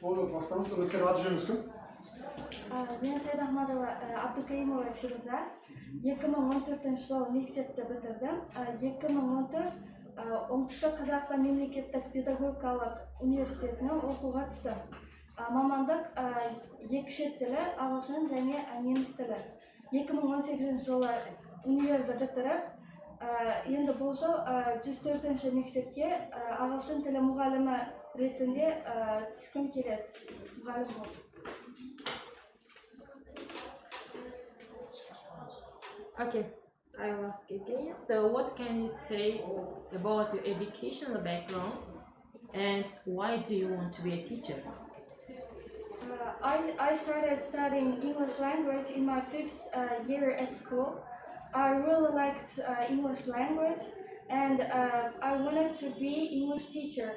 Onu бастаңыз, үміткер аты жөніңіз кім? Мен Сайдахмадова Абдукаимова Фируза. 2014 жылы мектепті бітірдім. 2014 Оңтүстік Қазақстан мемлекеттік педагогикалық университетіне оқуға түстім. Мамандық екі шет тілі, ағылшын және неміс тілі. 2018 жылы универді бітіріп, енді бұл жыл 104-ші мектепке ағылшын тілі мұғалімі ретінде түскім келеді. Мұғалім болып. Okay, I will ask again. So, what can you say about your educational background and why do you want to be a teacher? I started studying English language in my 5th year at school. I really liked English language and I wanted to be English teacher.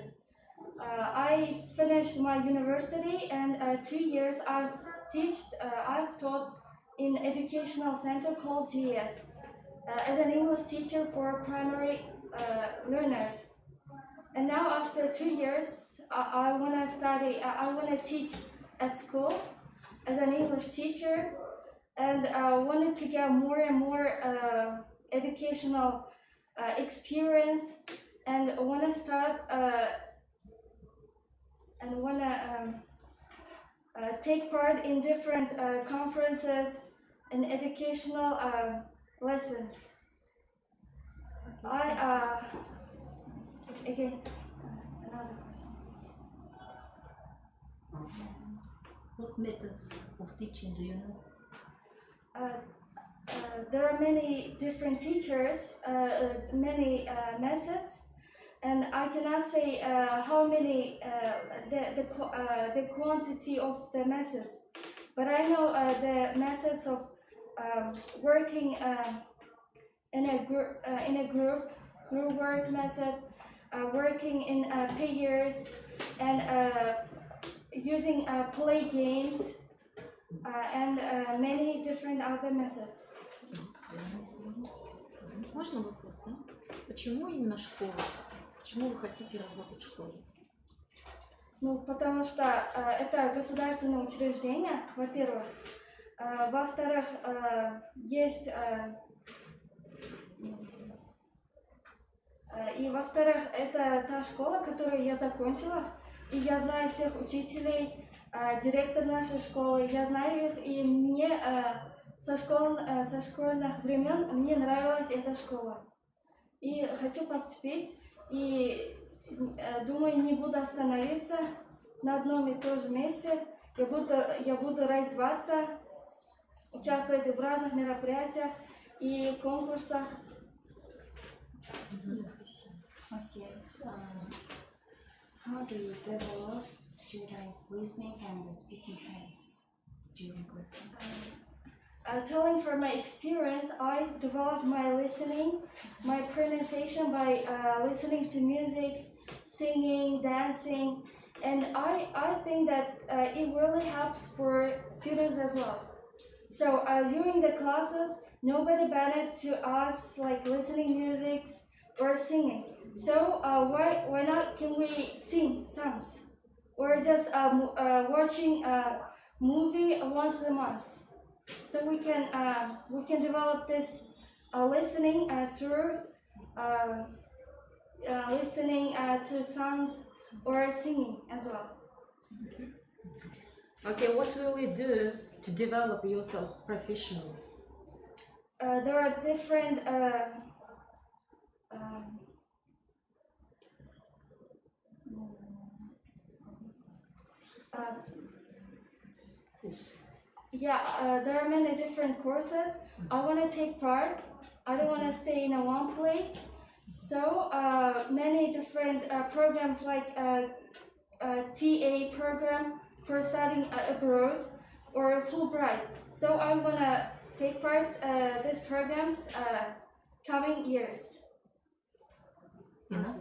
I finished my university and 2 years I've taught in educational center called GS as an English teacher for primary learners. And now after 2 years, I want to teach at school as an English teacher, and I wanted to get more and more educational experience, and want to start take part in different conferences and educational lessons. Again, another question. What methods of teaching do you know? There are many different teachers, many methods, and I cannot say how many the quantity of the methods, but I know the methods of working in a group work method, working in pairs, and using play games, and many different other methods. Можно вопрос, да? Почему именно школа? Почему вы хотите работать в школе? Ну, потому что это государственное учреждение, во-первых. Во-вторых, это та школа, которую я закончила, и я знаю всех учителей, директор нашей школы, я знаю их, и мне со школьных времен мне нравилась эта школа. И хочу поступить, и думаю, не буду остановиться на одном и том же месте. Я буду развиваться, участвовать в разных мероприятиях и конкурсах. Okay. How do you develop students' listening and speaking habits during lesson? Telling from my experience, I developed my listening, my pronunciation by listening to music, singing, dancing, and I think that it really helps for students as well. So during the classes, nobody banned to us like listening music or singing. So why not can we sing songs or just watching a movie once a month? So we can develop this listening through listening to songs or singing as well. Okay, what will you do to develop yourself professionally? There are different there are many different courses. I want to take part. I don't want to stay in one place. So many different programs like TA program for studying abroad or Fulbright. So I want to take part these programs coming years. Enough?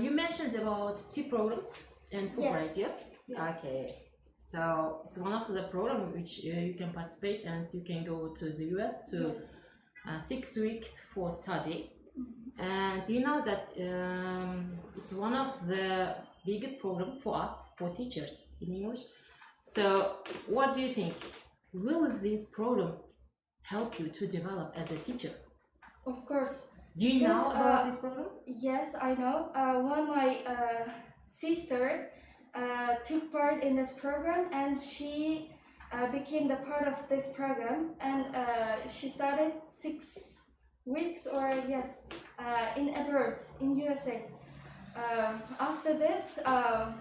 You mentioned about T program and Fulbright, yes? Yes. Okay. So it's one of the programs which you can participate and you can go to the US to 6 weeks for study. And you know that it's one of the biggest problem for us, for teachers in English. So what do you think? Will this program help you to develop as a teacher? Of course. Do you Yes, know about this program? Yes, I know. One of my sister took part in this program, and she became the part of this program, and she started 6 weeks or yes in abroad in USA. After this, I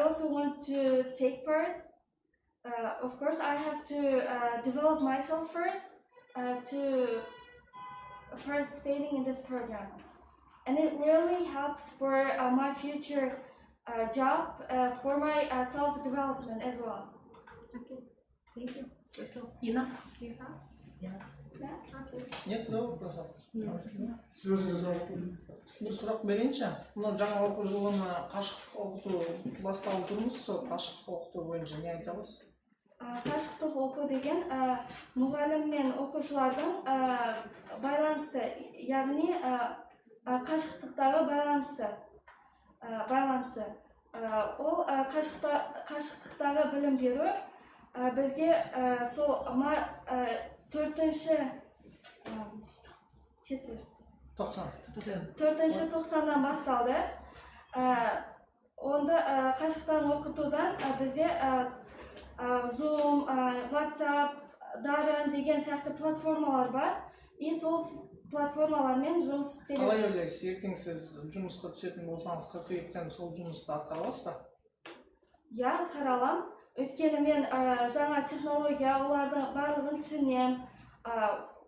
also want to take part. Of course, I have to develop myself first to participating in this program, and it really helps for my future job, for my self-development as well. Okay, thank you. That's all. Enough. You have? Yeah. Okay. Нет, no вопросов. Сіз өзіңіз сұрақ қойдыңыз. Бір сұрақ берейінші. Мына жаңа оқу жылына қашықтық оқыту басталып тұрмыз, сол қашықтық оқыту бойынша не айта аласыз? Қашықтық оқу деген мұғалім мен оқушылардың байланысты, яғни қашықтықтағы байланысы. Ол қашықтықтағы білім беру бізге сол 4-ші 90-дан басталды. Онда қашықтан оқытудан бізде Zoom, WhatsApp, Дарын деген сияқты платформалар бар. И сол платформалармен жұмыс істейді. Қалай ойлайсыз, ертең сіз жұмысқа түсетін болсаңыз, қыркүйектен сол жұмысты атқара аласыз ба? Я атқара аламын. Өйткені мен жаңа технология, олардың барлығын түсінемін.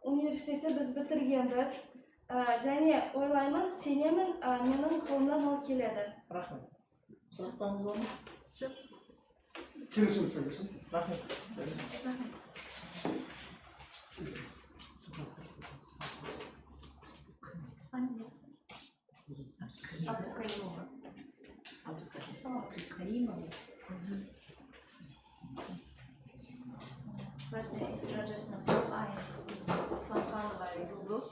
Университетте біз бітіргенбіз. Және ойлаймын, сенемін, менің қолымнан ол келеді. Рахмет. Сұрақтарыңыз бар ма? Келесі өтпеңіз. Рахмет. Let me introduce myself. I'm Islamkhanova Yıldız,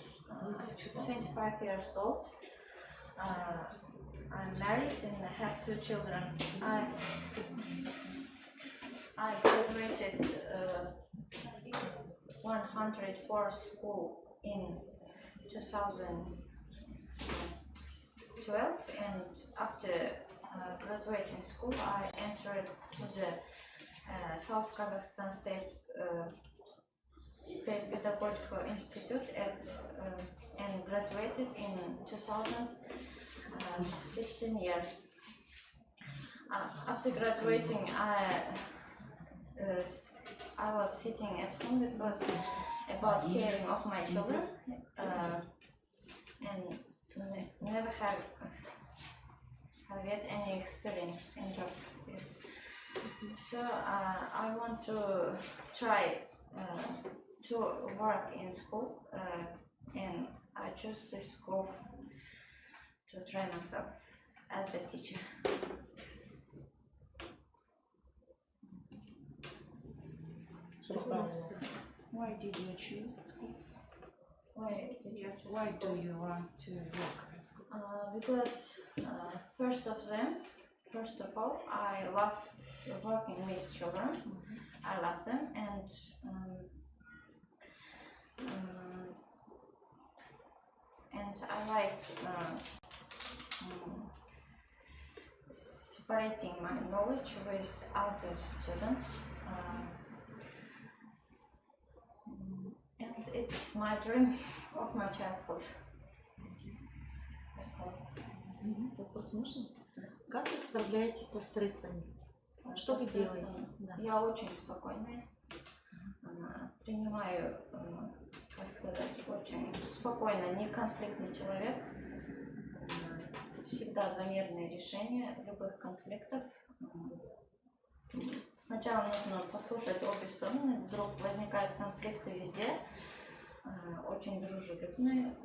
25 years old. I'm married and I have 2 children. I graduated 104 school in 2012, and after graduating school I entered to the South Kazakhstan State Pedagogical Institute and graduated in 2016 year. After graduating, I was sitting at home because about caring of my children and never have yet any experience in job. Yes. So I want to try to work in school, and I choose this school to try myself as a teacher. Why did you choose school? Why did you Yes, why do you want to work at school? Because first of all, I love working with children. I love them, and I like separating my knowledge with other students. And it's my dream of my childhood. That's all. Вопрос можно? Как вы справляетесь со стрессами? Что вы делаете? Да. Я очень спокойная. Принимаю, как сказать, очень спокойно, не конфликтный человек. Всегда за мирные решения любых конфликтов. Сначала нужно послушать обе стороны, вдруг возникают конфликты везде. Очень дружелюбные,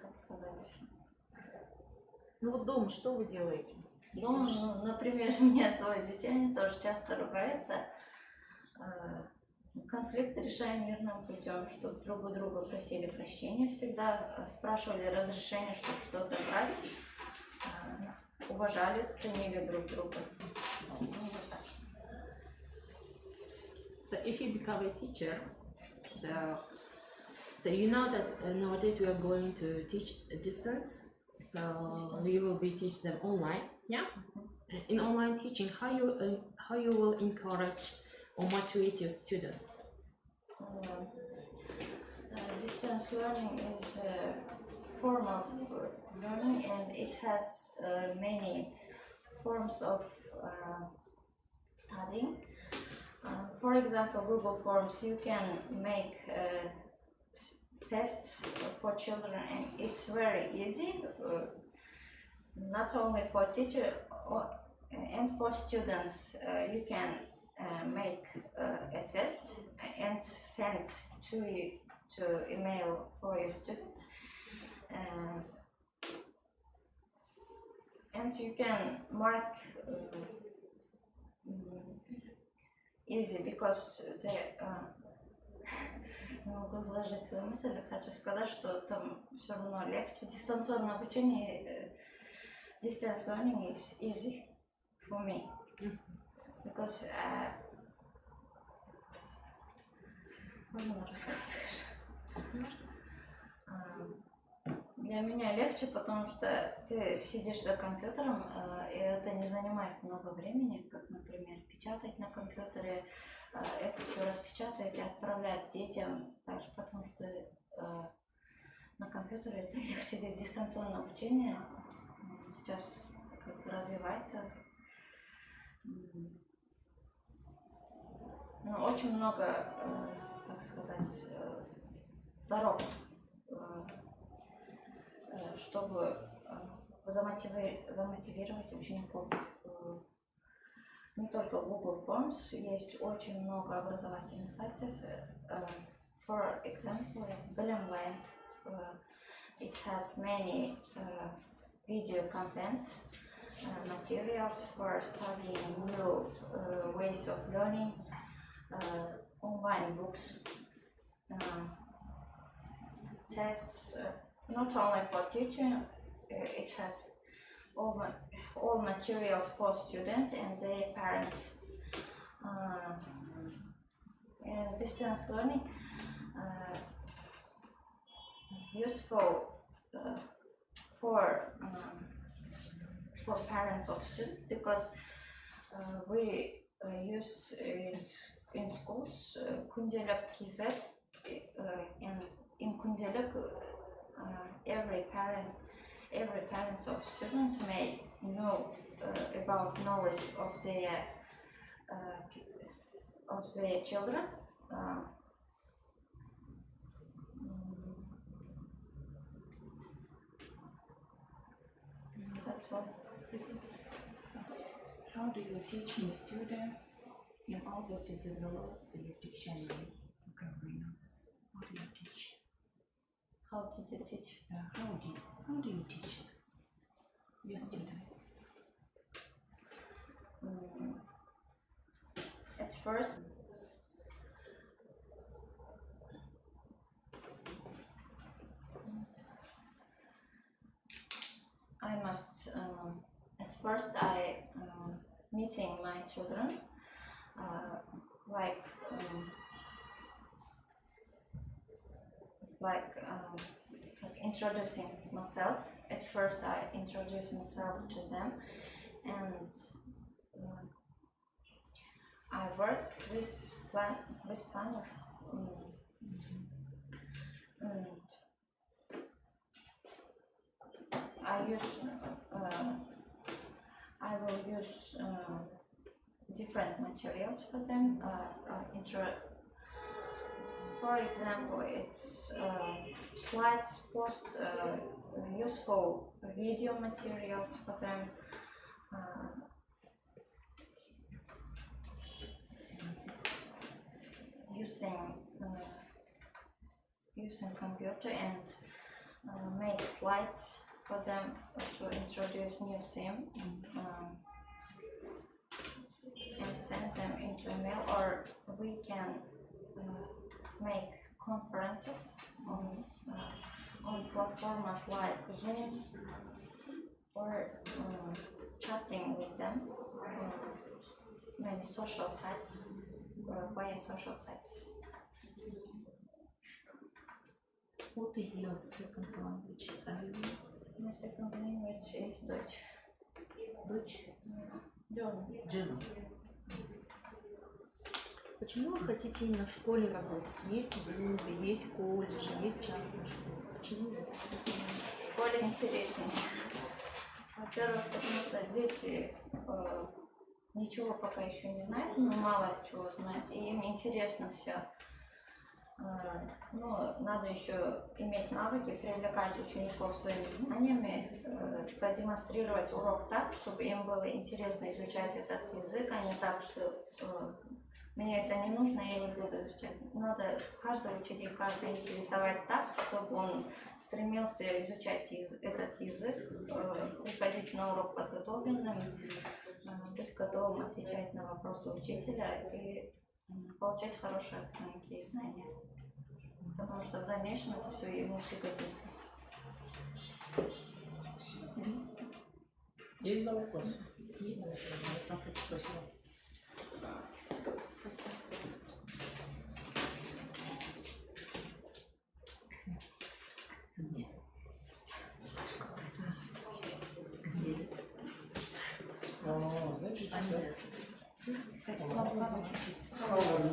как сказать. Ну вот дома что вы делаете? Дома, например, у меня 2 детей, они тоже часто ругаются. конфликты решаем мирным путем, чтобы друг у друга просили прощения всегда, спрашивали разрешение, чтобы что-то брать, уважали, ценили друг друга. So if you become a teacher, so you know that nowadays we are going to teach a distance. So you will be teach them online, yeah. In online teaching, how you will encourage or motivate your students? Distance learning is a form of learning, and it has many forms of studying. For example, Google Forms, you can make tests for children, and it's very easy, not only for teacher and for students. You can make a test and send to email for your students, and you can mark easy because не могу изложить свою мысль, хочу сказать, что там все равно легче. Дистанционное обучение, distance learning is easy for me because можно на русском скажу. Для меня легче, потому что ты сидишь за компьютером, и это не занимает много времени, как, например, печатать на компьютере, это все распечатать и отправлять детям, также потому что на компьютере это легче. Дистанционное обучение сейчас как бы развивается. Но очень много, так сказать, дорог, чтобы замотивировать учеников. Не только Google Forms, есть очень много образовательных сайтов. For example, is Bilimland. It has many video contents, materials for studying new ways of learning, online books, tests, not only for teaching, it has all materials for students and their parents. Distance learning useful for parents of students because we use in schools Kundeluk язык, and in Kundeluk every parents of students may know about knowledge of their children. That's all. How do you teach new students in order to develop their dictionary vocabularies? How do you teach? How did you teach? How do you teach your students? At first, I meeting my children, like introducing myself. At first, I introduce myself to them, and I work with planner. I will use different materials for them. For example, it's slides, post useful video materials for them. Using computer and make slides for them to introduce new theme and send send them into email, or we can make conferences on platforms like Zoom, or chatting with them, or maybe social sites, via social sites. What is your second language? My second language is Dutch. German. Почему вы хотите именно в школе работать? Есть вузы, есть колледжи, есть частные школы. Почему вы? В школе интереснее. Во-первых, потому что дети ничего пока еще не знают, но мало чего знают, и им интересно все. Но надо еще иметь навыки, привлекать учеников своими знаниями, продемонстрировать урок так, чтобы им было интересно изучать этот язык, а не так, что мне это не нужно, я не буду изучать. Надо каждого ученика заинтересовать так, чтобы он стремился изучать этот язык, приходить на урок подготовленным, быть готовым отвечать на вопросы учителя и получать хорошие оценки и знания. Потому что в дальнейшем это все ему пригодится. Есть да вопросы? Спасибо. Знаете,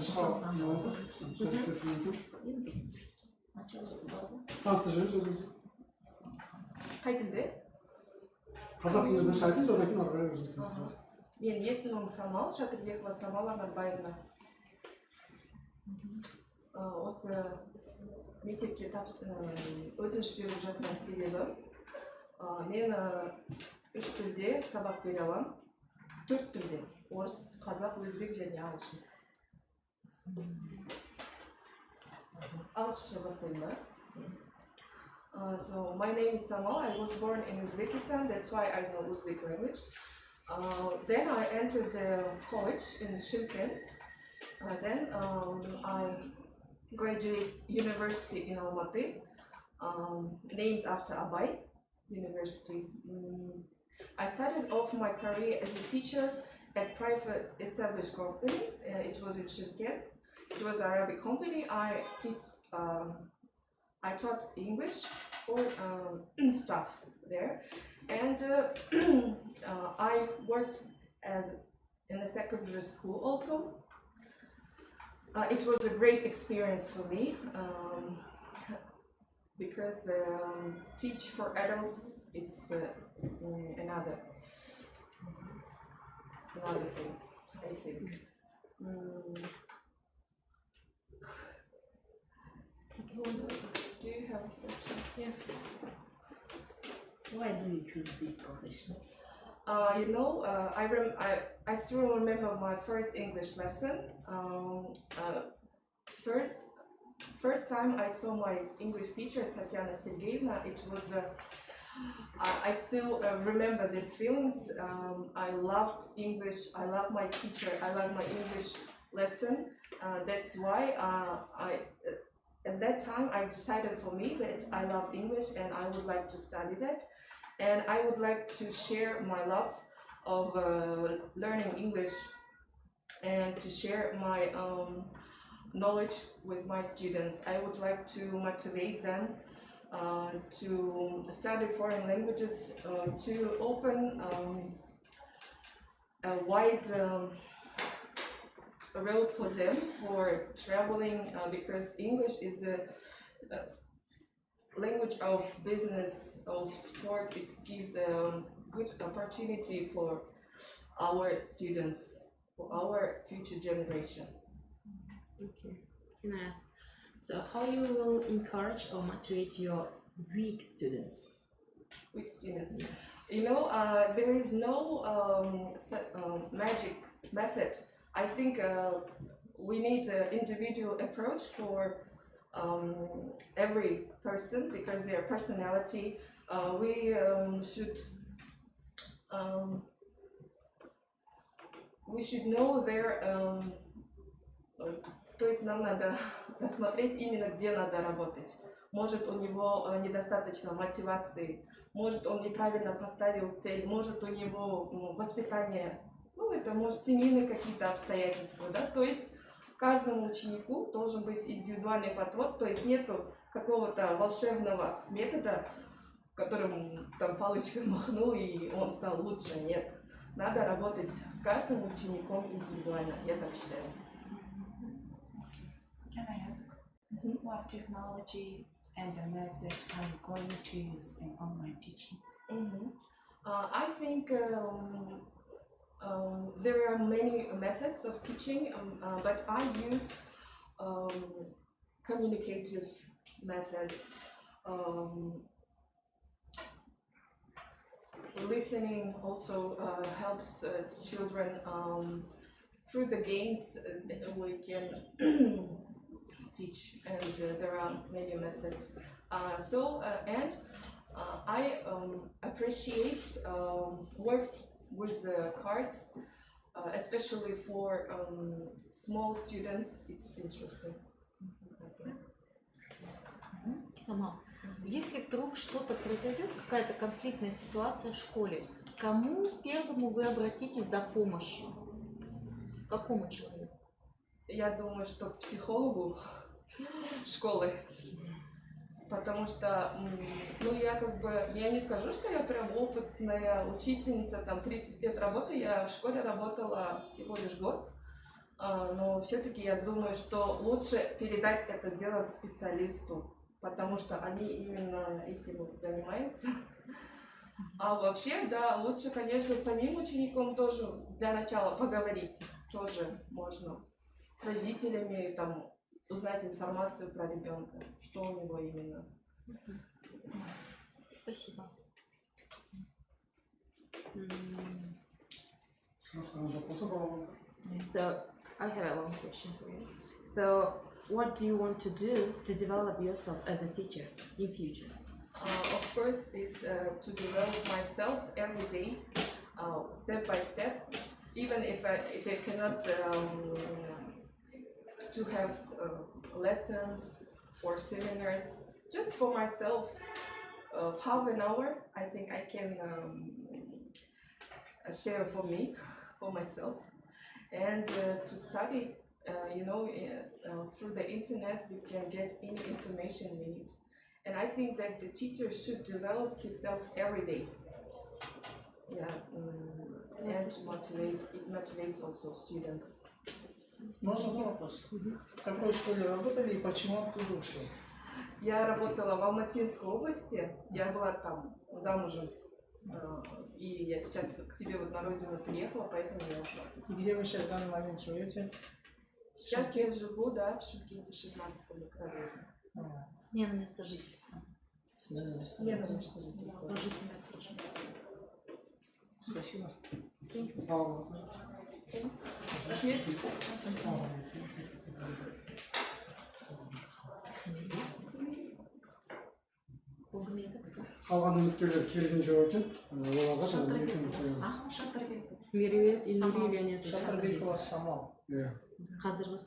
что Қай тілде? қазақ тілінде бірінші айтыңыз, одан кейін ары қарай өзіңіз таныстырасыз. Менің есімім Самал, Шакірбекова Самал Анарбаевна. Осы мектепке өтініш беріп жатқан себебім, мен 3 тілде сабақ бере аламын. 4 тілде: орыс, қазақ, өзбек және ағылшын. Ағылшынша бастаймын ба? So my name is Samal. I was born in Uzbekistan. That's why I know Uzbek language. Then I entered the college in Shymkent. Then I graduated university in Almaty, named after Abay University. I started off my career as a teacher at private established company. It was in Shymkent. It was an Arabic company. I taught English for staff there, and I worked in a secondary school also. It was a great experience for me because teach for adults, it's another thing, I think. Do you have questions? Yes. Why do you choose this profession? I still remember my first English lesson. First time I saw my English teacher, Tatiana Sergeyevna, it was I still remember these feelings. I loved English. I love my teacher. I love my English lesson. That's why at that time I decided for me that I love English and I would like to study that. And I would like to share my love of learning English and to share my knowledge with my students. I would like to motivate them to study foreign languages, to open a wide road for them for traveling, because English is a language of business, of sport. It gives a good opportunity for our students, for our future generation. Okay. Can I ask, so how you will encourage or motivate your weak students? With students, there is no magic method. I think we need an individual approach for every person, because their personality. We should we should know their, то есть нам надо рассмотреть именно, где надо работать. Может, у него недостаточно мотивации, может, он неправильно поставил цель, может, у него воспитание, ну, это может семейные какие-то обстоятельства, да, то есть каждому ученику должен быть индивидуальный подход, то есть нету какого-то волшебного метода, которым там палочкой махнул и он стал лучше, нет. Надо работать с каждым учеником индивидуально, я так считаю. Can I ask what technology and the message are you going to use in online teaching? I think there are many methods of teaching, but I use communicative methods. Listening also helps children through the games. We can teach, and there are many methods. I appreciate work with cards, especially for small students. It's interesting. Сама. Если вдруг что-то произойдет, какая-то конфликтная ситуация в школе, к кому первому вы обратитесь за помощью? К какому человеку? Я думаю, что к психологу школы. Потому что, ну, я не скажу, что я прям опытная учительница, там 30 лет работы, я в школе работала всего лишь год, но все-таки я думаю, что лучше передать это дело специалисту, потому что они именно этим занимаются. А вообще, да, лучше, конечно, самим ученикам тоже для начала поговорить, тоже можно с родителями, там, узнать информацию про ребенка, что у него именно. Спасибо. So I have a long question for you. So what do you want to do to develop yourself as a teacher in future? Of course, it's to develop myself every day, step by step. Even if I cannot to have lessons or seminars, just for myself, half an hour, I think I can share for me, for myself, and to study. Through the internet, we can get any information we need. And I think that the teacher should develop himself every day. Yeah, and it motivates also students. Можно вопрос? В какой школе работали и почему оттуда ушли? Я работала в Алматинской области, я была там замужем, и я сейчас к себе вот на родину приехала, поэтому я ушла. И где вы сейчас в данный момент живете? Сейчас я живу, да, в Шымкенте, в 16 микрорайоне. Смена места жительства. Смена места Смена жительства. места жительства. Положительная причина. Спасибо. Ответ? қалған үміткерлер келген жоқ екен, оларға жаңағы екеуін қоямыз. Меруерт и Нурия нету. Шатырбекова Самал. Иә. Қазіргі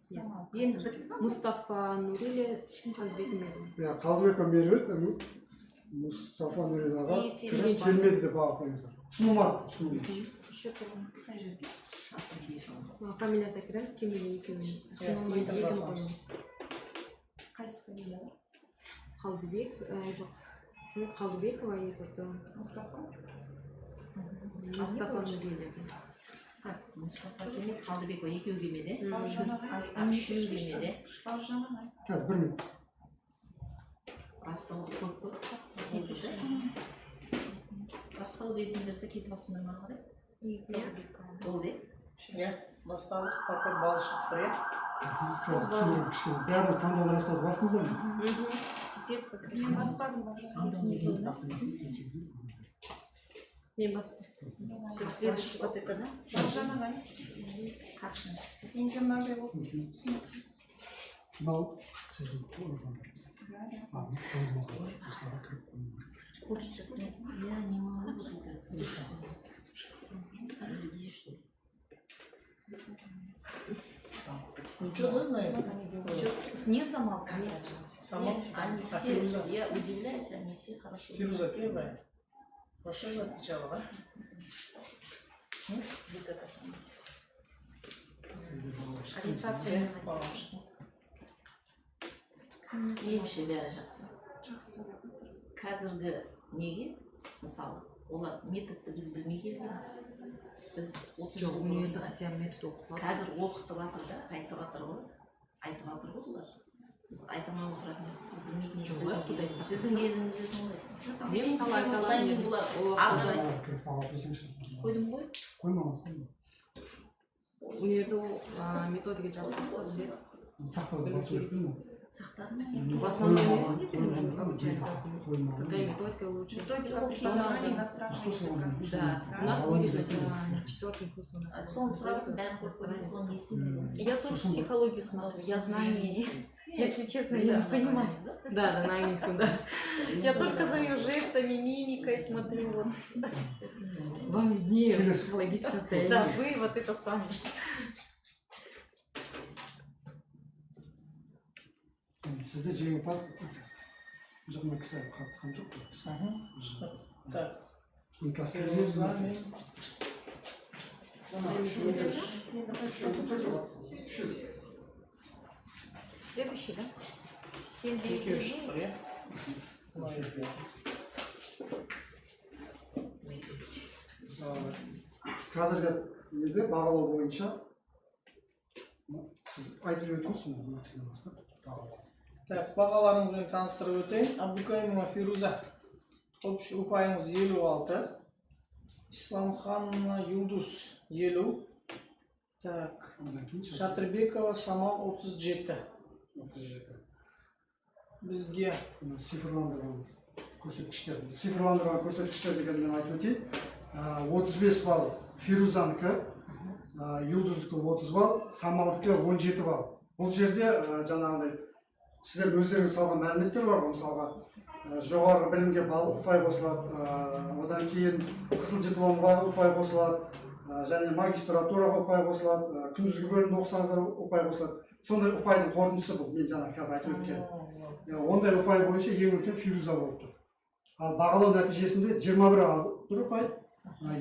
Самал. Енді Мұстафа Нурия Қалдыбек Мезин. Иә, Қалдыбек Меруерт, Мұстафа Нуринаға келмеді деп баға қойыңыздар. Ұсынылмады, ұсынылмады. Еще кого? Фамилиясы кіріміз кемелі екеуін. Екеуін қойыңыз. Қайсы фамилия? Қалдыбек, жоқ. Қалдыбекова и потом Мұстафа? Мұстафа Нурия. Мұстафа Кемес Қалдыбекова екеу келмеді. Үшеу келмеді. Қазір бір минут. Растауды көп қой. Растау дейтіндерді кетіп алсындар ма қарай? Болды. Иә, басталдық пока балшық бір, Қазір түсінемін кішкене. Бәріңіз таңдауды растауды бастыңыздар ма? Мен баспадым Мен бастым. Следующий вот это, да? Маржанова. Менде мынандай болып түсініксіз. Мынау сіздің органдарыңыз. Хочется снять. Я не могу сюда. Иди, что ли? Ничего, да, знает? Не сама. Сама? Они А все, Фируза? я удивляюсь, они все хорошо. Фируза первая. Хорошо же отвечала, да? Вот это там есть. Ориентация на Бабушка. Емші бәрі жақсы. Қазіргі неге, мысалы, олар методты біз білмей келгенбіз. Біз 30 Жоқ, жыл универде бұрын хотя бы метод оқытылады. қазір оқытып жатыр да, айтып жатыр ғой. Айтып жатыр ғой олар. Біз айтамай отыратын біз білмейтін Жоқ, едік. құдай сақтасын. Біздің кезімізде солай. Мен мысалы айта Одан аламын, кейін бұлар қойдым ғой. Қоймаңыз. универде методика жалпы Сақтауды басу керек пе? Сақтадыңыз в основном университете мы уже обучали, какая методика лучше. Методика преподавания иностранного языка. Да, у нас будет на 4-м курсе у нас. соны сұрадым, бәрін қойып соны естімедім. Я тоже психологию смотрю, я знания, если честно, я не понимаю. Да, на английском, да. Я только за ее жестами, мимикой смотрю. Вот. Вам виднее психологическое состояние. Да, вы вот это сами. Сізде жеңімпаз жоқ, мына кісі қатысқан жоқ қой. Так. Фируза мен Следующий, да? 7 екеуі шықты, иә? Қазіргі неде бағалау бойынша сіз айтып өтіңіз мына кісіден бастап бағалау. Так, бағаларыңызбен таныстырып өтейін. Абдукаимова Фируза. Общий ұпайыңыз 56. Исламханова Юлдус 50. Так, Одан кейін Шатырбекова Самал 37. 37. Бізге Цифрландырған көрсеткіштер. Цифрландырған көрсеткіштер дегенмен айтып өтейін. 35 балл Фирузанікі, Юлдуздікі 30 балл, Самалдікі 17 балл. Бұл жерде жаңағыдай сіздер өздеріңіз салған мәліметтер бар ғой, мысалға жоғары білімге балл ұпай қосылады, одан кейін қызыл дипломға ұпай қосылады, және магистратураға ұпай қосылады, күндізгі бөлімде оқысаңыздар ұпай қосылады. Сондай ұпайдың қорытындысы бұл, мен жаңа қазір айтып өткен. Ондай ұпай бойынша ең үлкен Фируза болып тұр. Ал бағалау нәтижесінде 21 алып тұр ұпай,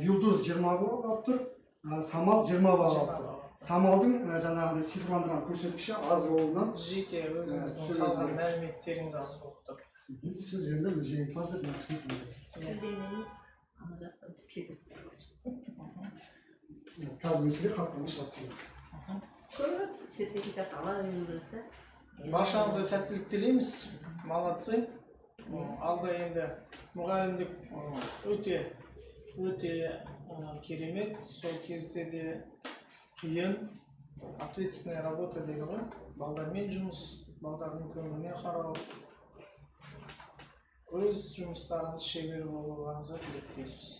Юлдуз 20 алып тұр, Самал 20 балл алып тұр. Самалдың жаңағыдай цифрландырған көрсеткіші аз болуынан жеке өзіңіздің салған мәліметтеріңіз аз болып тұр. сіз енді жеңімпаз деп мына кісіні тыңдайсыз. Білген емес, ана жақтан келеді. Қазір мәселе хаттама шығарып келеді. Көп сертификат ала беру керек та. Баршаңызға сәттілік тілейміз. Молодцы. Алда енді мұғалімдік өте керемет. Сол кезде де қиын, ответственная работа дейді ғой. Балдармен жұмыс, балдардың көңіліне қарау. Өз жұмыстарыңыз шебер болуыңызға тілектеспіз.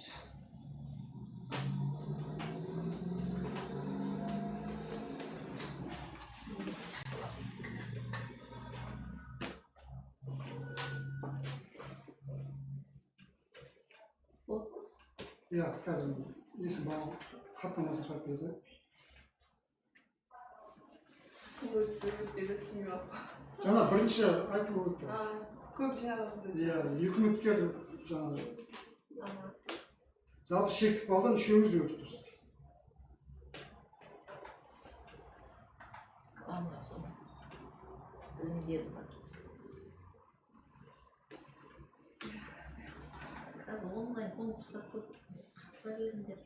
Иә, қазір несі бар, хаттамасын шығарып бересіз. Жаңа бірінші айтып өтті. Көп жиналады. Иә, 2 үміткер жаңағы. Жалпы шектік балдан 3-өңіз де өтіп тұрсыздар. Ана соны білімдері бар. Қазір онлайн конкурстар көп қатыса беріңдер.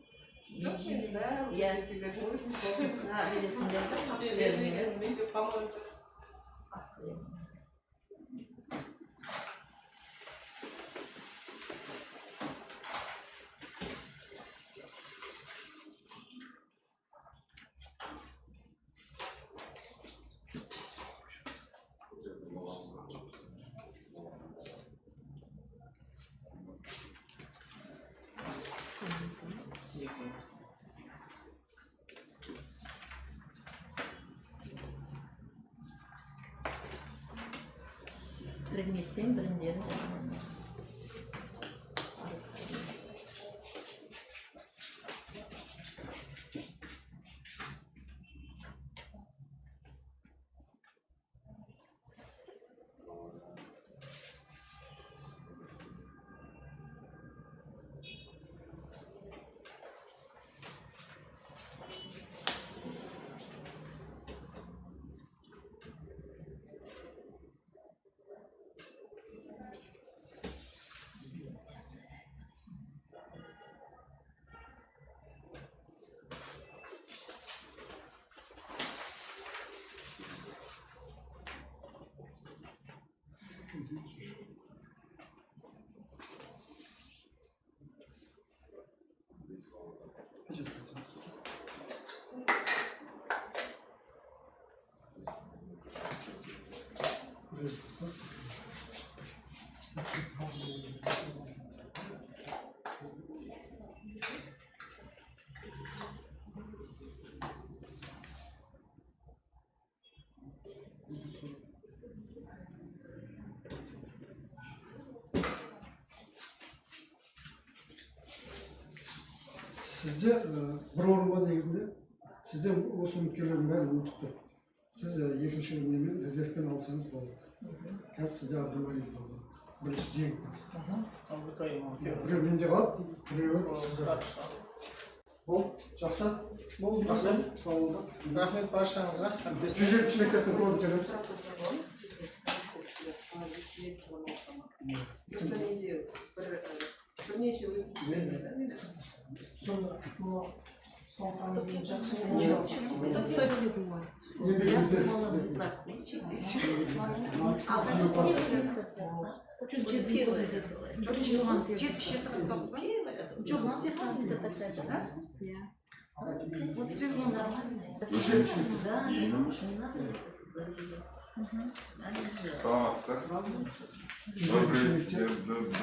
Жоқ, енді бәрі Иә. бересіңдер. Менде помочь. Предметтен білімдерін жағынан. сізде бір орын бар негізінде. Сізде осы үміткерлердің бәрі өтіп тұр. Сіз екінші немен резервпен алсаңыз болады. Қазір сізде Абдуллаев болды. Бірінші жеңімпаз. Біреу менде қалады, біреуі сізде. Ол жақсы. Болды, рахмет. Сау болыңыздар. Рахмет баршаңызға. 170 мектептің көбін келеміз. Бірнеше Сонда соңғы дейін жақсы 107. Енді резерв.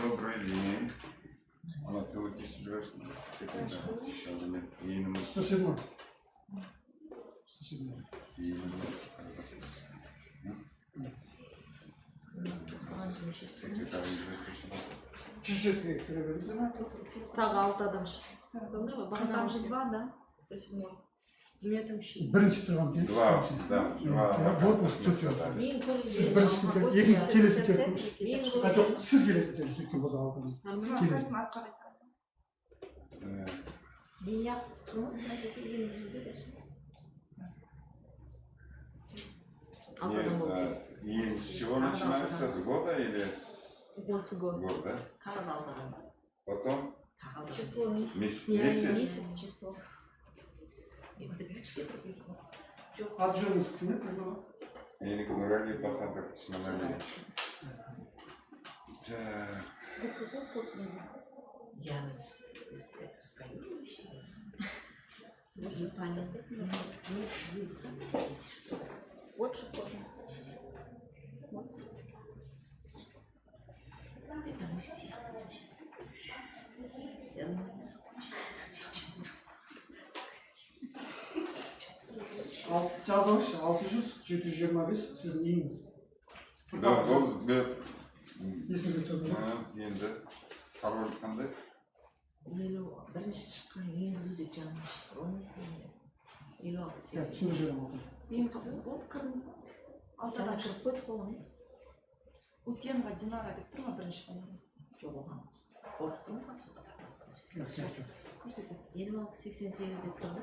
Добрый день. Она пилотки собираешься? 107. 107. Жүзетке кіре беріңіз. Тағы 6 адам шығыр. Сонда ма? Бағана 2, да? 107. Мен там 6. Бірінші тұрған дейін. Два. Вот осы төртеу. Сіз біріншісін теріп, екінші келесін теріп. Жоқ, сіз келесін теріп, сөйткен болды алтын. Сіз келесін. И с чего начинается? С года или с С года. года? Потом Число месяц. месяц. Число. Аты жөніңіз кім еді сіздің? Менікі Нұрали Бахадыр Сманалиевич. Я это стою вообще. Вот что тоже. Это мы все. Я думаю, Жазыңызшы, 600-725 сіздің үйіңіз. Да, ол Есіңізге түсірді ме? енді пароль қандай? елу бірінші шыққан енгізуде жаңа оны істеймін. Елу алты Қазір түсініп жіберем отыр. Ең қызық болды кірдіңіз ба? жаңа шығып қойдық болған. Утенова Динара деп тұр ма бірінші фамилия? Жоқ оған қорықтым ғой содан Көрсетеді. 56-88 деп тұрды.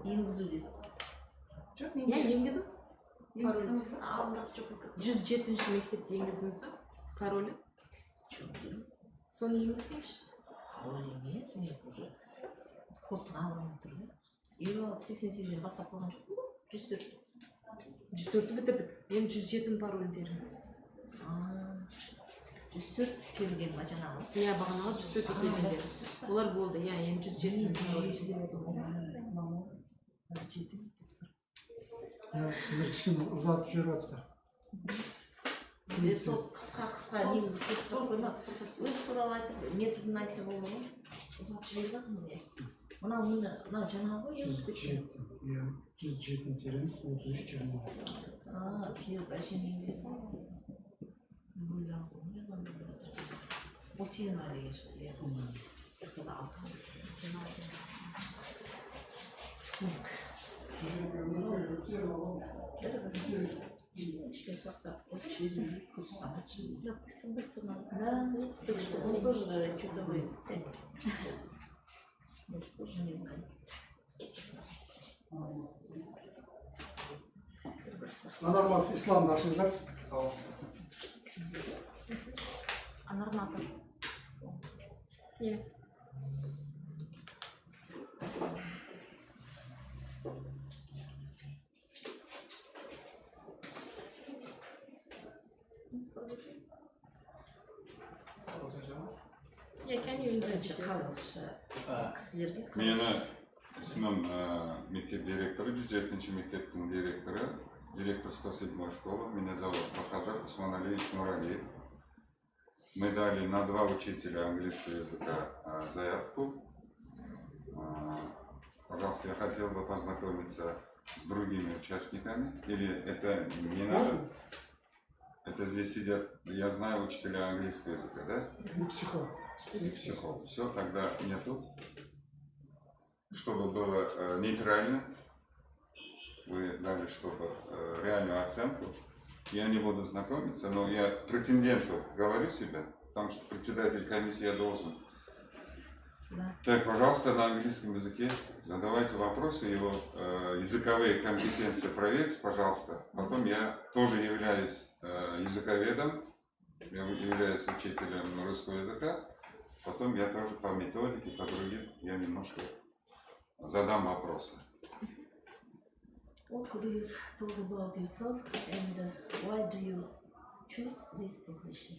Енгізуде. Жоқ, Я менде енгіздіңіз? енгіздіңіз ба? Алдыңғы жоқ 107 мектепте енгіздіңіз ба? Паролі? жоқ деймін. Соны енгізсеңізші. Ол емес, мен уже кодтың алғанын тұр да. 56-88-ден бастап қойған жоқ па? 104. 104-ті бітірдік. Енді 107 паролін теріңіз. 104 келген ба жаңағы? Иә, бағанағы 104-ті келгендер. Олар болды, иә, енді 107 паролі. Сіздер кішкене ұзатып жүріп жатсыздар. Сол қысқа негізі көрсетіп қоймақ. Өз туралы айтып, методын айтса болды ғой. Ұзатып жіберіп жатырмын иә. Мынау жаңағы ғой енгізіп кеткен. 107 тереміз, 33-20. Негізі әшейін енгізесің. Отен ария шықты иә. Ортада 6 түсінік. Да, он тоже что-то вы. Позже не знаю. Анармат исламды ашыңыздар. Анармата. Иә. Yeah, can you English? Кісілерге Мені ісімім мектеп директоры, 107 мектептің директоры, директор 107 школы. Меня зовут Бахадыр Усманалиевич Нуралиев. Мы дали на 2 учителя английского языка заявку. Пожалуйста, я хотел бы познакомиться с другими участниками. Или это не надо? Это здесь сидят, я знаю, учителя английского языка, да? Психолог. И психолог. Все, тогда нету. чтобы было нейтрально. Вы дали, чтобы реальную оценку. Я не буду знакомиться, но я претенденту говорю себя, потому что председатель комиссии я должен. Так, пожалуйста, на английском языке задавайте вопросы, его языковые компетенции проверьте, пожалуйста. Потом я тоже являюсь языковедом, я являюсь учителем русского языка. Потом я тоже по методике, по другим, я немножко задам вопросы. What could you talk about yourself and why do you choose this profession?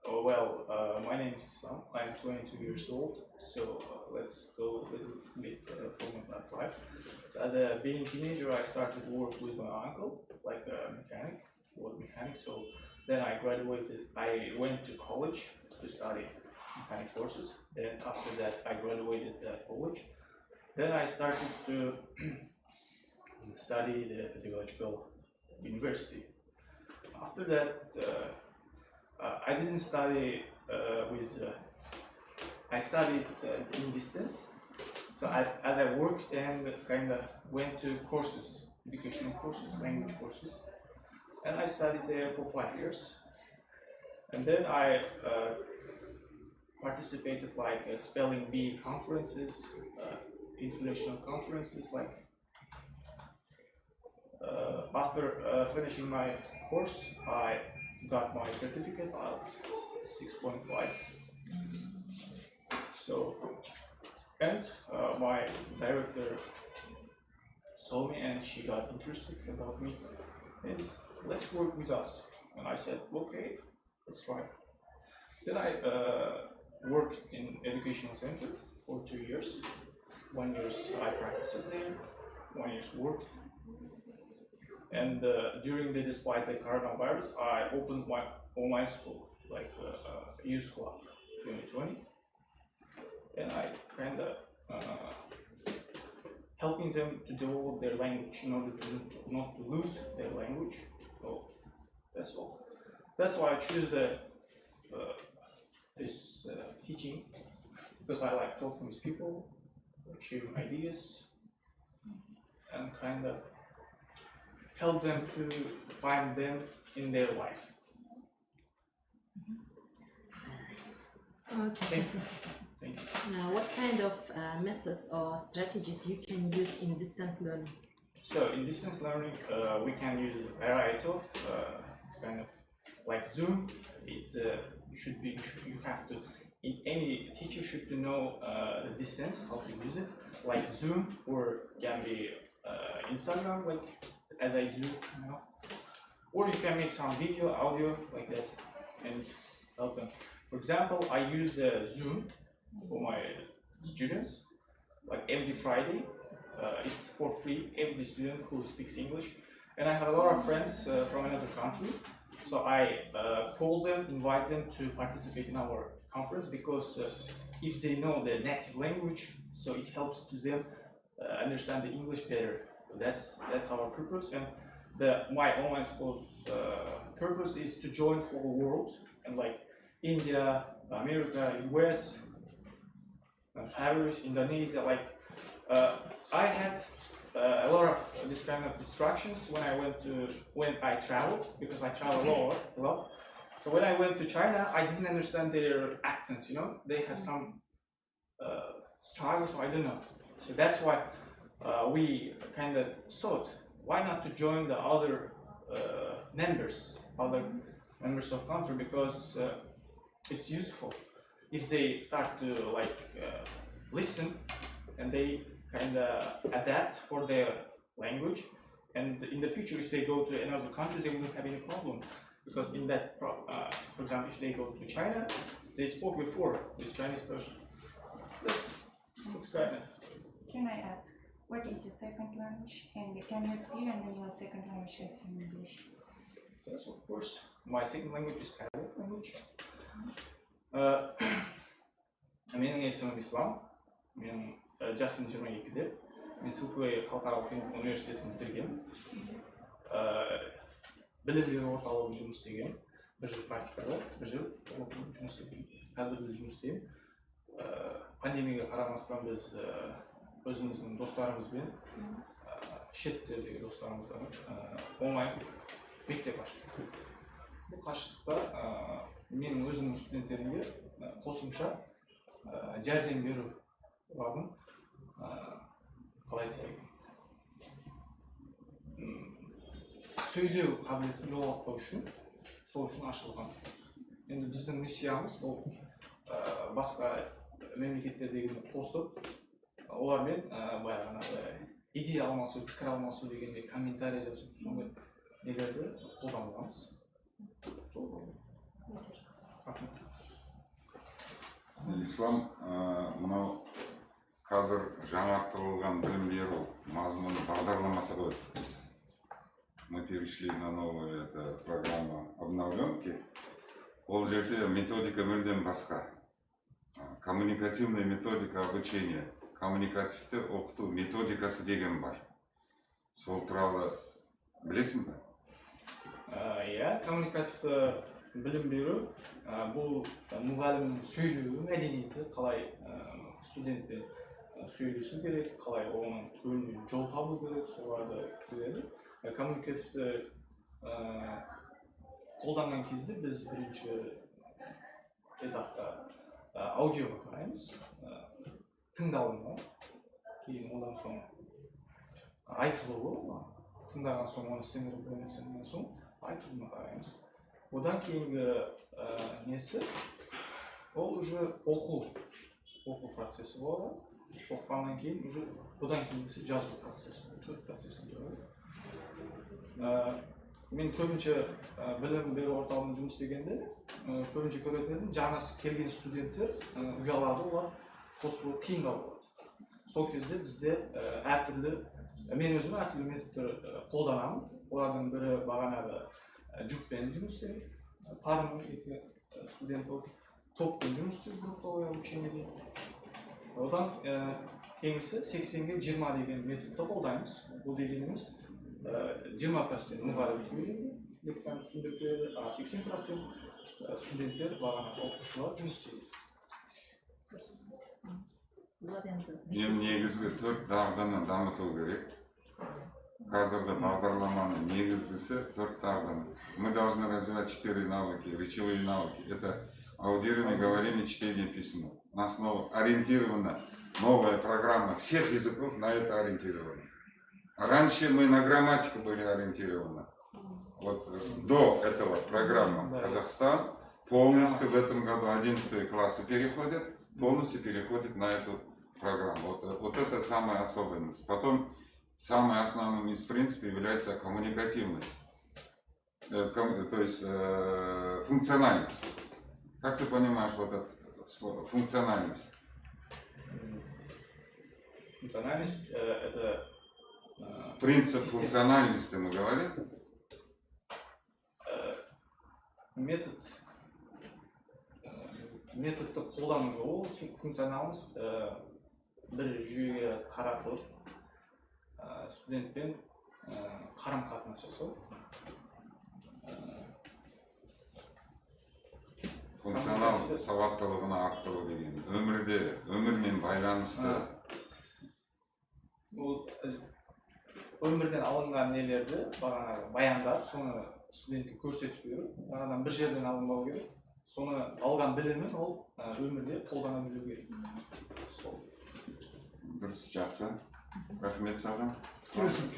Oh, well, my name is Islam. I'm 22 years old. So let's go a little bit from my past life. So as a being teenager, I started work with my uncle, like a mechanic, work mechanic. So then I graduated. I went to college to study mechanic courses. Then after that, I graduated college. Then I started to study the pedagogical university. After that, I didn't study I studied in distance. So as I worked and kind of went to courses, educational courses, language courses, and I studied there for 5 years. And then I participated like spelling bee conferences, international conferences. Like after finishing my course, I got my certificate, IELTS 6.5. So, and my director saw me and she got interested about me, and let's work with us. And I said, okay, let's try. Then I worked in educational center for 2 years. 1 year I practiced there, 1 year worked. And despite the coronavirus, I opened my online school, like Youth Club 2020. And I kind of helping them to develop their language in order to not to lose their language. So that's all. That's why I choose this teaching, because I like talking with people, like sharing ideas, and kind of help them to find them in their life. Okay. Thank you. Now, what kind of methods or strategies you can use in distance learning? So in distance learning, we can use a variety of. It's kind of like Zoom. It you have to. Any teacher should to know the distance, how to use it, like Zoom, or can be Instagram, like as I do now, or you can make some video, audio like that, and help them. For example, I use Zoom for my students, like every Friday. It's for free, every student who speaks English. And I have a lot of friends from another country, so I call them, invite them to participate in our conference, because if they know the native language, so it helps to them understand the English better. That's our purpose, and my online school's purpose is to join whole world, and like India, America, US, Paris, Indonesia. Like I had a lot of this kind of distractions when I traveled, because I travel a lot. So when I went to China, I didn't understand their accents. You know, they have some struggles, so I don't know. So that's why we kind of thought, why not to join the other members of country, because it's useful if they start to like listen, and they kind of adapt for their language, and in the future if they go to another country, they won't have any problem, because in that for example, if they go to China, they spoke before this Chinese person. That's kind of. Can I ask, what is your second language, and can you speak and then your second language is in English? Yes, of course. My second language is Kazakh language. Менің есімім Ислам. Мен жасым 22-де. Мен Сылкы халықаралық университетін бітіргенмін. Білім беру орталығында жұмыс істегенмін. 1 жыл практикада, 1 жыл жұмыс істегенмін. Қазір жұмыс істеймін. Пандемияға қарамастан біз өзіміздің достарымызбен шет тілдегі достарымыздан онлайн мектеп аштық. Бұл қашықтықта мен өзімнің студенттерімге қосымша жәрдем беру барын қалай айтсам сөйлеу қабілетін жоғалтпау үшін сол үшін ашылған. Енді біздің миссиямыз ол басқа мемлекеттердегіні қосып олармен баяғынағы идея алмасу, пікір алмасу дегенде комментарий жазу сондай нелерді қолданамыз. Сол рахмет. Ислам, мынау қазір жаңартылған білім беру мазмұны бағдарламасы ғой. Мы перешли на новую программу обновленки. Ол жерде методика мүлдем басқа. Коммуникативная методика обучения, коммуникативті оқыту методикасы деген бар. Сол туралы білесің бе? Иә, коммуникативті білім беру бұл мұғалімнің сөйлеуі мәдениеті, қалай студентпен сөйлесу керек, қалай оның önüne жол табу керек, соларды келеді. Коммуникативті қолданған кезде біз бірінші этапта аудиоға қараймыз, тыңдалымға, кейін одан соң айтылуы, тыңдаған соң оны сіңірген соң айтылуына қараймыз. Одан кейінгі несі, ол уже оқу процесі болады. Оқығаннан кейін уже одан кейінгісі жазу процесі, төрт процесі тұрады. Мен көбінше білім беру орталығында жұмыс істегенде көбінше көретінім жаңа келген студенттер ұялады, олар қосылу қиындау болады. Сол кезде бізде әртүрлі, мен өзім әртүрлі методтар қолданамын. Олардың бірі бағанағы жүкпен жұмыс істейді, парамен екі студент болып топпен жұмыс істейді, групповое обучение дейді. Одан кейінгісі 80-ге 20 деген методты қолдаймыз. Бұл дегеніміз 20% мұғалім сөйлейді, лекцияны түсіндіріп береді, 80% студенттер бағанағы оқушылар жұмыс істейді. Ең негізгі 4 дағдыны дамыту керек. Қазіргі бағдарламаның негізгісі 4 дағдыны. Мы должны развивать 4 навыки, речевые навыки. Это аудирование, говорение, чтение, письмо. На основе ориентирована новая программа всех языков на это ориентирована. Раньше мы на грамматику были ориентированы. Вот до этого программа Казахстан полностью в этом году 11 классы переходят, полностью переходит на эту программу. Вот это самая особенность. Потом самым основным из принципов является коммуникативность, то есть функциональность. Как ты понимаешь вот это слово функциональность? Функциональность это принцип функциональности мы говорим. Методты қолдану жолы функционалность бір жүйеге қаратылып студентпен қарым-қатынас жасау. Функционал сауаттылығын арттыру деген. Өмірмен байланысты. Өмірден алынған нелерді баяндап, соны студентке көрсетіп беру. Бағанадан бір жерден алынбау керек. Соны алған білімін ол өмірде қолдана білу керек. Дұрыс, жақсы. Рахмет саған. Рахмет.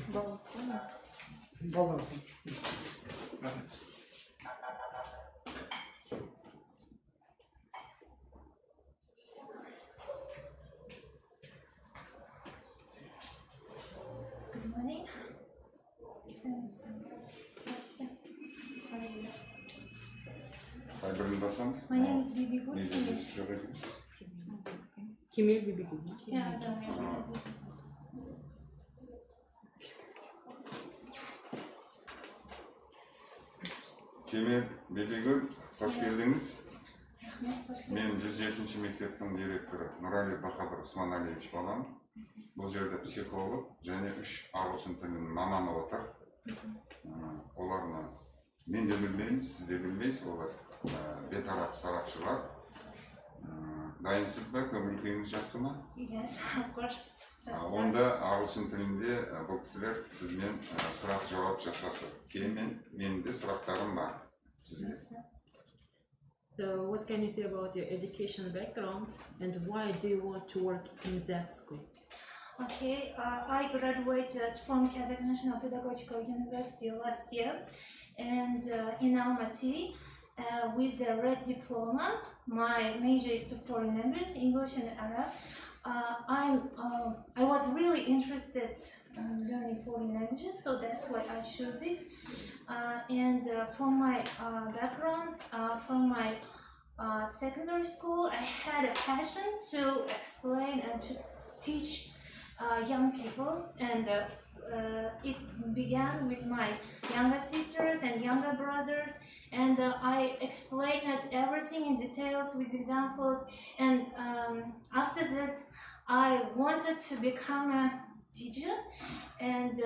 Good morning. Здравствуйте. Қай бірін басамыз? My name is Bibi Gul. Кемел Бибигул. Yeah, да. Кемел Бибигул, қош келдіңіз. Рахмет. Мен 107-ші мектептің директоры Нұрали Бахадыр Усманалиевич балам. Бұл жерде психолог және 3 ағылшын тілінің маманы отыр. Оларны мен де білмеймін, сіз де білмейсіз, олар бетарап сарапшылар. Дайынсыз ба, көңіл күйіңіз жақсы ма? Yes, of course. Онда ағылшын тілінде бұл кісілер сізбен сұрақ жауап жасасып, кейін менде сұрақтарым бар сізге. So what can you say about your education background and why do you want to work in that school? Okay, I graduated from Kazakh National Pedagogical University last year, and in Almaty with a red diploma. My major is to foreign languages, English and Arab. I was really interested in learning foreign languages, so that's why I chose this. And from my background, from my secondary school, I had a passion to explain and to teach young people, and it began with my younger sisters and younger brothers, and I explained everything in details with examples, and after that I wanted to become a teacher, and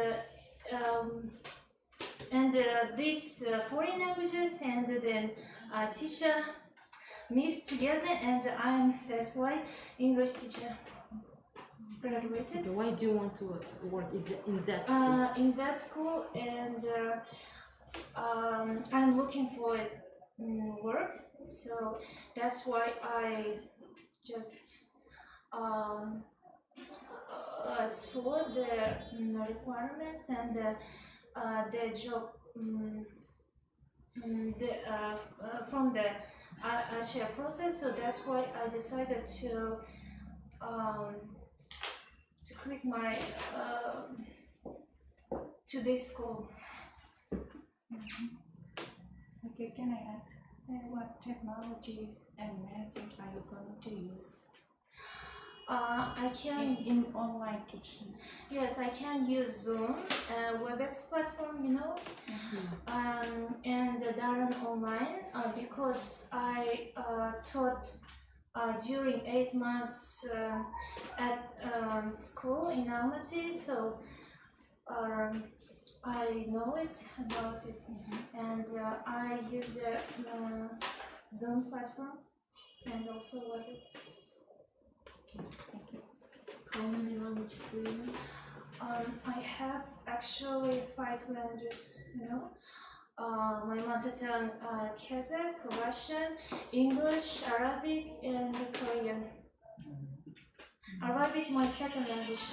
these foreign languages and then teacher mixed together, and that's why English teacher graduated. Okay, why do you want to work in that school? In that school, and I'm looking for work, so that's why I just saw the requirements and the job from the share process, so that's why I decided to click my to this school. Okay, can I ask what technology and method are you going to use I can in online teaching? Yes, I can use Zoom, WebEx platform, you know, and Darren online because I taught during 8 months at school in Almaty, so I know about it, and I use the Zoom platform and also WebEx. Okay, thank you. How many languages do you know? I have actually 5 languages, you know. My mother tongue Kazakh, Russian, English, Arabic, and Korean. Arabic, my second language.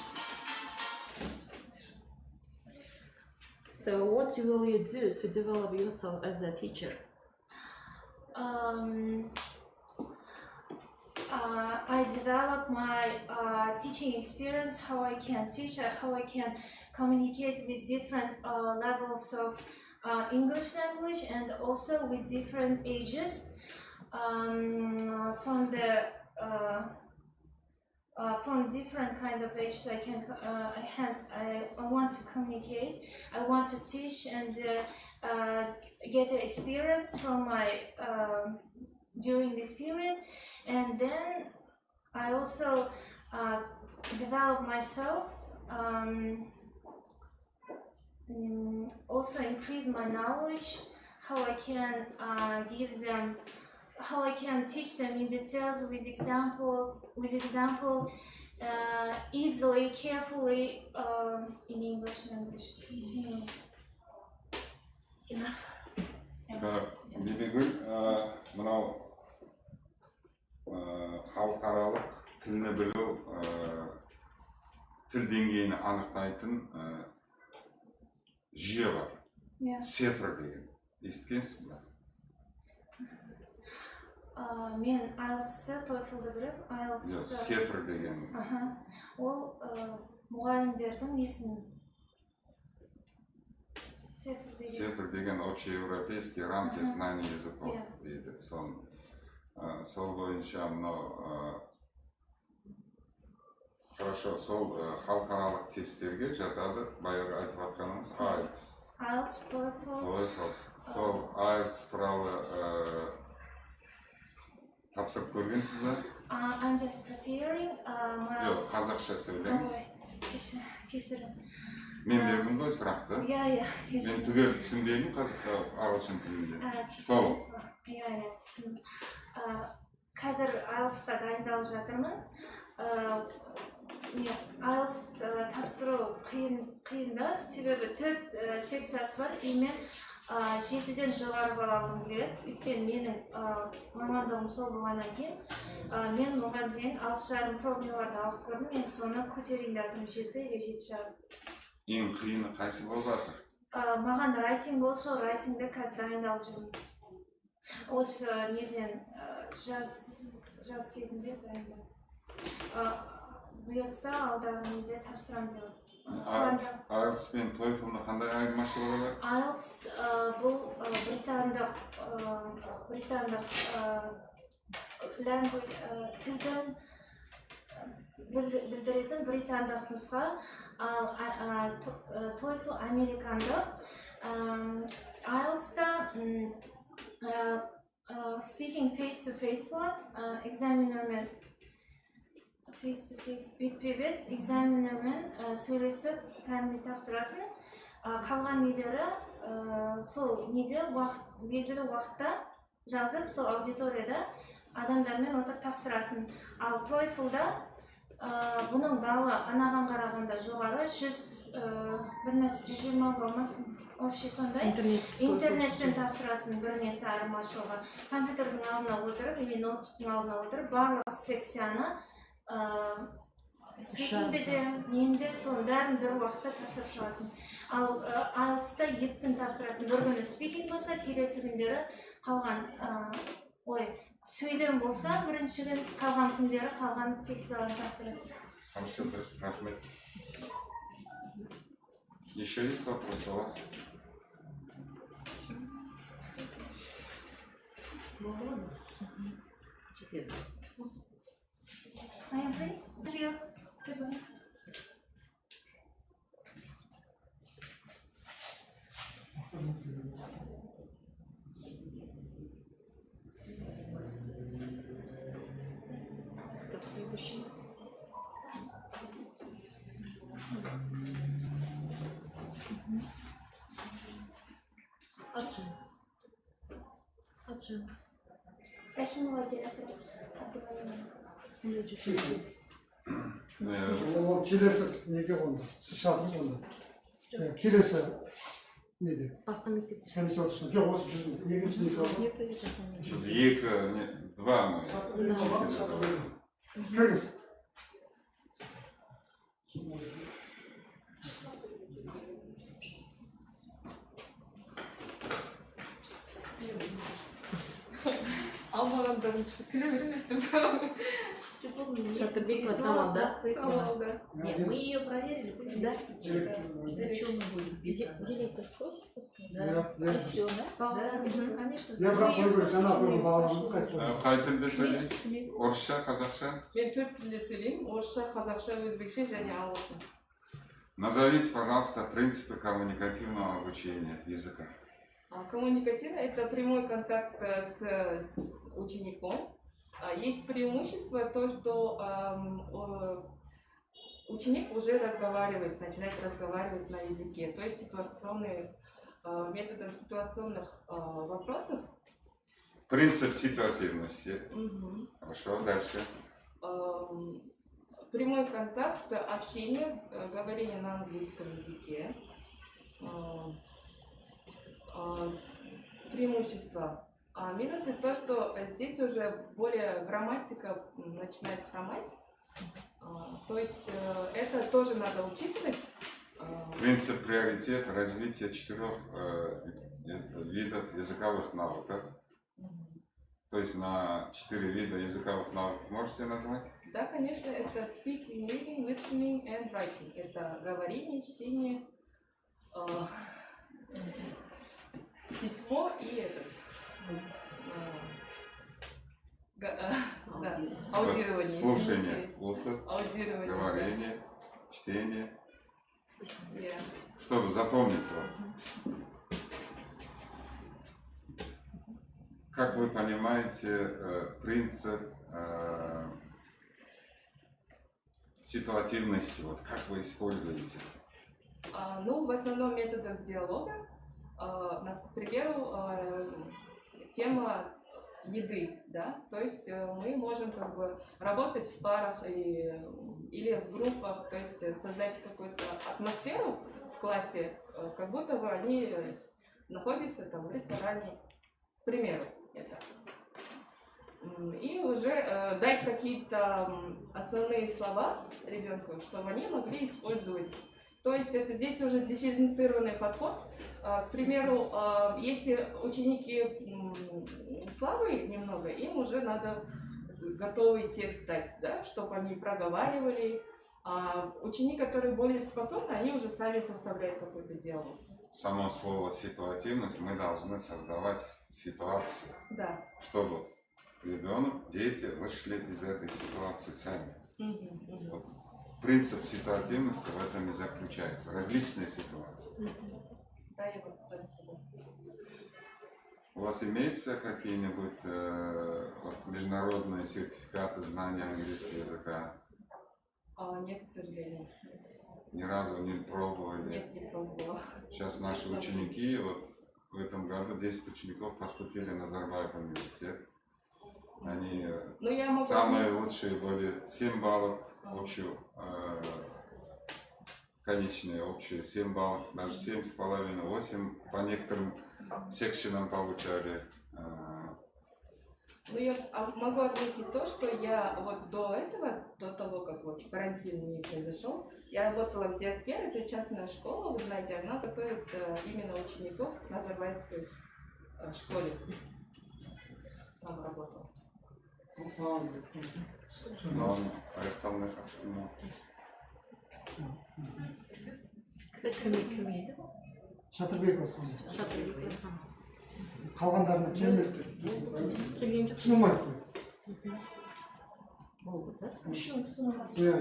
So what will you do to develop yourself as a teacher? I develop my teaching experience, how I can teach, how I can communicate with different levels of English language, and also with different ages. From different kind of ages, I want to communicate. I want to teach and get an experience from my during this period, and then I also develop myself. Also increase my knowledge, how I can how I can teach them in details with example, easily, carefully in English language. Enough. Бибигүл, мынау халықаралық тілні білу, тіл деңгейін анықтайтын жүйе бар. Цифр деген. Естігенсіз бе? Мен IELTS-ті, TOEFL-ді білем. IELTS-ті. Цифр деген. Ол мұғалімдердің несін? Цифр деген общеевропейский рамки знаний языков дейді. Сол бойынша мынау хорошо, сол халықаралық тесттерге жатады, байырғы айтып жатқаныңыз IELTS. IELTS, TOEFL. Сол IELTS туралы тапсырып көргенсіз бе? I'm just preparing my Жоқ, қазақша сөйлеңіз. Кешіріңіз. Мен бердім ғой сұрақты. Мен түгел түсінбеймін ағылшын тілінде. Сол. Түсіндім. Қазір IELTS-қа дайындалып жатырмын. не IELTS тапсыру қиын да, себебі 4 секциясы бар, и мен 7-ден жоғары балл алғым келеді. Өйткені менің мамандығым сол болғаннан кейін мен оған дейін 6,5 пробниларды алып көрдім, мен соны көтерейін деп жатырмын 7-ге 7,5. Ең қиыны қайсы болып жатыр? Маған райтинг болса, райтингді қазір дайындалып жүрмін. Осы неден жаз кезінде дайындалып. Бұйыртса алдағы неде тапсырамын деп. IELTS пен TOEFL-ны қандай айырмашылығы бар? IELTS бұл британдық тілдің білдіретін британдық нұсқа, ал TOEFL американдық. IELTS-та speaking face-to-face болады, экзаменермен face-to-face, бет-пе-бет, экзаменермен сөйлесіп, кәдімгі тапсырасың. Қалған нелері сол неде белгілі уақытта жазып, сол аудиторияда адамдармен отырып тапсырасың. Ал TOEFL-да бұның балы анаған қарағанда жоғары, 120 болмас, вообще сондай. Интернеттен тапсырасың бір несі айырмашылығы. Компьютердің алдына отырып, или ноутбуктың алдына отырып, барлық секцияны спикингде де, ненде, соның бәрін бір уақытта тапсырып шығасың. Ал IELTS-та 2 күн тапсырасың. Бір күні спикинг болса, келесі күндері қалған, сөйлем болса, бірінші күн қалған күндері қалған секцияларын тапсырасың. Хорошо, дұрыс, рахмет. Еще есть вопрос у вас? I am free. Thank you. Goodbye. Кто следующий? Отжимайся. Рахимова один вопрос. Ол келесі неге қонды? Сіз шатырыз онда. Келесі неде? Басқа мектепте. Комиссия отырысында. Жоқ, осы жүздің. Екінші не сұрады? Біз два мы учителя. Кіргіз. Алмағандарын күле берметтім. Сейчас бегала сама, да? Да. Нет, мы ее проверили, да? Зачем мы будем? Директор спросит, да? И все, да? Конечно. Я бірақ қойбір, жаңа қойбір бағаламызды қайтып. Қай тілде сөйлейсіз? Орысша, қазақша? Мен 4 тілде сөйлеймін. Орысша, қазақша, өзбекше және ағылшын. Назовите, пожалуйста, принципы коммуникативного обучения языка. Коммуникативно – это прямой контакт с учеником. Есть преимущество то, что ученик уже начинает разговаривать на языке, то есть методом ситуационных вопросов. Принцип ситуативности. Хорошо, дальше. Прямой контакт, общение, говорение на английском языке. Преимущество. А минусы то, что здесь уже более грамматика начинает хромать. То есть это тоже надо учитывать. Принцип приоритета развития 4 видов языковых навыков. То есть на 4 вида языковых навыков можете назвать? Да, конечно, это speaking, reading, listening and writing. Это говорение, чтение, письмо и аудирование. Слушание, аудирование, говорение, чтение. Yeah. Чтобы запомнить его. Как вы понимаете принцип ситуативности? Вот как вы используете? Ну, в основном методов диалога. К примеру, тема еды, да, то есть мы можем как бы работать в парах или в группах, то есть создать какую-то атмосферу в классе, как будто бы они находятся там в ресторане, к примеру, это. И уже дать какие-то основные слова ребенку, чтобы они могли использовать. То есть это здесь уже дифференцированный подход. К примеру, если ученики слабые немного, им уже надо готовый текст дать, да, чтобы они проговаривали. А ученики, которые более способны, они уже сами составляют какой-то диалог. Само слово ситуативность, мы должны создавать ситуацию, Да. чтобы ребенок, дети вышли из этой ситуации сами. Вот принцип ситуативности в этом и заключается. Различные ситуации. Да, я вот с вами согласна. У вас имеются какие-нибудь международные сертификаты знания английского языка? Нет, к сожалению. Ни разу не пробовали? Нет, не пробовала. Сейчас наши ученики, вот в этом году 10 учеников поступили на Назарбаев университет. Они самые лучшие были, 7 баллов общую, конечные общие 7 баллов, даже 7,5, 8 по некоторым секшенам получали. Ну, я могу отметить то, что я вот до этого, до того, как вот карантин не произошел, я работала в Зиатпер, это частная школа, вы знаете, она готовит именно учеников в Назарбаевской школе. Там работала. Но это ну. Шатырбек Асан. Шатырбек Асан. Қалғандарына келмеді. Келген жоқ. Түсінмайды. Болды да? Иә,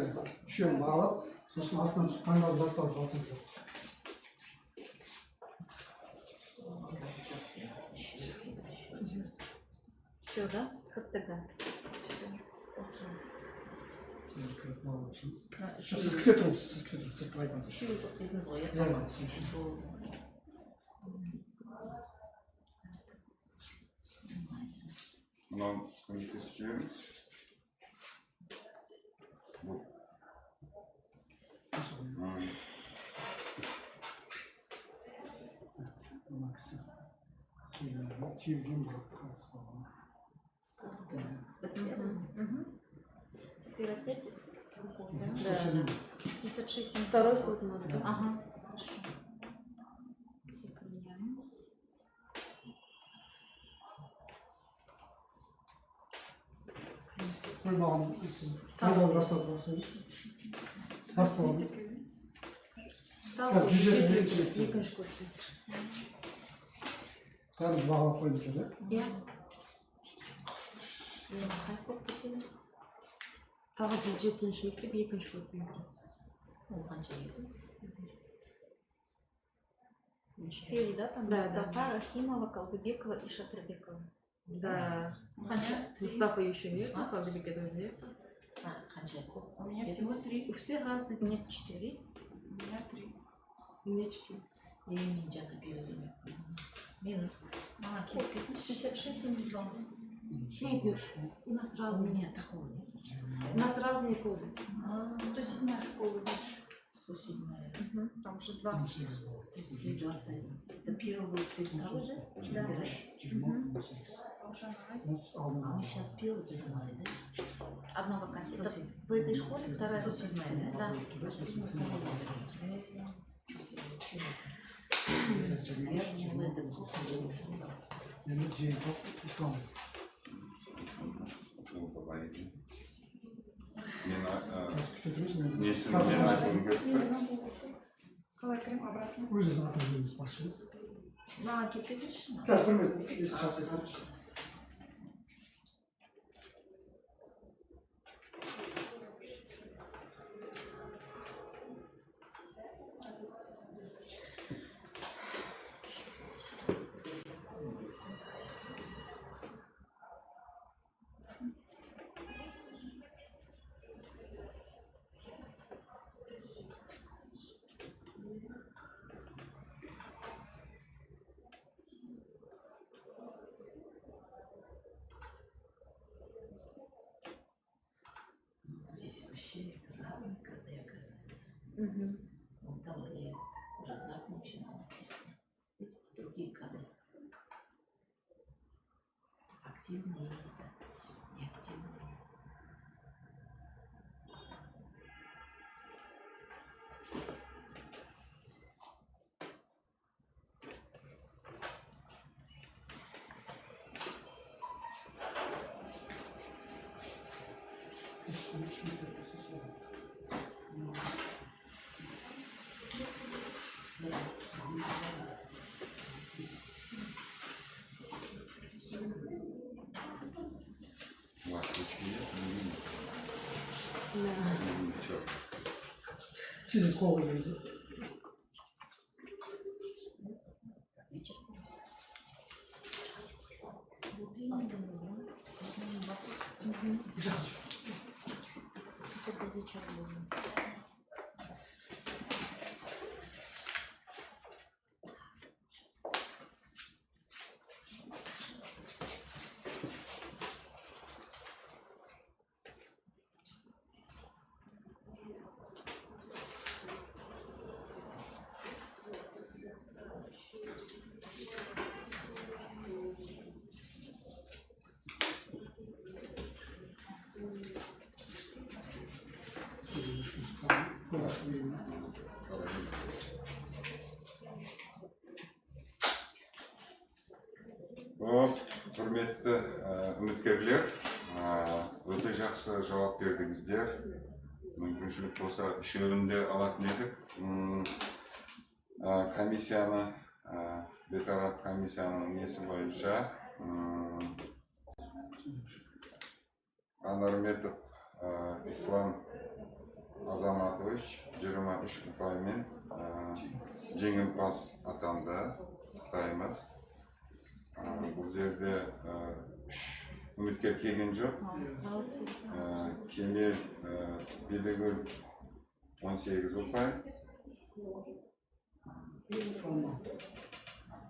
үшеуін бағалап, сосын астынан таңдауды басталып басыңыздар. Все, да? Как тогда? Сіз кете тұрыңыз, сіз айтамыз. Үшеуі жоқ дедіңіз ғой, Иә, иә? Но регистрируемся. Теперь опять код, да? Да. 56, Второй код надо, да? Ага, хорошо. Сохраняем. Вы маған қайда бастап басыңыз? Басталды. Там екінші код. Бәріміз бағалап қойдық, да? Иә. Қай код кетеді? Тағы 107-ші мектеп екінші код береміз. Ол қанша еді? 4, да? Там Да, Мустафа, да. Рахимова, Колдыбекова и Шатырбекова. Да. Қанша? Мустафа еще нет, а Колдыбек это нет. Қанша код? У меня всего 3. У всех разные. Нет, 4. У меня 3. У меня 4. Мен жаңа берілдім. Мен маған келіп кетіңізші. 56, 72. Нет, Нюш, у нас У разные. меня такого нет. У нас разные коды. 107 школа дальше. 107. Там уже 2. 21. Это первый был, второй, да? Да. А мы сейчас первый занимали, да? Одна вакансия. Это в этой школе вторая 107, Да. Я думала, это был Енді жеңімпаз ислам. Вы говорите. Мен Қазір күте тұрыңыз, мен несін мен айтуым керек. Қалай кірем обратно? өзіңіздің атыңыз басшыңыз. Маған келіп кетіңізші. Қазір білмедім, есік шақтай салыңызшы. Там я уже закончила. Эти другие кадры. Активные, неактивные. У вас ручки есть или нет? Да. Ничего. Сіз қол қойыңыз. Вот, құрметті үміткерлер, өте жақсы жауап бердіңіздер. Мүмкіншілік болса үшеуін де алатын едік. Комиссияны, бейтарап комиссияның несі бойынша Анарметов Ислам Азаматович 23 ұпаймен жеңімпаз атанды. Құттықтаймыз. Бұл жерде үміткер келген жоқ. Кемел Бедегүл 18 ұпай. Салман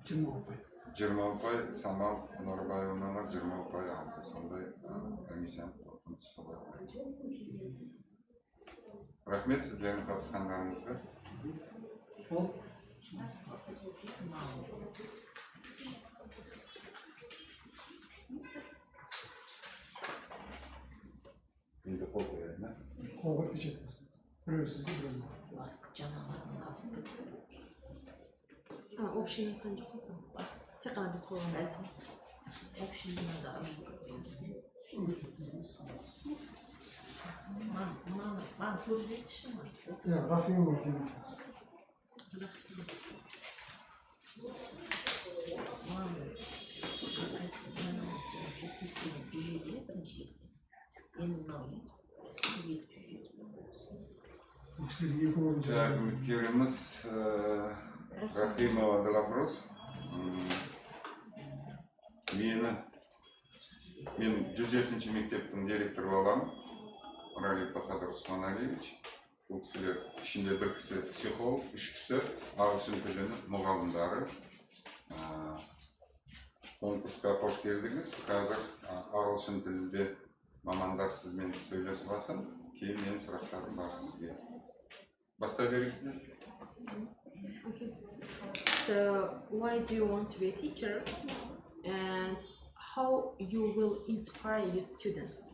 20 ұпай. 20 ұпай, Самал Нұрбайұлына 20 ұпай алды. Сондай комиссияның қорытындысы солай. Рахмет сіздердің қатысқандарыңызға. Ол Енді қол қояйын, да? қолға печать басын. Біреу сізге, біреу. Общий не кончился. Тек қана біз қойған бәсін. Общий не надо. Мам, көз жетіші ма? Иә, Рафима өтемін. Мам, чувствительный движение бірінші. Енді мынау Үміткеріміз Рафимова Делапрос. Мен 107-ші мектептің директоры боламын. Ралиев Бахадыр Усманалиевич. Бұл кісілер ішінде бір кісі психолог, 3 кісі ағылшын тілінің мұғалімдары. Конкурсқа қош келдіңіз. Қазір ағылшын тілінде мамандар сізмен сөйлесіп алсын. Кейін менің сұрақтарым бар сізге. Бастай беріңіздер. So, why do you want to be a teacher? And how you will inspire your students?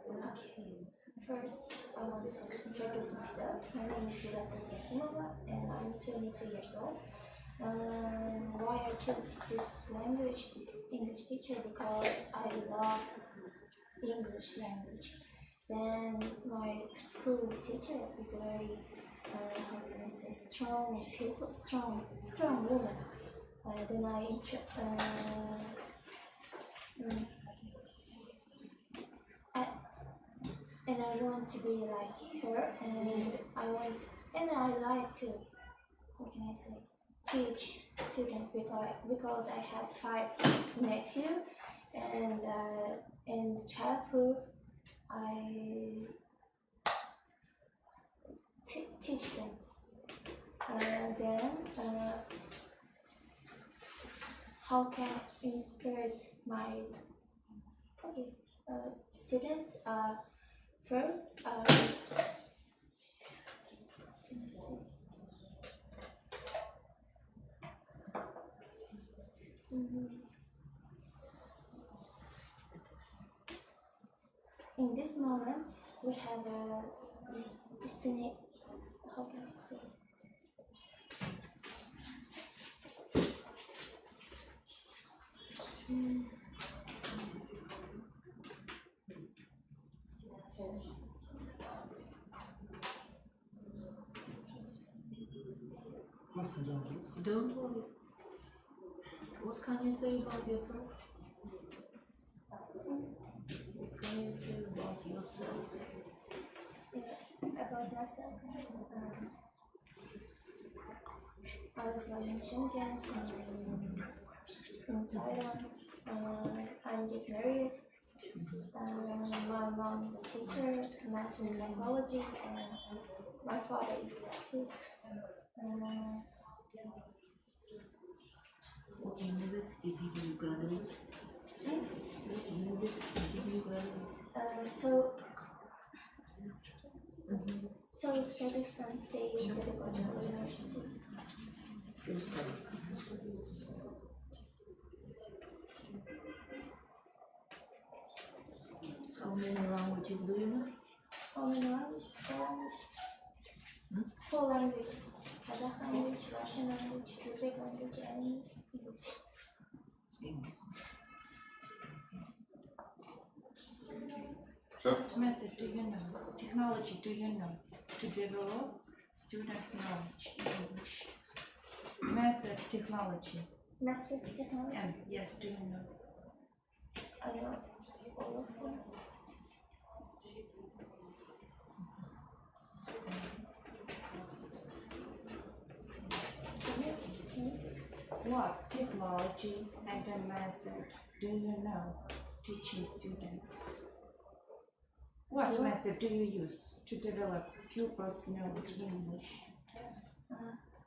Okay, first I want to introduce myself. My name is Dilafus Yakimova and I'm 22 years old. Why I choose this language, this English teacher, because I love English language. Then my school teacher is a very, how can I say, strong people, strong woman. Then and I want to be like her, and I like to, how can I say, teach students because I have 5 nephews, and in childhood I teach them. Then how can I inspire my students? First, in this moment, we have a destiny. How can I say? Nasıl hocam? Don't worry. What can you say about yourself? What can you say about yourself? About myself, I was like in Schengen, in Siren, I get married. My mom is a teacher, math and psychology, and my father is taxist. What university did you graduate? What university did you graduate? So is Kazakhstan State Pedagogical University. How many languages do you know? How many languages? 4 languages. 4 languages. Kazakh language, Russian language, Uzbek language, and English. What method do you know? Technology do you know to develop students' knowledge in English? Method technology. Method technology? And yes, do you know? I know all of them. What technology and the method do you know teaching students? What method do you use to develop pupils' knowledge in English?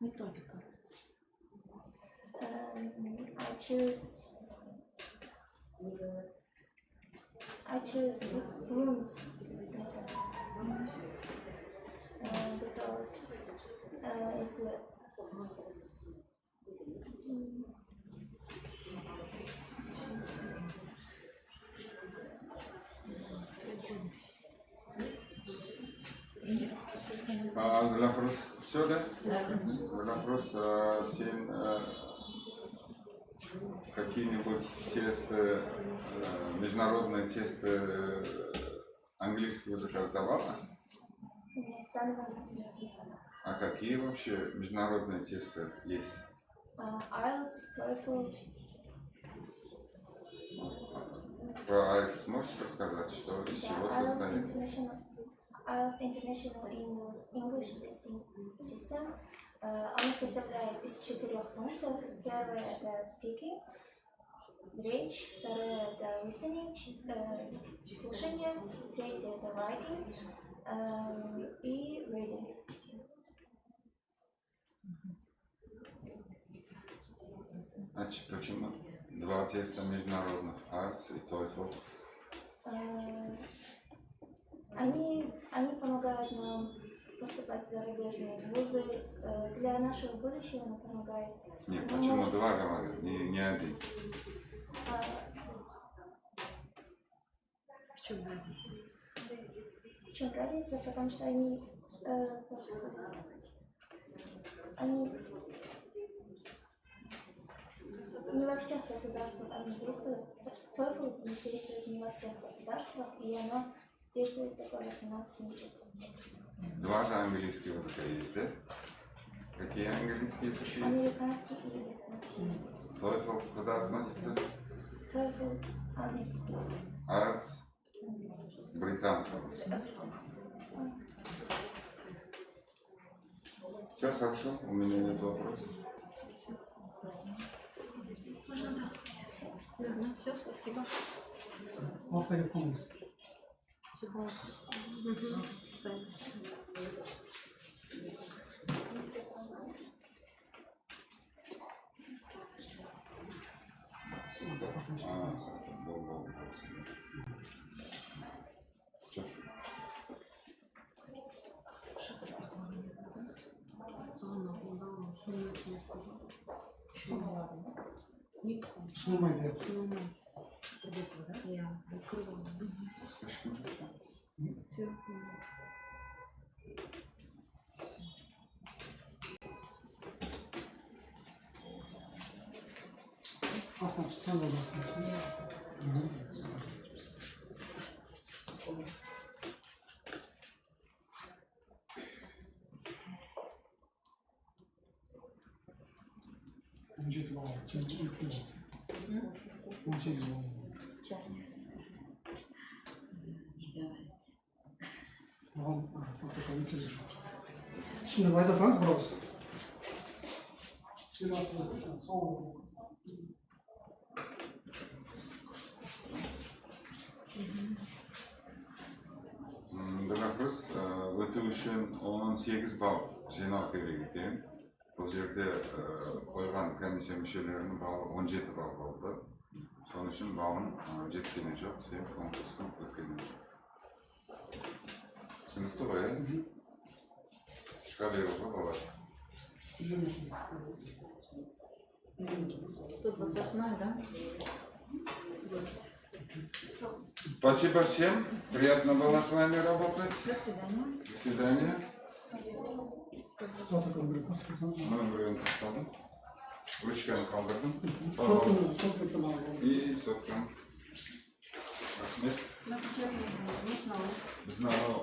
Methodika. I choose Bloom's method because it's Вопрос все, да? Вопрос, какие-нибудь тесты, международные тесты английского языка сдавала? А какие вообще международные тесты есть? IELTS, TOEFL. Про IELTS можешь рассказать, что из чего состоит? IELTS International English Testing System. Оно составляет из 4 пунктов. Первое – это speaking, речь. Второе – это listening, слушание. Третье – это writing и reading. А почему 2 теста международных, IELTS и TOEFL? Они помогают нам поступать в зарубежные вузы. Для нашего будущего нам помогает. Нет, почему 2 говорят, не 1? В чем разница? В чем разница? Потому что они, как сказать, они не во всех государствах они действуют. TOEFL действует не во всех государствах, и оно действует только 18 месяцев. 2 же английских языка есть, да? Какие английские языки есть? Американский и японский. TOEFL куда относится? TOEFL американский. IELTS британцам. Все хорошо, у меня нет вопросов. Можно так? Все, спасибо. Алсайгет комусь. Все хорошо. Ставим. Что? Sunmaydı ya. Başka hiç kim yok mu? Aslan tutan olmasın. Önce var. Çelçi yükleyici. 18 var. Tamam. Bakalım ki. Şimdi baydasanız burası. Şimdi atılır. Soğuk. Demek biz ötü üçün 18 bal jinav керек екен. Бұл жерде қойған комиссия мүшелерінің балы 17 бал болды. Соның үшін балым жеткені жоқ, себебі конкурстың өткені жоқ. Түсінікті ғой, иә? Шыға беруге болады. 128, да? Спасибо всем. Приятно было с вами работать. До свидания. До свидания. Кто такой говорит? Посмотрим. Мына біреуін тастадым. Ручканы қалдырдым. Сотканы. И соткам. Рахмет. Біз мынау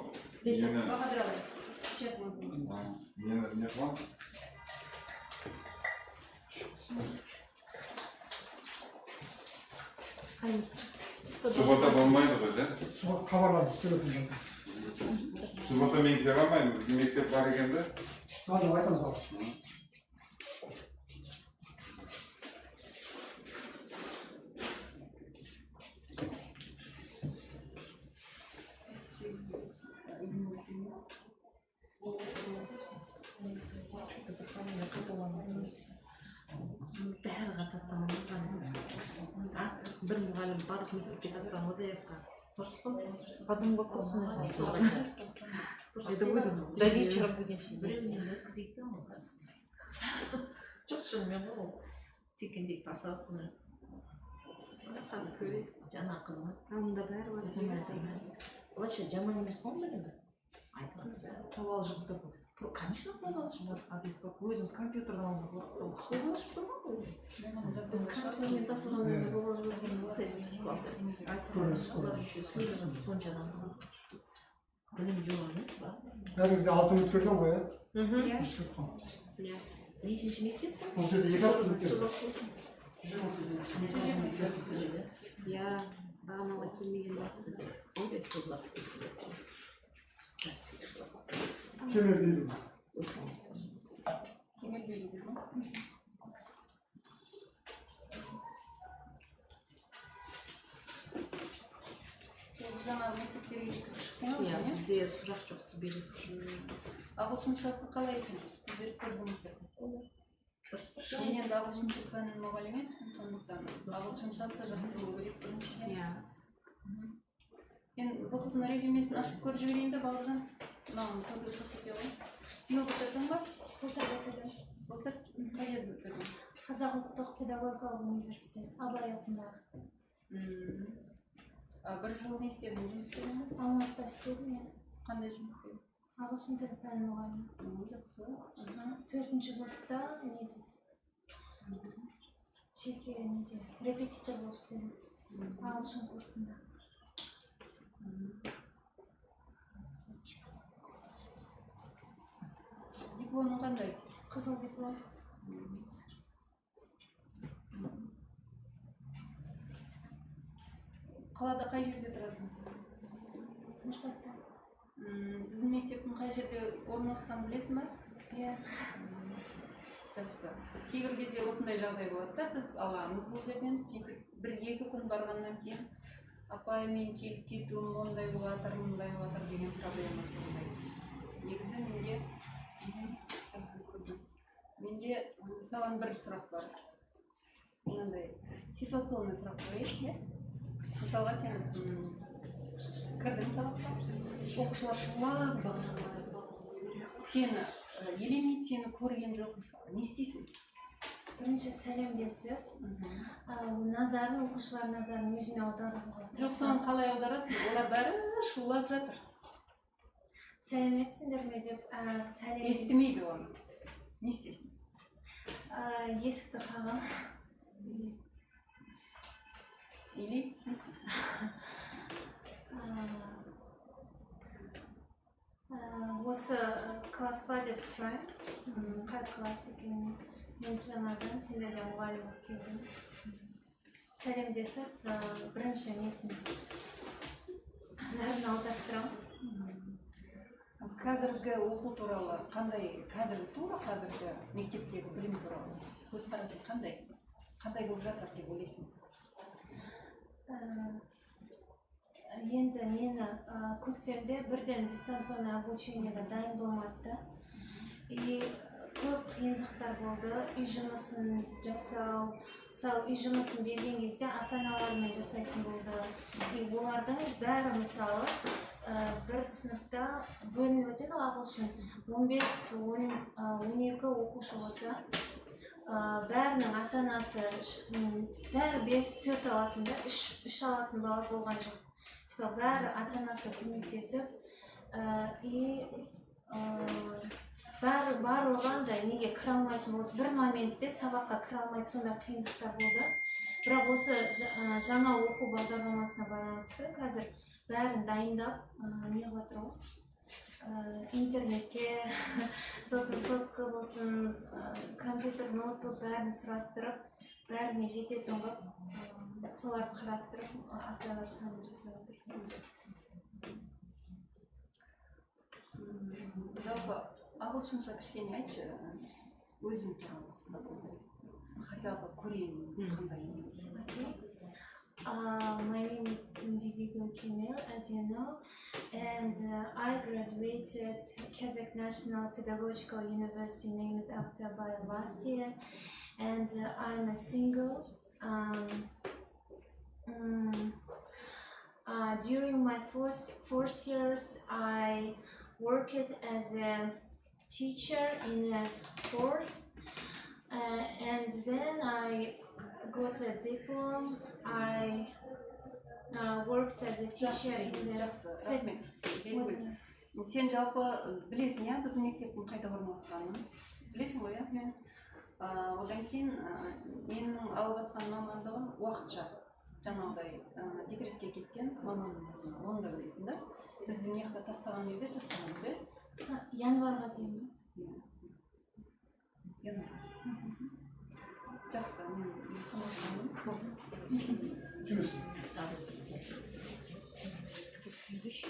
нені не қыламыз? Суббота болмайды ғой, да? Хабарлады. Телефонда. Суббота мен келе алмаймын, біздің мектеп бар екен да. Ладно, айтамыз ал. бәрі тастамаңызға бір мұғалім барлық мектепке тастамаңыз аяққа дұрыс қой Потом вопросы до вечера будем сидеть. жоқ шынымен ғой ол текендей тастап жаңа қызға мұнда бәрі бар былайша жаман емес қой білімі табалжып тұр ғой конечно табалжып а біз өзіміз компьютердан қолданышып тұрмын ғой біз компьютермен тасыған тест олар еще сөйлесіп соншадан білім жоқ емес па Бәріңізде алтын өткерген ғой, иә? нешінші мектеп Ол жерде екі алтын өткерді. иә бағанағы келмеген уақытсы Кемер дейді. иә бізде сұрақ жоқ сіз бересіз ағылшыншасы қалай екен сіздер көрдіңіздер мен енді ағылшынша пәнінің мұғалімі емеспін сондықтан ағылшыншасы жақсы болу керек біріншіден иә мен бұл қыздың резюмесін ашып көріп жіберейін да бауыржан мынаған көріп көрсете ғой биыл бітірдің ба былтыр қай жерде бітірдің қазақ ұлттық педагогикалық университет абай атындағы бір жыл не істедің жұмыс істедің бе алматыда істедім иә қандай жұмыс істедің ағылшын тілі пәні мұғалімі жақсы 4-ші курста неде жеке неде репетитор болып істедім ағылшын курсында дипломың қандай қызыл диплом қалада қай жерде тұрасың Нұрсатта біздің мектептің қай жерде орналасқанын білесің ба иә жақсы кейбір кезде осындай жағдай болады да біз аламыз бұл жерден сөйтіп бір-екі күн барғаннан кейін апай мен келіп кетуім ондай болып жатыр деген проблема туындайды негізі менде саған бір сұрақ бар мынандай ситуационный сұрақ қояйын иә мысалға сен кірдің сабаққа оқушылар шулап Сені елемейді, сені көрген жоқ. Не істейсің? Бірінші сәлемдесіп, назарын, оқушылар назарын өзіме аударуға. Жоқ, соны қалай аударасың? Олар бәрі шулап жатыр. Сәлеметсіңдер ме деп сәлемдесіп. Естімейді оны. Не істейсің? Есікті қағам. Или не істейсің? Осы классқа деп сұрайын. Қай класс екенін. Мен жаңадан сендерге мұғалім болып келдім. Сәлемдесіп, бірінші несін назарын аударып тұрамын. Қазіргі оқу туралы қандай, қазіргі мектептегі білім туралы көзқарасың қандай? Қандай болып жатыр деп ойлайсың? Енді мені көктемде бірден дистанционный обучениеге дайын болмады. И көп қиындықтар болды. Үй жұмысын жасау, мысалы үй жұмысын берген кезде ата-аналармен жасайтын болды. И олардың бәрі мысалы бір сыныпта бөлініп өтеді ағылшын 15-12 оқушы болса, бәрінің ата-анасы бәрі 5-4 алатын да, 3 алатын бала болған жоқ. Типа бәрі ата-анасы көмектесіп, и барлығында неге кіре алмайтын болды. Бір моментте сабаққа кіре алмайды, сондай қиындықтар болды. Бірақ осы жаңа оқу бағдарламасына байланысты қазір бәрін дайындап, не қылып ғой, интернетке, сосын сотка болсын, компьютер, ноутбук бәрін сұрастырып, бәріне жететін қылып, соларды қарастырып, ата-аналар соны жасап отырмыз. Жалпы ағылшынша кішкене айтшы, өзің туралы. Хотя бы көрейін қандай. My name is Bibigo Kemel, as you know, and I graduated Kazakh National Pedagogical University named after by last year, and I'm a single. During my first years, I worked as a teacher in a course, and then I got a diploma. I worked as a teacher in the Рахмет. Сен жалпы білесің, иә, біздің мектептің қайда орналасқанын? Білесің ғой, иә? Одан кейін менің алып жатқан мамандығым уақытша. Жаңағыдай декретке кеткен мамандығым, оны да білесің, да? Бізді неқта тастаған кезде тастағанбыз, иә? Январға дейін бе? Январ. Жақсы, мен қамастамын. Кто следующий?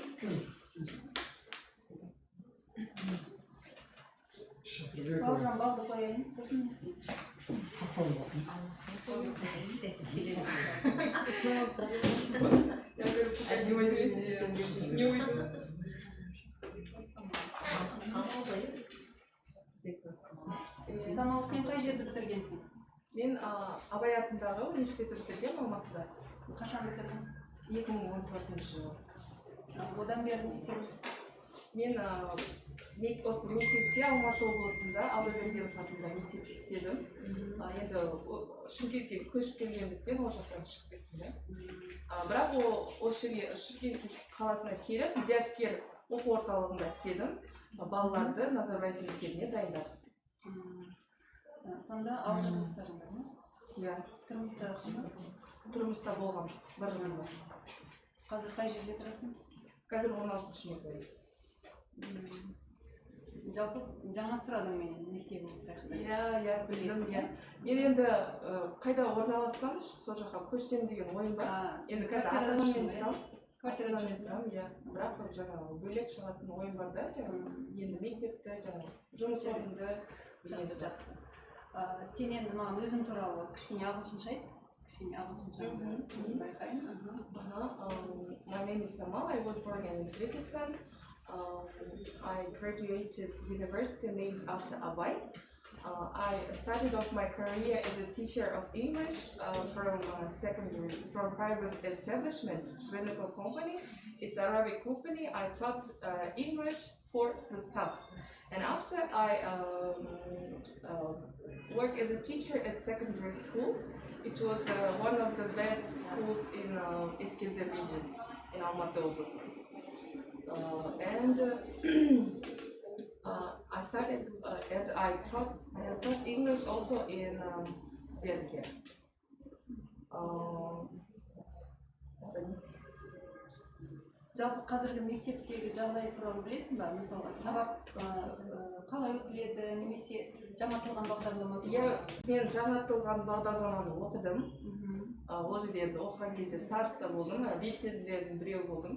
Бауыржан, балды қояйын, сосын не істейді? Сақтауын басыңыз. Снова здравствуйте. Я говорю, пока не возьмете, не уйду. Самал, сен қай жерді бітіргенсің? Мен Абай атындағы университетті бітіргенмін Алматыда. Қашан бітірдің? 2014 жылы. Одан бері не істедің? Мен осы мектепте Алматы облысында Алдабергенов атында мектепте істедім. Енді Шымкентке көшіп келгендіктен ол жақтан шығып кеттім. Бірақ осы жерге Шымкент қаласына келіп, зияткер оқу орталығында істедім. Балаларды Назарбаев мектебіне дайындадым. Сонда ауыл жұмыстарың бар ма? Иә. Тұрмыста қандай? Тұрмыста болған, бір қызым бар. Қазір қай жерде тұрасың? Қазір 16-шы мектепте. Жалпы жаңа сұрадың менен мектебіңіз қайда? Иә, білдім, иә. Мен енді қайда орналассам, сол жаққа көшсем деген ойым бар. Енді қазір ата-анаммен тұрамын. Квартирамен тұрамын, иә. Бірақ жаңағы бөлек шығатын ойым бар да, енді мектепті, жаңағы жұмыс орнымды. Жақсы. Сенен маған өзің туралы кішкене ағылшынша айт. Кішкене ағылшынша байқайын. My name is Samal. I was born in Uzbekistan. I graduated university named after Abay. I started off my career as a teacher of English from private establishment, medical company. It's Arabic company. I taught English for the stuff. And after I worked as a teacher at secondary school, it was one of the best schools in Eskilde region in Almaty Oblast. I started and I taught English also in Заседание. Жалпы қазіргі мектептегі жағдай туралы білесің ба? Мысалға сабақ қалай өтіледі, немесе жаңартылған бағдарлама? Иә, мен жаңартылған бағдарламаны оқыдым. Ол жерде оқыған кезде староста болдым, белсенділердің біреуі болдым.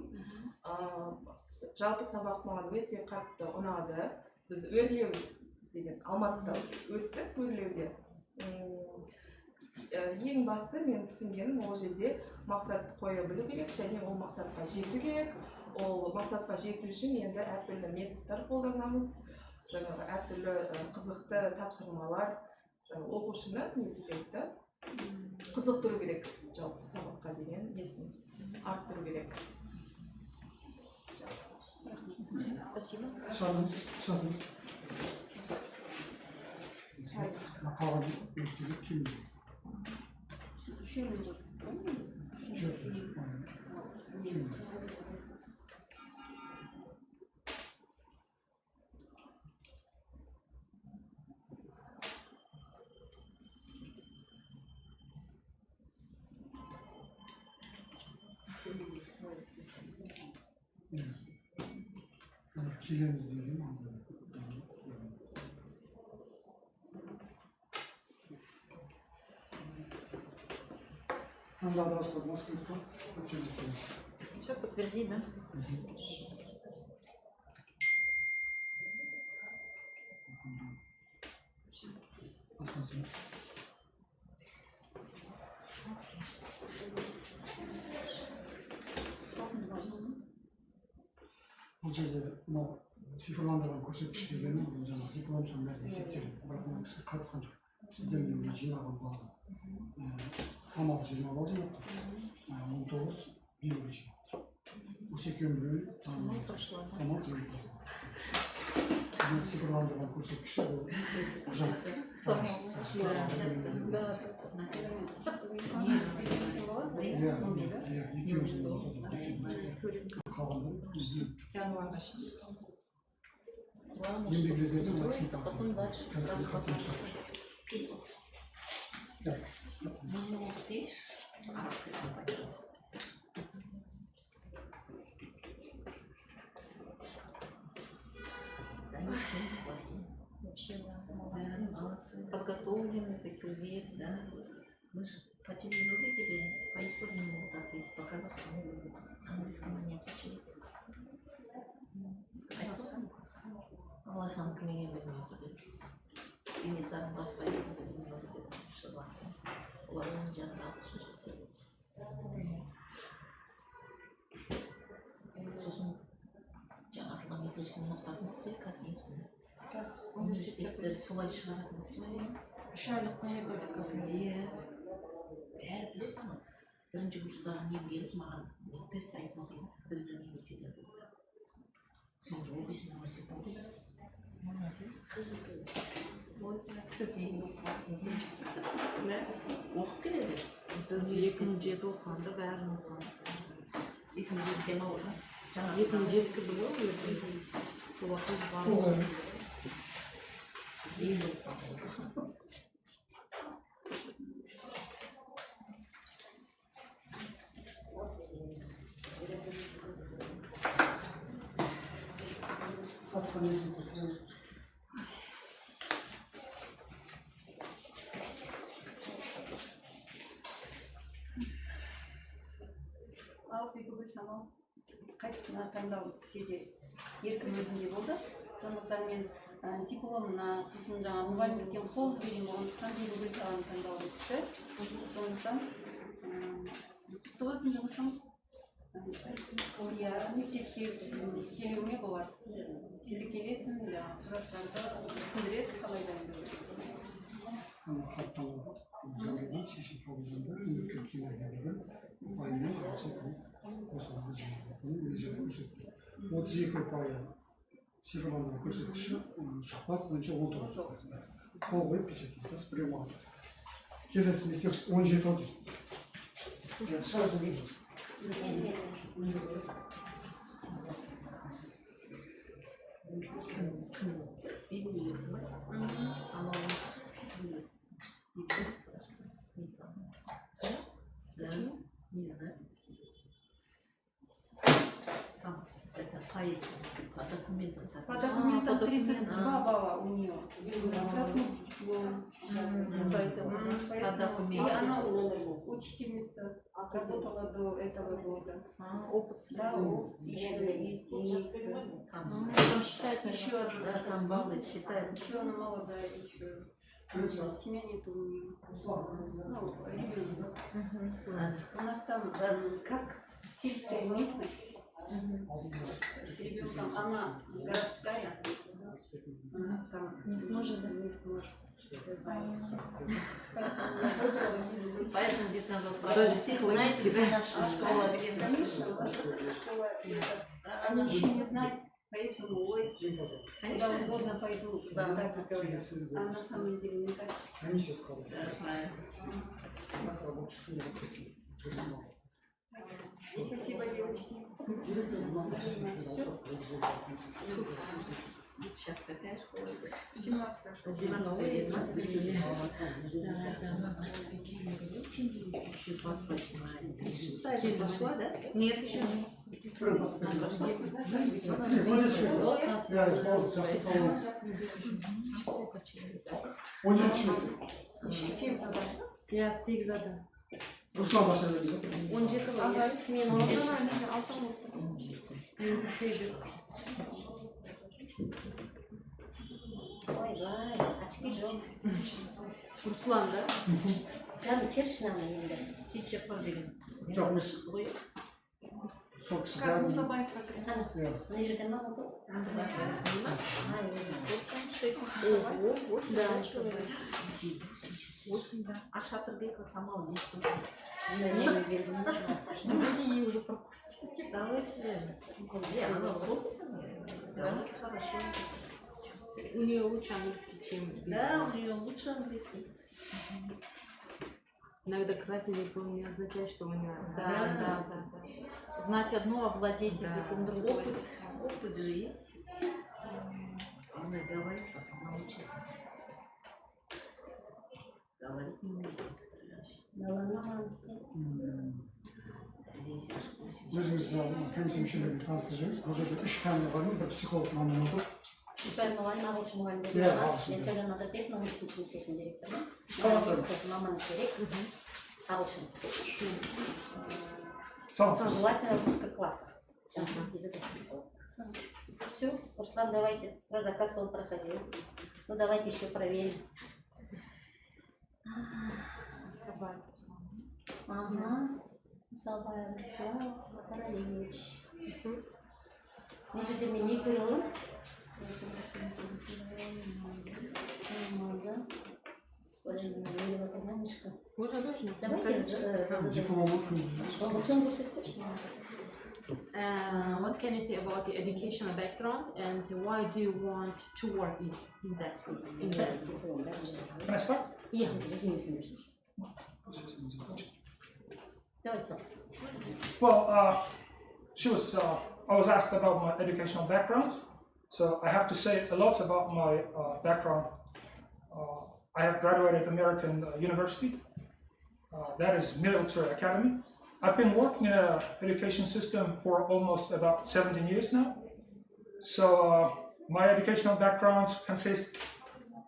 Жалпы сабақ маған өте қатты ұнады. Біз өрлеу деген Алматыда өттік, өрлеуде. Ең басты мен түсінгенім ол жерде мақсат қоя білу керек, және ол мақсатқа жету керек. Ол мақсатқа жету үшін енді әртүрлі методтар қолданамыз. Жаңағы әртүрлі қызықты тапсырмалар оқушыны қызықтыру керек, жалпы сабаққа деген несін арттыру керек. Спасибо. Келеміз деген надо просто насколько Все подтверди, да? бұл жерде мынау цифрландырған көрсеткіш дегені бұл жаңағы диплом сондай есептеледі, бірақ мына кісі қатысқан жоқ. Сізден мен жинаған балды самал 20 балл жинапты, 19 биыл жинапты. Осы екеуін бөліп самал 20 балл. Цифрландырған көрсеткіші бұл құжат. Еңбек резерві максимум Вообще, молодцы. Подготовлены, такие уверены. Да. Мы же по телевизору видели, по истории не могут ответить, по казахскому не могут. Английскому они отвечают. Аллах'ın kime bilmiyordu dedi. Bir insan basmayı bizi bilmiyordu dedi. İşte bak. Olayın canına şaşırtıyor. Sosun жаңартылған методиканы ұнататын оқыту қазір үстіне. Университетте солай шығаратын оқыту. Үш айлықтың методикасын. Иә. Бәрі біледі ана. Бірінші курстағы не келіп маған тест айтып отырмын. Біз білмейміз педагогика. Сен же оқисың, нәрсе болды. Молодец. Сіз енді оқығаныңыз оқып келеді. 2007 оқығанда бәрін оқығанбыз. 2007 дема оқыған. 2007 білу ғой, сол уақыт барлығы. Зейін оқыған. Қайсысына таңдау түссе де еркін өзімде болды. Сондықтан мен дипломына, сосын жаңа мұғалімдіктен қол үзбеген болғандықтан Google саланы таңдауға түсті. Сондықтан құтты болсын жұмысың. Иә, мектепке келуіңе болады. Тез келесің, сұрақтарды түсіндіреді, қалай дайындау. жазылған шешім қабылданды, мемлекет кеңейтілген ұпаймен қосылады жаңағы. Бұл жерде көрсетті. 32 ұпайы цифрландыру көрсеткіші сұхбат бойынша 19. Қол қойып печатласаңыз біреу алыңыз. Келесі мектеп 17 дейді. По документам 32 балла у нее. Красный диплом. И она учительница, работала до этого года. Опыт. Да, опыт еще есть. Там считают еще там баллы считают. Еще она молодая, еще. Семья нету у нее. Ну, ребенок. У нас там как сельская местность. С ребенком, она городская, там не сможет, не сможет. Поэтому здесь надо спрашивать. Все знаете, да? Наша школа где? Конечно, наша школа. Они еще не знают, поэтому ой, куда угодно пойду, так и говорят. А на самом деле не так. Комиссия сказала. Спасибо, девочки. Сейчас какая школа? 17-я школа. Здесь новая, да? Еще 28. 36-я же пошла, да? Нет, еще не. Я 6 заданий. Ruslan başarılı. 17 var. Men 8. Vay vay, açık yok. Ruslan da. Yani çeşitli anlamında. Siz yapar dedim. Çok biz çok sıcak. Ne yüzden mi oldu? Да, 8, да. А шатер бегал сама вот здесь тоже. Давайте ей уже пропустим. Давайте. Она с опытом. Да, хорошо. У нее лучше английский, чем... Да, у нее лучше английский. Иногда красный диплом не означает, что у нее... Да. Знать одно, а владеть языком другого. Опыт же есть. Она говорит, потом научится. Говорить не умеет. Здесь Özümüz komisya müşavirleri tanıştıracağız. Projede 3 tane var mı? Bir psikolog anlamadı. Süper muayene alışım muayene. Evet, alışım. Ben sana da tek namus için teknik direktörüm. Tamam. Маман керек. Алышым. Tamam. Желательно в узких классах. Английский язык в узких классах. Все, Руслан, давайте. Про заказ он проходил. Ну давайте еще проверим. Собака. Ага. Sabah Руслан Каралевич. Между теми не курил. Нормально. Господин Зелева Кананишка. Можно нужно? Давайте Дипломы. What can you say about the educational background and why do you want to work in that school? Can I start? Yeah. Well, I was asked about my educational background, so I have to say a lot about my background. I have graduated American University, that is military academy. I've been working in an education system for almost about 17 years now. So my educational background consists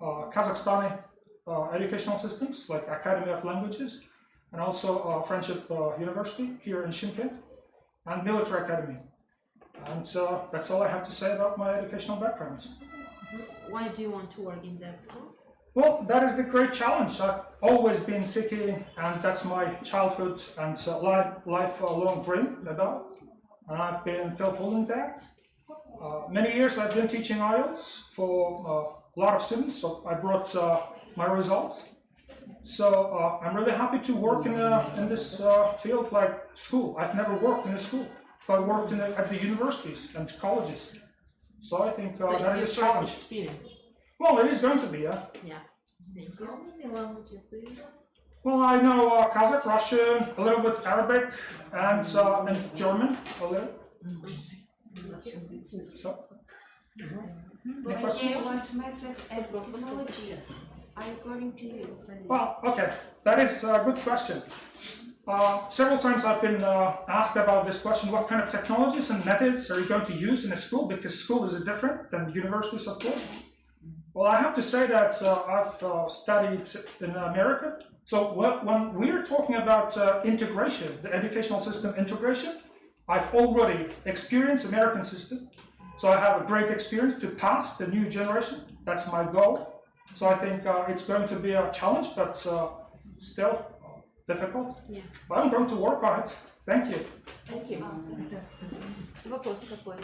Kazakhstani educational systems like Academy of Languages, and also Friendship University here in Shymkent, and military academy. And that's all I have to say about my educational background. Why do you want to work in that school? Well, that is the great challenge. I've always been seeking, and that's my childhood and lifelong dream about, and I've been fulfilling that. Many years I've been teaching IELTS for a lot of students, so I brought my results. So I'm really happy to work in this field like school. I've never worked in a school, but I worked at the universities and colleges. So I think So that it's is your a first challenge. experience. Well, it is going to be, yeah. Yeah. Thank you. How many languages do you know? Well, I know Kazakh, Russian, a little bit Arabic, and German a little. So, any questions? What method and technology are you going to use? Well, okay, that is a good question. Several times I've been asked about this question, what kind of technologies and methods are you going to use in a school, because school is different than universities, of course. Well, I have to say that I've studied in America. So when we're talking about integration, the educational system integration, I've already experienced American system. So I have a great experience to pass the new generation. That's my goal. So I think it's going to be a challenge, but still difficult. Yeah. But I'm going to work on it. Thank you. Thank you. Вопрос такой.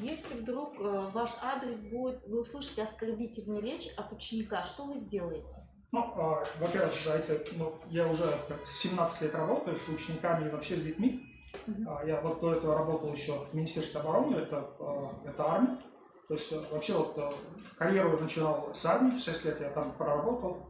Если вдруг ваш адрес будет, вы услышите оскорбительную речь от ученика, что вы сделаете? Ну, во-первых, знаете, я уже 17 лет работаю с учениками и вообще с детьми. Я вот до этого работал еще в Министерстве обороны, это армия. То есть вообще вот карьеру начинал с армии, 6 лет я там проработал.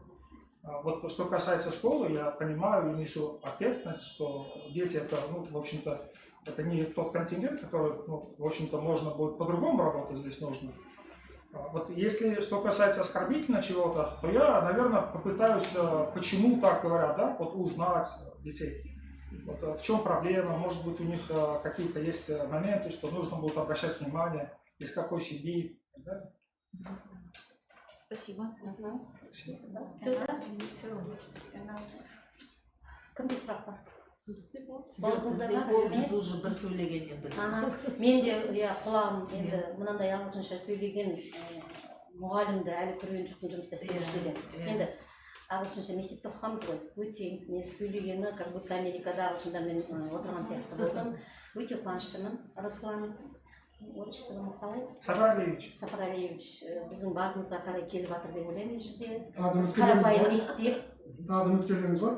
Вот что касается школы, я понимаю и несу ответственность, что дети это, в общем-то, это не тот контингент, который, в общем-то, можно будет по-другому работать, здесь нужно. Вот если что касается оскорбительно чего-то, то я, наверное, попытаюсь, почему так говорят, да, вот узнать детей. Вот, в чем проблема, может быть, у них какие-то есть моменты, что нужно будет обращать внимание, из какой семьи, и так далее. Спасибо. Кімде сұрақ бар? Біз уже бір сөйлегенде білдік. Мен де құлағым енді мынандай ағылшынша сөйлеген мұғалімді әлі көрген жоқпын, жұмыста істеп жүрсе. Енді ағылшынша мектепте оқығанбыз ғой, өте сөйлегені, как будто Америкада ағылшындармен отырған сияқты болдым. Өте қуаныштымын. Руслан, отчествоңыз қалай? Сапаралиевич. Сапаралиевич, біздің бағымызға қарай келіп жатыр деп ойлаймын жерде. Қарапайым мектеп. Тағы да үміткерлеріңіз бар?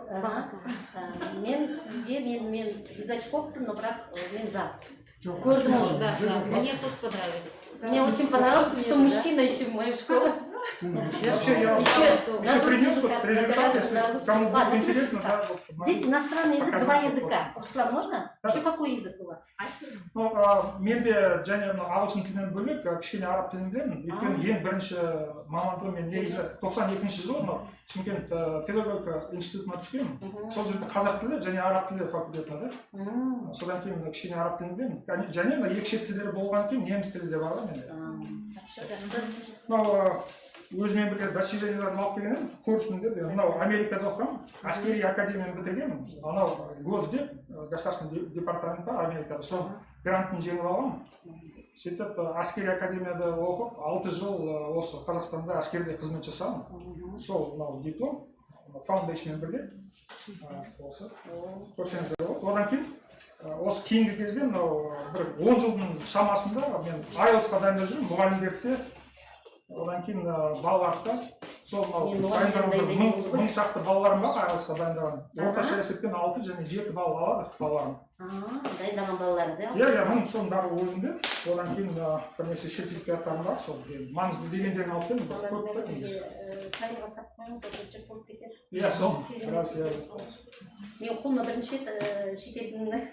Мен сізге, мен без очковпын, но бірақ мен за. Көрдіңіз, да. Мне тоже понравилось. Мне очень понравилось, что мужчина еще в мою школу. Вообще я еще принес результат, если кому будет интересно. Здесь иностранный язык, 2 языка. Руслан, можно? Еще какой язык у вас? Менде және ағылшын тілінен бөлек кішкене араб тілін білемін. Өйткені ең бірінші мамандығым мен негізі 92 жылы Шымкент педагогика институтына түскенмін. Сол жерде қазақ тілі және араб тілі факультетіне да. Содан кейін кішкене араб тілін білемін. Және екі шет тілдері болған кейін неміс тілі де бар менде. Өзімен бірге достиженияларын алып келгенмін, курсымды мынау Америкада оқығанмын, әскери академияны бітіргенмін. Анау Госдеп, государственный департамент бар Америкада, сол грантын жеңіп алғанмын. Сөйтіп әскери академияда оқып, 6 жыл осы Қазақстанда әскерде қызмет жасадым. Сол мынау диплом, фаундейшнмен бірге. Осы. Көрсеңіздер болады. Одан кейін осы кейінгі кезде мынау бір 10 жылдың шамасында мен IELTS-қа дайындап жүрмін, мұғалімдерде. Одан кейін балаларда сол мың шақты балаларым бар IELTS-қа дайындаған. Орташа есеппен 6 және 7 балл алады балаларым. Дайындаған балаларыңыз, Иә, мың соның бәрі өзінде. Одан кейін бірнеше сертификаттарым бар, сол маңызды дегендерін алып келдім. Тарихқа сап қойыңыз, жүр болып кетер. Иә, сол. Мен қолыма бірінші шетелдің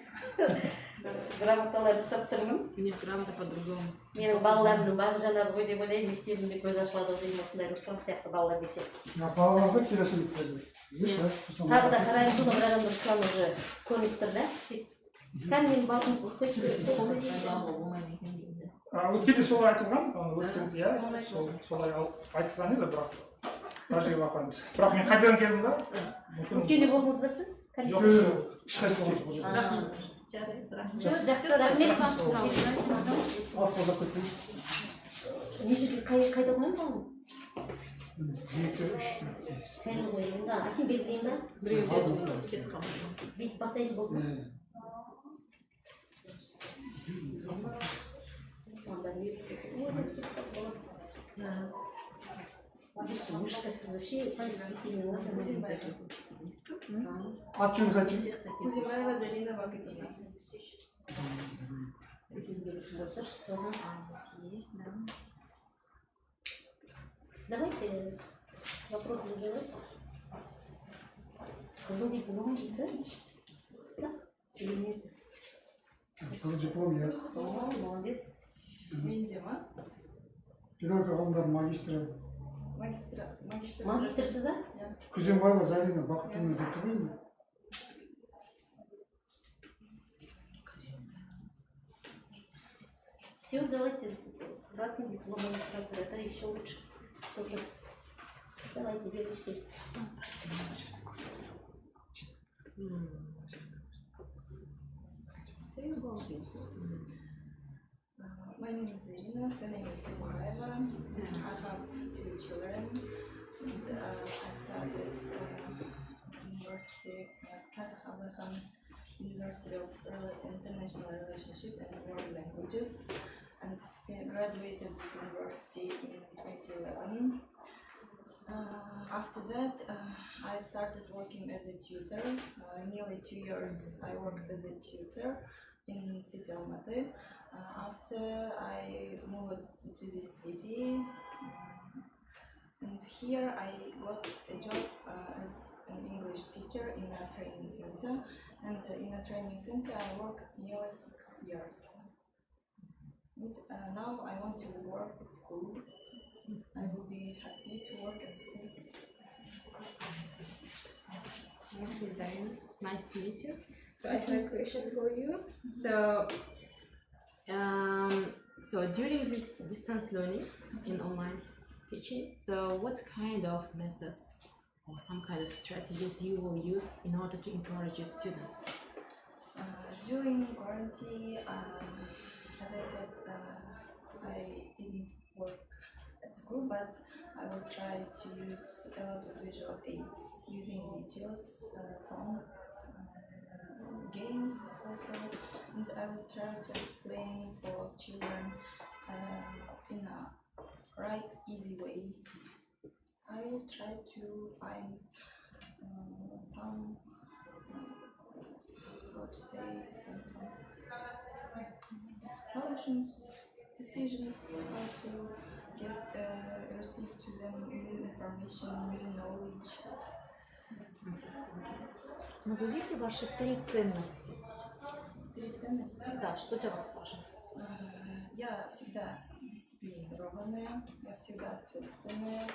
грамоталарын ұстап тұрмын. У них грамота по-другому. Менің балаларымның бағы жанар ғой деп ойлаймын, мектебімде көз ашылады деймін, осындай Руслан сияқты балалар десек. Балаларыңызды келесі үміткерлер. Тағы да қараймыз, оны бір адамды Руслан уже көріп тұр да. Кән мен балғымызды өткенде солай айтылған, солай айтылған еді, бірақ тәжірибе апаймыз. Бірақ мен қайтадан келдім да. Өткенде болдыңыз ба сіз? Жоқ, ешқайсысы болмыз. Жақсы, рахмет. Асылда көтіңіз. Не жерде қайда қойын болың? 2-3. Қайда қойын, да, ашын белгілейін ба? Бейт басайды болды ма? Вышкасыз вообще Ат жөніңізді айтыңыз. Кузимаева Зарина Вакатина. Есть, да. Давайте вопрос задавайте. Қызыл диплом дейді. Да? Или нет? Қызыл диплом, иә. О, молодец. Менде ма? Педагогика ғылымдар магистрі. Магистрсіз да? Күзембаева Зарина Бақытовна деп тұр ғой. Все, давайте. Красный диплом магистратуры. Это еще лучше. Тоже. Давайте, девочки. My name is Irina, surname is Kuzmaeva. I have 2 children, and I started at University, Kazakhstan University of International Relationship and World Languages, and graduated this university in 2011. After that, I started working as a tutor. Nearly 2 years I worked as a tutor in city Almaty. After I moved to this city, and here I got a job as an English teacher in a training center. And in a training center I worked nearly 6 years. And now I want to work at school. I will be happy to work at school. Thank you, very nice to meet you. So I have a question for you. So during this distance learning in online teaching, so what kind of methods or some kind of strategies you will use in order to encourage your students? During quarantine, as I said, I didn't work at school, but I will try to use a lot of visual aids, using videos, phones, games also, and I will try to explain for children in a right, easy way. I will try to find some, some solutions, decisions, how to receive to them new information, new knowledge. Назовите ваши 3 ценности. 3 ценности? Да, что для вас важно? Я всегда дисциплинированная, я всегда ответственная,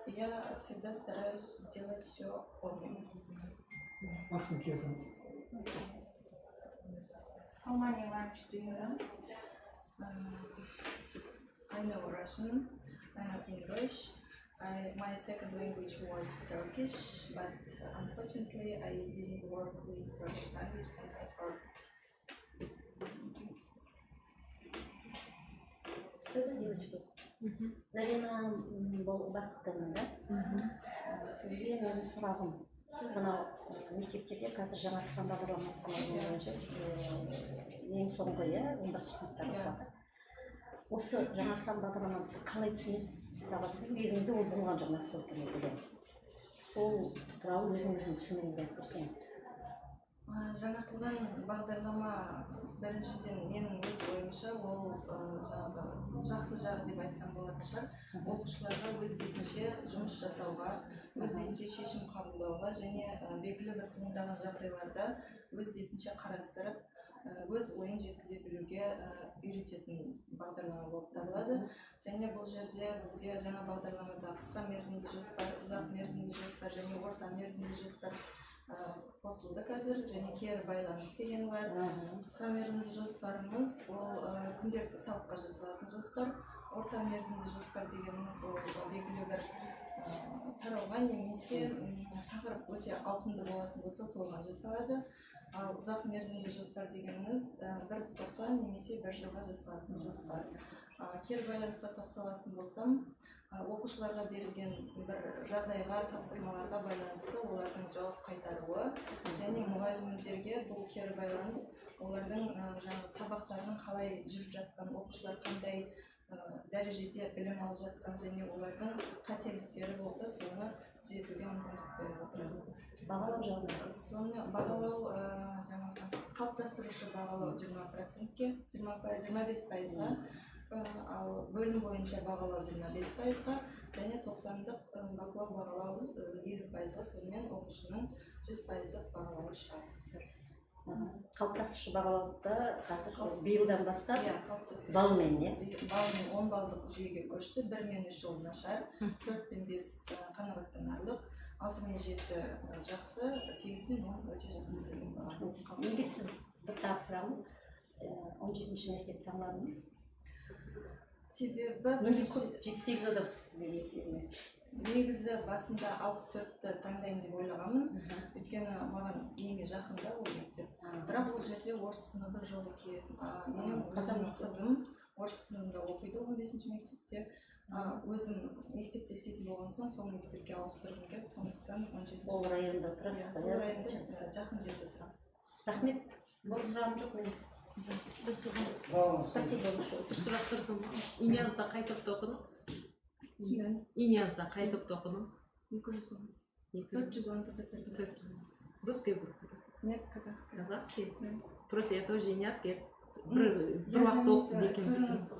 и я всегда стараюсь сделать все вовремя. How many languages do you know? I know Russian, I know English. My second language was Turkish, but unfortunately I didn't work with Turkish language and I forgot it. Все, да, девочки? Зарина Бақытовна, да? Сізге менің сұрағым. Сіз мынау мектептерде қазір жаңартылған бағдарламасы бойынша ең соңғы 11-ші сыныптар оқыватыр. Осы жаңартылған бағдарламаны сіз қалай түсінесіз? Мысалы, сіз кезіңізде ол болған жоқ настолько білемін. Сол туралы өзіңіздің түсінігіңізді айтып берсеңіз. Жаңартылған бағдарлама біріншіден менің өз ойымша ол жақсы жағы деп айтсам болатын шығар. Оқушыларға өз бетінше жұмыс жасауға, өз бетінше шешім қабылдауға және белгілі бір туындаған жағдайларда өз бетінше қарастырып, өз ойын жеткізе білуге үйрететін бағдарлама болып табылады. Және бұл жерде бізде жаңа бағдарламада қысқа мерзімді жоспар, ұзақ мерзімді жоспар және орта мерзімді жоспар қосылды қазір, және кері байланыс деген бар. Қысқа мерзімді жоспарымыз ол күнделікті сабаққа жасалатын жоспар, орта мерзімді жоспар дегеніміз ол белгілі бір тарауға немесе тақырып өте ауқымды болатын болса соған жасалады. Ал ұзақ мерзімді жоспар дегеніміз бір тоқсан немесе бір жылға жасалатын жоспар. Кері байланысқа тоқталатын болсам, оқушыларға берілген бір жағдайға, тапсырмаларға байланысты олардың жауап қайтаруы және мұғалімдерге бұл кері байланыс олардың жаңағы сабақтарының қалай жүріп жатқан, оқушылар қандай дәрежеде білім алып жатқан және олардың қателіктері болса соны түзетуге мүмкіндік беріп отырады. Бағалау жағынан. Соны бағалау жаңағы қалыптастырушы бағалау 20%-ке, 25%-ға, ал бөлім бойынша бағалау 25%-ға және 90-дық бақылау бағалау 20%-ға, сонымен оқушының 100%-дық бағалауы шығады. Қалыптастырушы бағалауда қазір биылдан бастап қалыптастырушы балмен, балмен 10 балдық жүйеге көшті. 1 мен 3 ол нашар, 4 мен 5 қанағаттанарлық, 6 мен 7 жақсы, 8 мен 10 өте жақсы деген бар. Неге сіз бір тағы сұрағым 17-ші мектеп таңдадыңыз? Себебі 7-8 адам түсті. Негізі басында 64-ті таңдаймын деп ойлағанмын, өйткені маған ең жақында ол мектеп. Бірақ ол жерде орыс сыныбы жоқ екен. Менің қызым орыс сыныбында оқиды 15-ші мектепте. Өзім мектепте істейтін болған соң, сол мектепке ауыстырғым келді, сондықтан 17-ші. Ол районда тұрасыз? Сол районда жақын жерде тұрамын. Рахмет. Бұл сұрағым жоқ менің. Спасибо большое. Бір сұрақ тұрсам, Инязда қай топта оқыдыңыз? Инязда қай топта оқыдыңыз? 410 бітірдім. Русский был? Нет, казахский. Казахский? Просто я тоже инязский. Бір уақыт оқып екенбіз.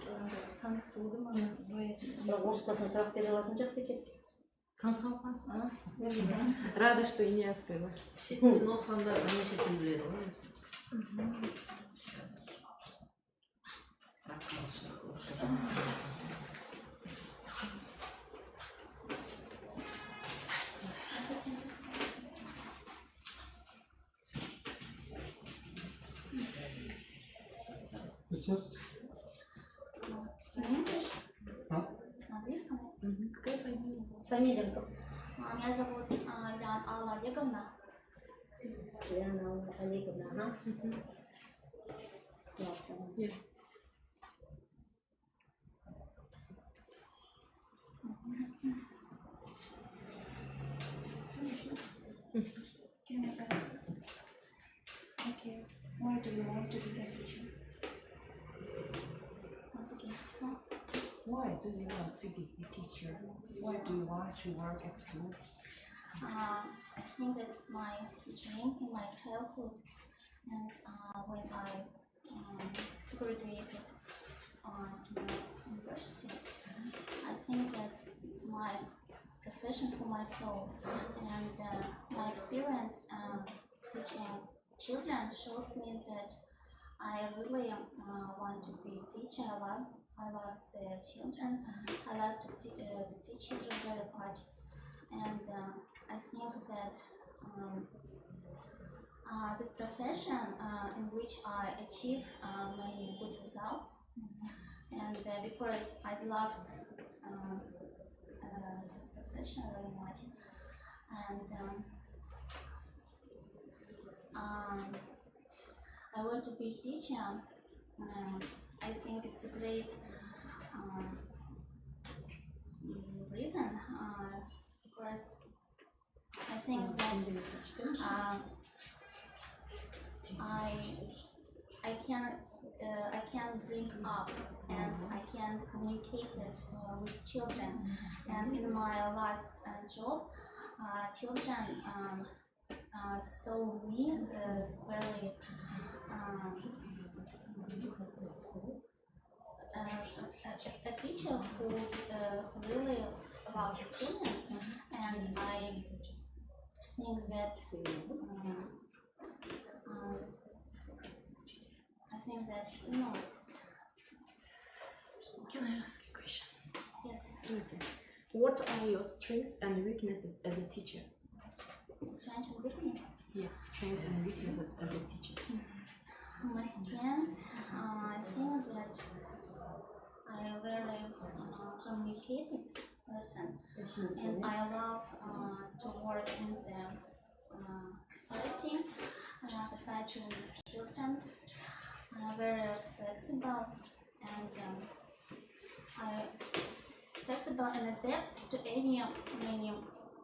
Таныс болды ма? Бірақ орыс классына сұрақ бере алатын жақсы екен. Таныс қалпаңыз? Рада, что инязский вас. Шеттен оқығандар бірнеше тіл біледі ғой. Рецепт? На английском? Какая фамилия? Фамилия кто? Меня зовут Лян Алла Олеговна. Лян Алла Олеговна, ага. Нет. Okay. Why do you want to be a teacher? Once again, Why do you want to be a teacher? Why do you want to work at school? I think that my dream in my childhood and when I graduated to university, I think that it's my profession for my soul, and my experience teaching children shows me that I really want to be a teacher. I love the children. I love to teach children very much, and I think that this profession in which I achieve many good results, and because I loved this profession very much, and I want to be a teacher. I think it's a great reason because I think that I can bring up and I can communicate it with children. And in my last job, children saw me very a teacher who really loves children, and I think that Can I ask a question? Yes. Okay. What are your strengths and weaknesses as a teacher? Strengths and weakness. Yeah, strengths and weaknesses as a teacher. My strengths, I think that I am a very communicated person, and I love to work in the society with children. I'm very flexible and flexible and adapt to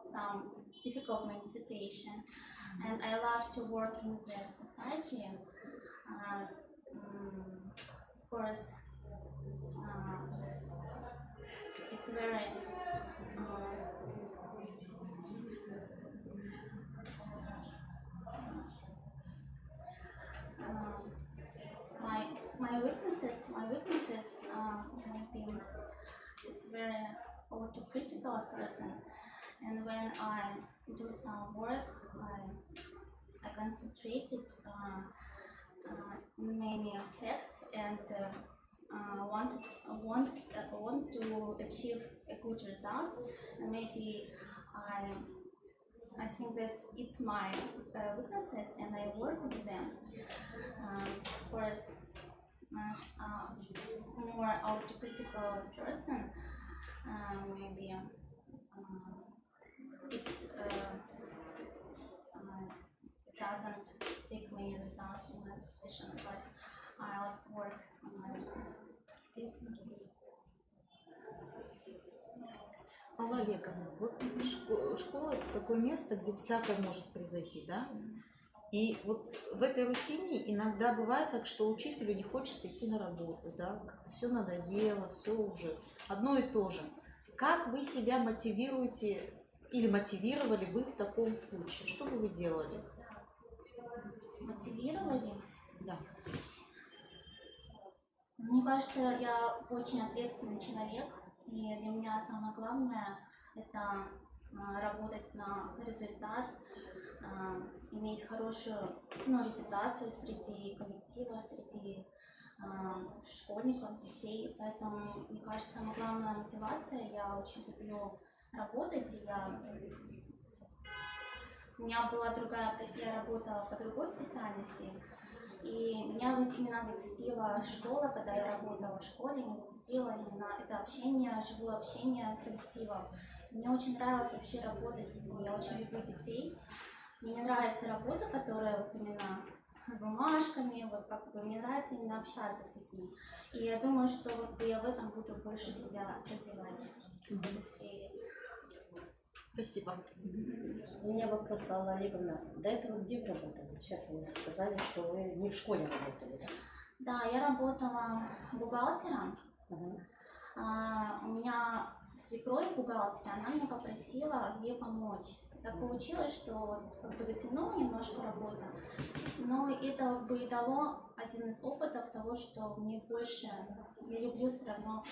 some difficult situation. And I love to work in the society. Of course, it's very my weaknesses, maybe it's very autocritical person, and when I do some work, I concentrated many facts and want to achieve a good result, and maybe I think that it's my weaknesses and I work with them. Whereas more autocritical person, maybe it doesn't take many results in my profession, but I'll work on my weaknesses. Алла Олеговна, вот школа это такое место, где всякое может произойти, да? И вот в этой рутине иногда бывает так, что учителю не хочется идти на работу, да? Как-то все надоело, все уже одно и то же. Как вы себя мотивируете или мотивировали вы в таком случае? Что бы вы делали? Мотивировали? Да. Мне кажется, я очень ответственный человек, и для меня самое главное это работать на результат, иметь хорошую репутацию среди коллектива, среди школьников, детей. Поэтому, мне кажется, самая главная мотивация, я очень люблю работать, у меня была я работала по другой специальности, и меня вот именно зацепила школа, когда я работала в школе, меня зацепило именно это общение, живое общение с коллективом. Мне очень нравилось вообще работать с детьми, я очень люблю детей. Мне не нравится работа, которая вот именно с бумажками, вот как бы мне нравится именно общаться с людьми. И я думаю, что вот я в этом буду больше себя развивать в этой сфере. Спасибо. У меня вопрос, Алла Олеговна. До этого где вы работали? Сейчас вы сказали, что вы не в школе работали, да? Да, я работала бухгалтером. У меня свекровь бухгалтер, она меня попросила ей помочь. Так получилось, что как бы затянула немножко работу, но это как бы и дало один из опытов того, что мне больше, я люблю все равно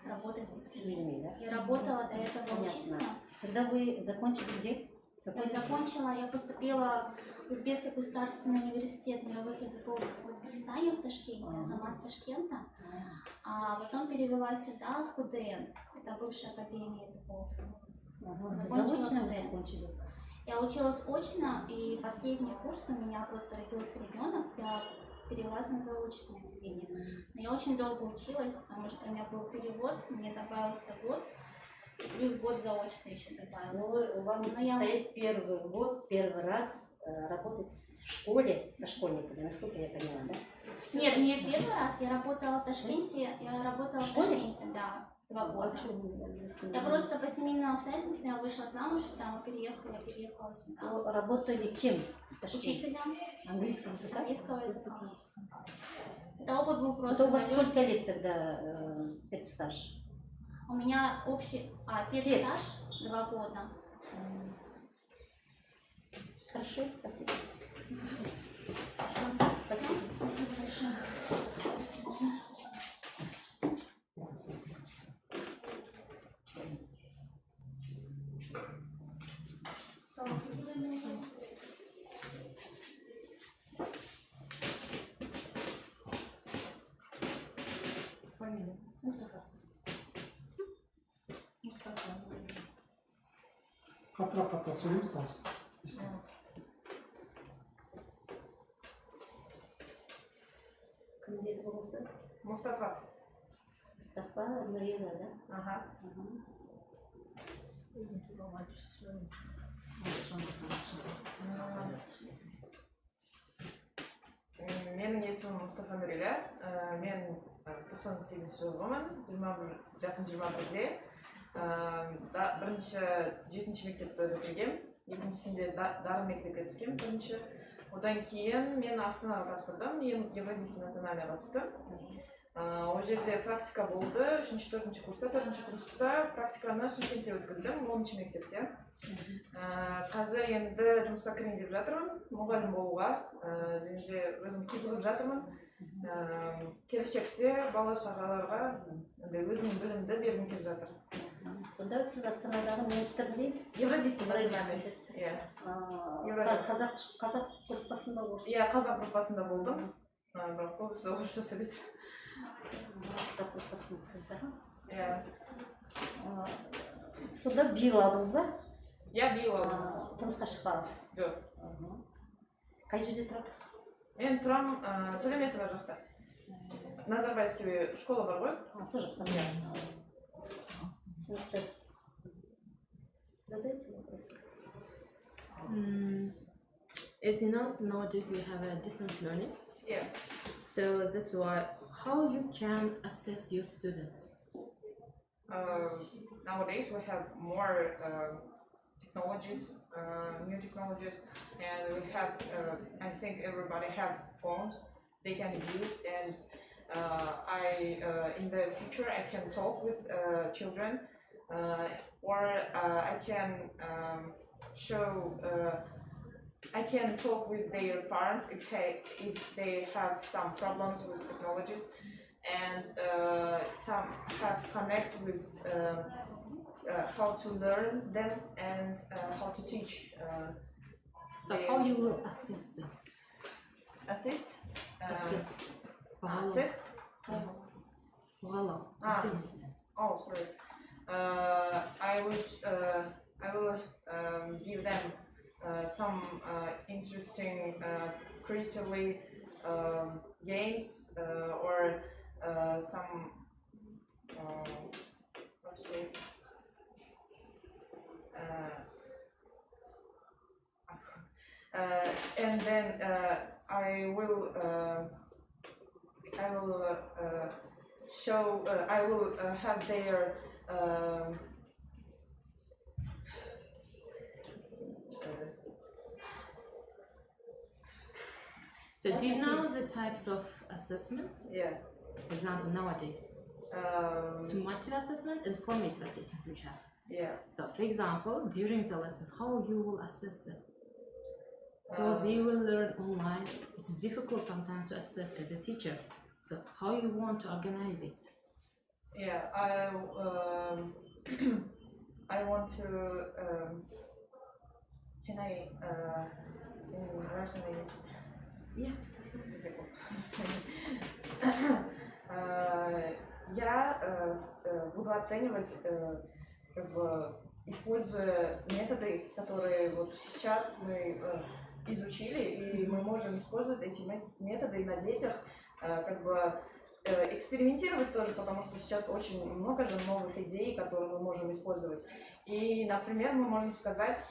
работать с детьми. Да? Я работала до этого учителем. Когда вы закончили где? Я поступила в Узбекский государственный университет мировых языков в Узбекистане, в Ташкенте, я сама с Ташкента, а потом перевелась сюда, в КУДН, это бывшая академия языков. Заочно вы закончили? Я училась очно, и последний курс у меня просто родился ребенок, я перевелась на заочное отделение. Но я очень долго училась, потому что у меня был перевод, мне добавился год, плюс год заочно еще добавился. Ну, вам предстоит первый год, первый раз работать в школе со школьниками, насколько я поняла, да? Нет, не первый раз, я работала в Ташкенте, в Ташкенте, да, 2 года. Я просто по семейным обстоятельствам я вышла замуж, там я переехала сюда. Работали кем? Учителем. Английского языка? Английского языка. Это опыт был просто... Это у вас сколько лет тогда педстаж? У меня общий педстаж 2 года. Хорошо, спасибо. Спасибо большое. Фамилия? Мустафа. Қаттырақ сөйлейміз дауыс. Кім деді болыңыздар? Мустафа. Мустафа Нұрила, да? Ага. Менің есімім Мустафа Нұрила. Мен 98 жылғымын, 21-де. Бірінші 7-ші мектепті бітіргем, екіншісінде дарын мектепке түскем, бірінші. Одан кейін мен Астанаға тапсырдым, мен Евразийский национальныйға түстім. Ол жерде практика болды, 3-4 курста, 4 курста практиканы Шымкентте өткіздім, 10 мектепте. Қазір енді жұмысқа кірейін деп жатырмын, мұғалім болуға, және өзім қызығып жатырмын. Келешекте бала шағаларға өзімнің білімді бергім келіп жатыр. Сонда сіз Астанадағы не бітірдіңіз? Евразийский заседание. Қазақ группасында болдыңыз? Иә, қазақ группасында болдым. Бірақ көбісі орысша сөйлейді. Қазақ группасында. Иә. Сонда биыл алдыңыз ба? Иә, биыл алдым. Тұрмысқа шықпадыңыз? Жоқ. Қай жерде тұрасыз? Мен тұрам Төлеметова жақта. Назарбаевский школа бар ғой? Сол жақта. Түсінікті. As you know, nowadays we have a distance learning. Yeah. So that's why, how you can assess your students? Nowadays we have more technologies, new technologies, and we have, I think everybody have phones they can use, and in the future I can talk with children, or I can I can talk with their parents if they have some problems with technologies, and some have connect with how to learn them and how to teach. So how you will assess them? Assist? Assess. Assess? Voilà. Oh, sorry. I will give them some interesting, creatively games or some let's see. And then I will show. I will have their. So do you know the types of assessments? Yeah. For example, nowadays, summative assessment and formative assessment we have. Yeah. So for example, during the lesson, how you will assess them? Because you will learn online, it's difficult sometimes to assess as a teacher. So how you want to organize it? Yeah, I want to. Can I in Russian language? Yeah. Я буду оценивать, как бы используя методы, которые вот сейчас мы изучили, и мы можем использовать эти методы на детях, как бы экспериментировать тоже, потому что сейчас очень много же новых идей, которые мы можем использовать. И, например, мы можем сказать,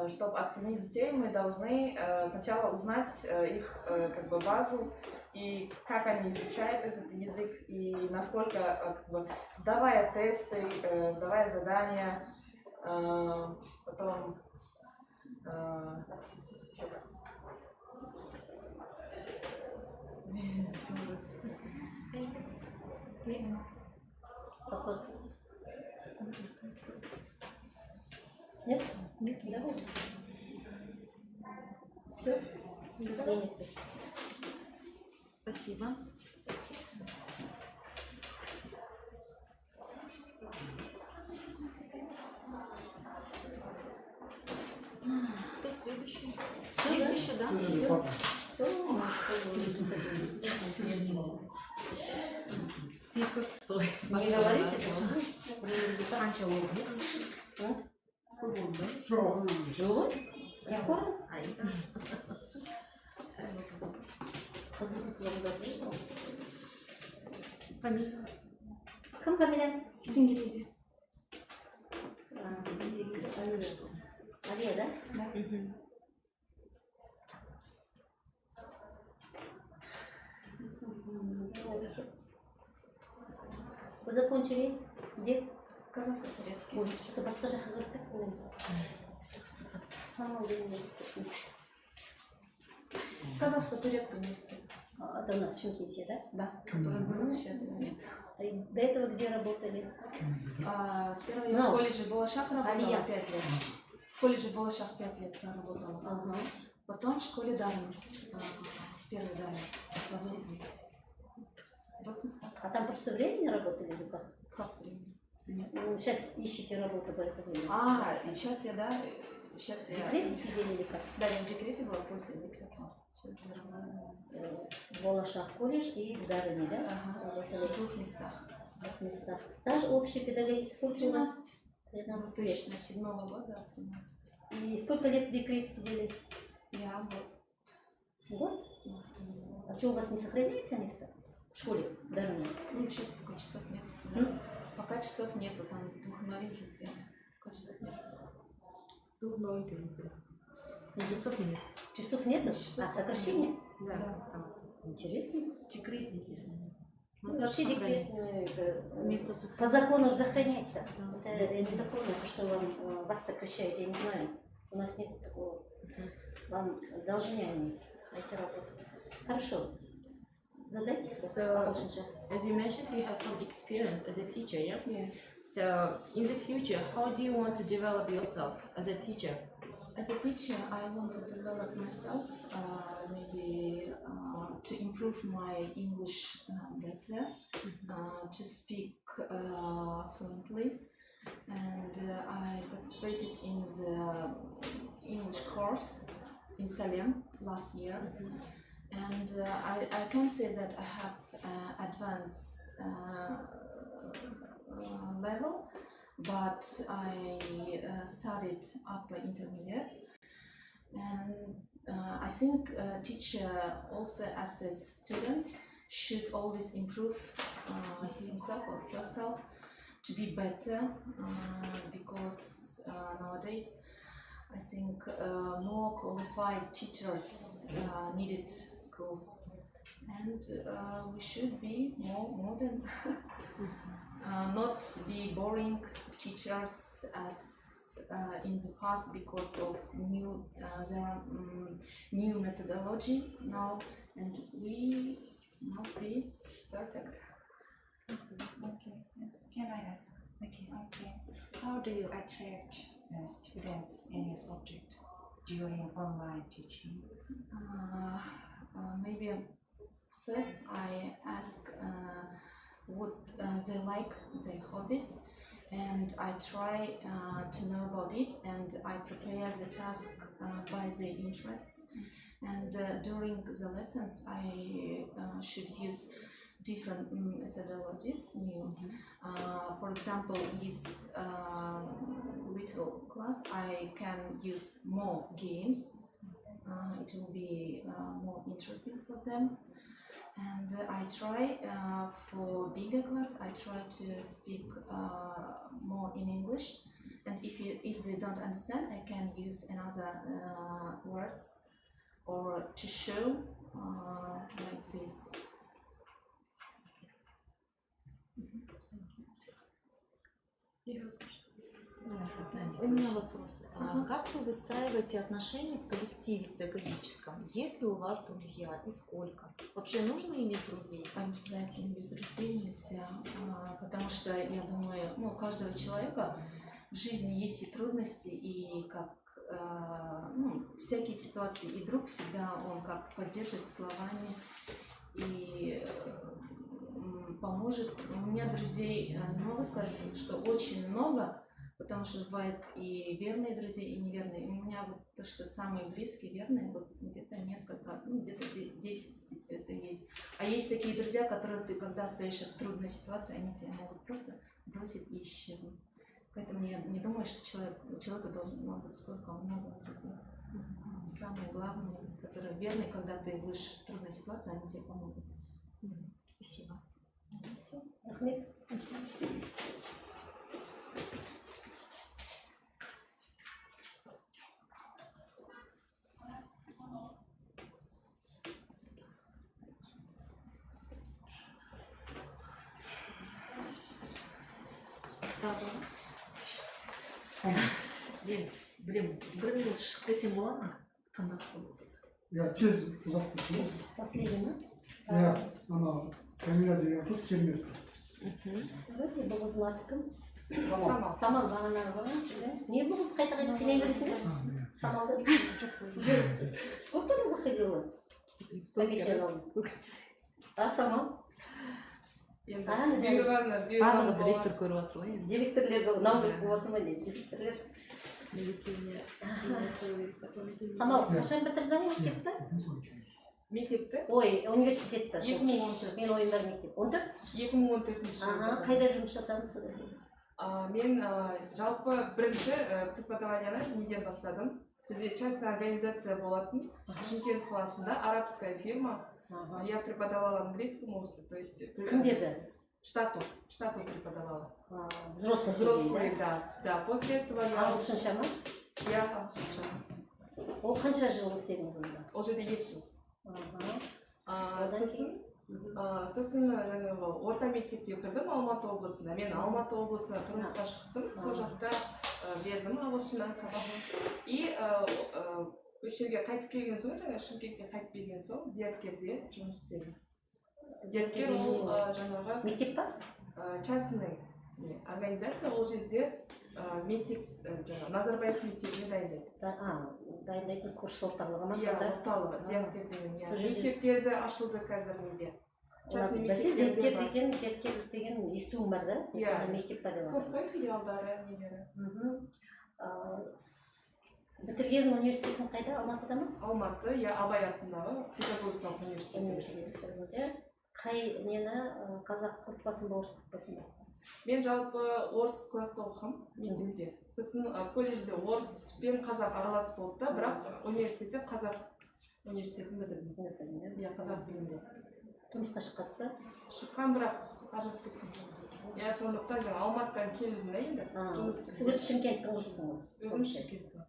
чтобы оценить детей, мы должны сначала узнать их как бы базу и как они изучают этот язык, и насколько, как бы, сдавая тесты, сдавая задания, потом Вопрос? Нет? Нет, давай. Все? Занято. Спасибо. Кто следующий? Есть еще, да? Secret story. Не говорите, Раньше Жылы? Я корм? Фамилия? Кім фамилияңыз? Сингеледи. Алия, да? Да. Вы закончили где? Казахстан-турецкий. Ой, что-то басқа жаққа кеттік қой. Самал деген. Казахстан-турецкий университет. Это у нас в Шымкенте, да? Да, который был, сейчас его нет. До этого где работали? Сперва я в колледже Балашах работала 5 лет. В колледже Балашах 5 лет проработала. Потом в школе Дарни. Первый Дарни. А там просто времени работали или как? Как времени? Нет. Сейчас ищете работу по этому времени. Сейчас я, да. Сейчас в декрете сидели или как? Да, я в декрете была, после декрета. В Балашах колледж и в Дарни, да? Ага, в 2 местах. Стаж общий педагогический сколько у вас? 13 лет. С 2007 года 13. И сколько лет в декрете сидели? Я год. А что, у вас не сохраняется место? В школе даже нет? Ну, сейчас пока часов нет. Пока часов нету, там 2 новеньких где. Пока часов нет. 2 новеньких. Часов нет. Часов нет? А сокращение? Да. Интересно. Декретники. Вообще декрет по закону сохраняется. Это незаконно, то, что вас сокращают, я не знаю. У нас нет такого. Вам должны они найти работу. Хорошо. Задайте So, as you mentioned, you have some experience as a teacher, yeah? Yes. So, in the future, how do you want to develop yourself as a teacher? As a teacher, I want to develop myself, maybe to improve my English better, to speak fluently. And I participated in the English course in Salem last year. And I can say that I have advanced level, but I studied upper intermediate, and I think a teacher also as a student should always improve himself or herself to be better, because nowadays I think more qualified teachers needed schools, and we should be more modern. Not be boring teachers as in the past, because of there are new methodology now, and we must be perfect. Okay. Yes. Can I ask? Okay. How do you attract students in your subject during online teaching? Maybe first I ask what they like, their hobbies, and I try to know about it, and I prepare the task by their interests. And during the lessons, I should use different methodologies. For example, with little class, I can use more games. It will be more interesting for them. And I try for bigger class, I try to speak more in English. And if they don't understand, I can use another words, or to show like this. У меня вопрос. Как вы выстраиваете отношения в коллективе педагогическом? Есть ли у вас друзья и сколько? Вообще нужно иметь друзей? Обязательно, без друзей нельзя. Потому что, я думаю, у каждого человека в жизни есть и трудности, и всякие ситуации. И друг всегда, он как поддержит словами и поможет. У меня друзей, не могу сказать, что очень много, потому что бывают и верные друзья, и неверные. И у меня вот то, что самые близкие, верные, вот где-то несколько, где-то 10 это есть. А есть такие друзья, которые ты, когда остаешься в трудной ситуации, они тебя могут просто бросить и исчезнуть. Поэтому я не думаю, что у человека должно быть столько много друзей. Самые главные, которые верные, когда ты выше в трудной ситуации, они тебе помогут. Спасибо. Блин, бір минут шығып келсем болады ма? Қандай Я тез ұзап кетеміз. Последний, иә ана камила деген қыз келмеді Өзі бұл қыздың аты кім? самал Самал бағанағы бала жүрген. Не бұл қызды қайта қинай бересіңдер? Самалды сколько она заходила? А Самал? Барлығы директор көріп отыр ғой енді. Директорлер номер болып отыр ма не? Директорлер. Самал қашан бітірдің мектепті? Мектепті? Ой, университетті. 2014. Мен ойым бар мектеп. 14? 2014 жылы. Қайда жұмыс жасадың содан? Мен жалпы бірінші преподаванияны неден бастадым. Бізде частная организация болатын. Шымкент қаласында арабская фирма. Я преподавала английский, то есть... Кімдерді? Штату преподавала. Взрослые, да. После этого я... Ағылшынша ма? Я ағылшынша. Ол қанша жыл істедіңіз онда? Ол жерде 2 жыл. Сосын жаңағы орта мектепке кірдім Алматы облысында. Мен Алматы облысына тұрмысқа шықтым. Сол жақта бердім ағылшыннан сабақ. И осы жерге қайтып келген соң, жаңа Шымкентке қайтып келген соң, зияткерде жұмыс істедім. Зияткер ол жаңағы мектеп па? Частный организация, ол жерде мектеп, жаңағы Назарбаев мектебіне дайындайды. Дайындайтын курс орталығы ма? Иә, орталығы, зияткер деген. Мектептерді ашылды қазір неде. Бәсе зияткер деген естуім бар да? Мектеп бар деп. Көп қой филиалдары, нелері. Бітірген университетің қайда? Алматыда ма? Алматы, я Абай атындағы педагогикалық университеті. Қай нені қазақ құртпасын ба, орыс құртпасын ба? Мен жалпы орыс класста оқығам мектепте. Сосын колледжде орыс пен қазақ аралас болды да, бірақ университетте қазақ университетін бітірдім. Иә, қазақ тілінде. Тұрмысқа шыққансыз ба? Шыққан, бірақ ажырасып кеттім. Я сондықтан жаңа Алматыдан келдім да енді. Сіз Шымкенттің қызысың ғой? Өзім Шымкенттің.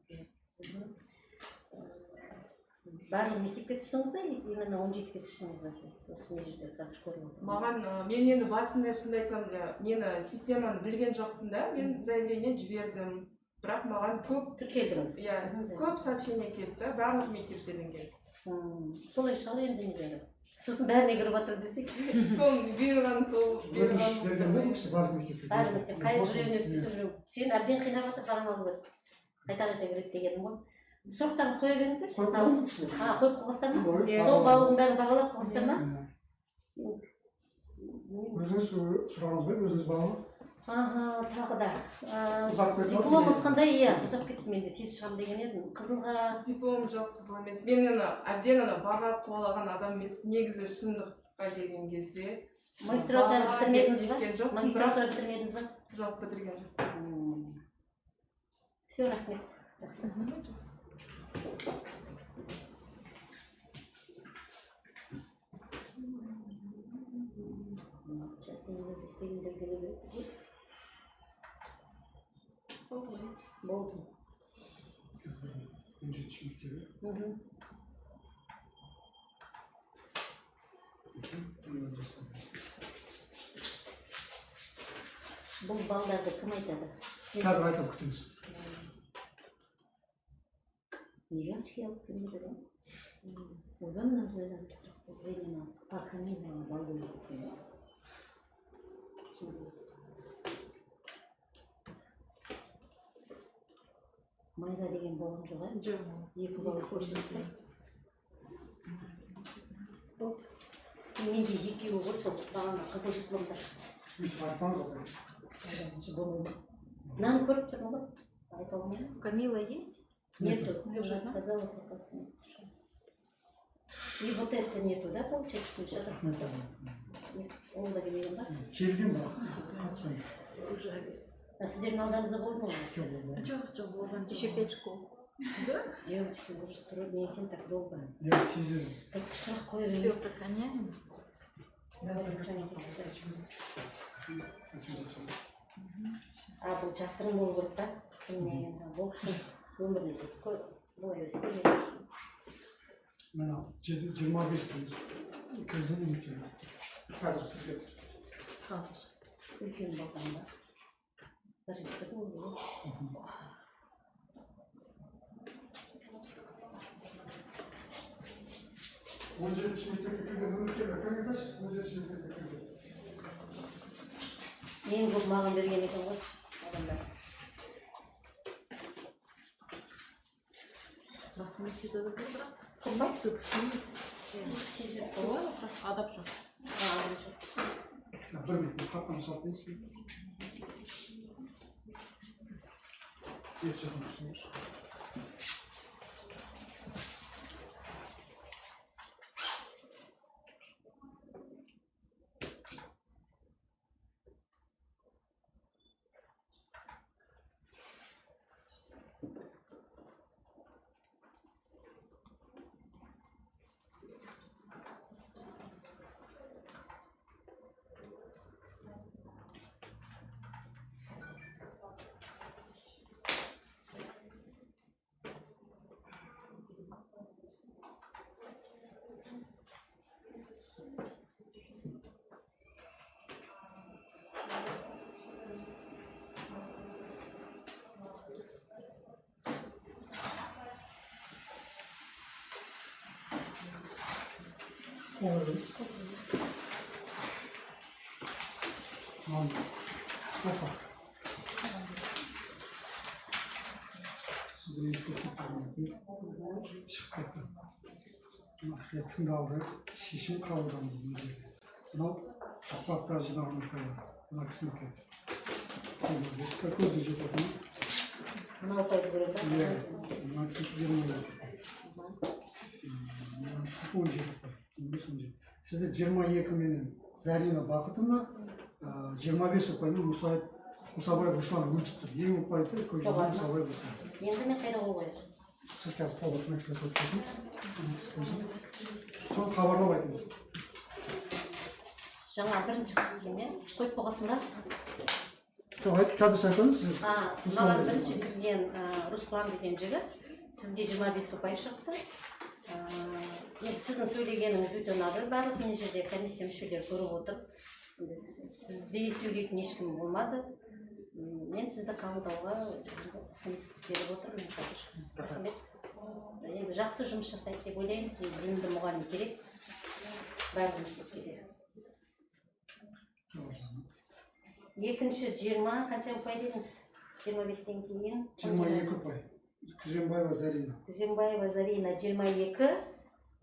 Барлық мектепке түстіңіз ба, именно 17-ке түстіңіз ба сіз? Осы не жерде қазір көріп отырмын. Маған, мен енді басында шынымды айтсам, мені системаны білген жоқпын да, мен заявление жібердім. Бірақ маған көп келдіңіз. Иә, көп сообщение келді, барлық мектептерден келді. Солай шығар енді недері. Сосын бәріне кіріп жатыр десекші. Соны бұйырған сол. Барлық мектеп. Қай біреуіне өткізіп жүру. Сен әбден қинап жатыр, бағана алу керек. Қайта керек дегенім ғой. Сұрақтарыңыз қоя беріңіздер. Қойып қойғыздар ма? Сол балығын бәрін бағалап қойғыздар ма? Өзіңіз сұрағыңыз ба, өзіңіз бағалаңыз? Тағы да. Дипломыңыз қандай? Иә, ұзап кеттім мен де тез шығам деген едім. Қызылға... Диплом жоқ, қызыл емес. Мен әбден баға қуалаған адам емес. Негізі шындыққа келген кезде... Магистратура бітірмедіңіз ба? Магистратура бітірмедіңіз ба? Жоқ, бітірген жоқ. Все, рахмет. Жақсы. Частный язык істегендер келе береді. Болды. 17 мектебі. Бұл балдарды кім айтады? Қазір айтып күтіңіз. Неге ашке алып келмеді да? Ойбай мына ойланып тұр. Временно по каминному балдыны күткен. Майра деген болған жоқ, ә? Жоқ. Екі бала көрсетті. Менде екеуі ғой, сол бағана қызыл дипломдар. Өйтіп айтпаңыз апай. Мынаны көріп тұрмын ғой. Айта алмаймын. Камила есть? Нету. Оказалось, оказывается. И вот это нету, да, получается? Он заговорил, да? Келген ба? Уже. А сіздердің алдарыңызда болды ма? Жоқ, болған. Еще 5 школ. Да? Девочки, уже строят не этим так долго. Я тезис. Так сұрақ қоя Все сохраняем. Давай сохраните. А бұл жасырын болу керек та? Бұл үшін өмірінде былай істемейді. Мына 25-тің кіргізіп екен. Қазір сізге. Қазір. Үлкен болғанда. Бірінші кірді ол. 17 мектепке кірген үміткерлер кіріңіздерші, 17 мектепке кірген. Ең көп маған берген екен ғой адамдар. Қымбат көп. Адап жоқ. Bir mektup hakkını satmayısın. Geç yapmışsınız. Olur. Tamam. Hoppa. Sizin çıktı. Maksatım kaldı. Şişim kavramı. Ama sapaklar jidamını koyuyor. Maksatım kaldı. Как көзі жететін. Мынау қойып көреді. Иә, максимум 20 жыл. Максимум 10 жыл. Сізді 22 менен Зарина Бақытовна, 25 ұпаймен Мұсабай Руслан өлтіп тұр. Ең ұпайды көжені Мұсабай Руслан. Енді мен қайда қол қоямын? Сіз қазір қолға мәксат өткізін. Соны хабарлап айтыңыз. Жаңа бірінші келгенде қойып қойғансыңдар. Жоқ, қазір шақырыңыз. Маған бірінші келген Руслан деген жігіт, сізге 25 ұпай шықты. Енді сіздің сөйлегеніңіз өте ұнады. Барлық мына жерде комиссия мүшелері көріп отыр. Сіздей сөйлейтін ешкім болмады. Мен сізді қабылдауға ұсыныс беріп отырмын қазір. Рахмет. Енді жақсы жұмыс жасайды деп ойлаймын. Сіз білімді мұғалім керек. Бәріміз керек. Екінші 20 қанша ұпай дедіңіз? 25-тен кейін 22 ұпай. Күзембаева Зарина. Күзембаева Зарина 22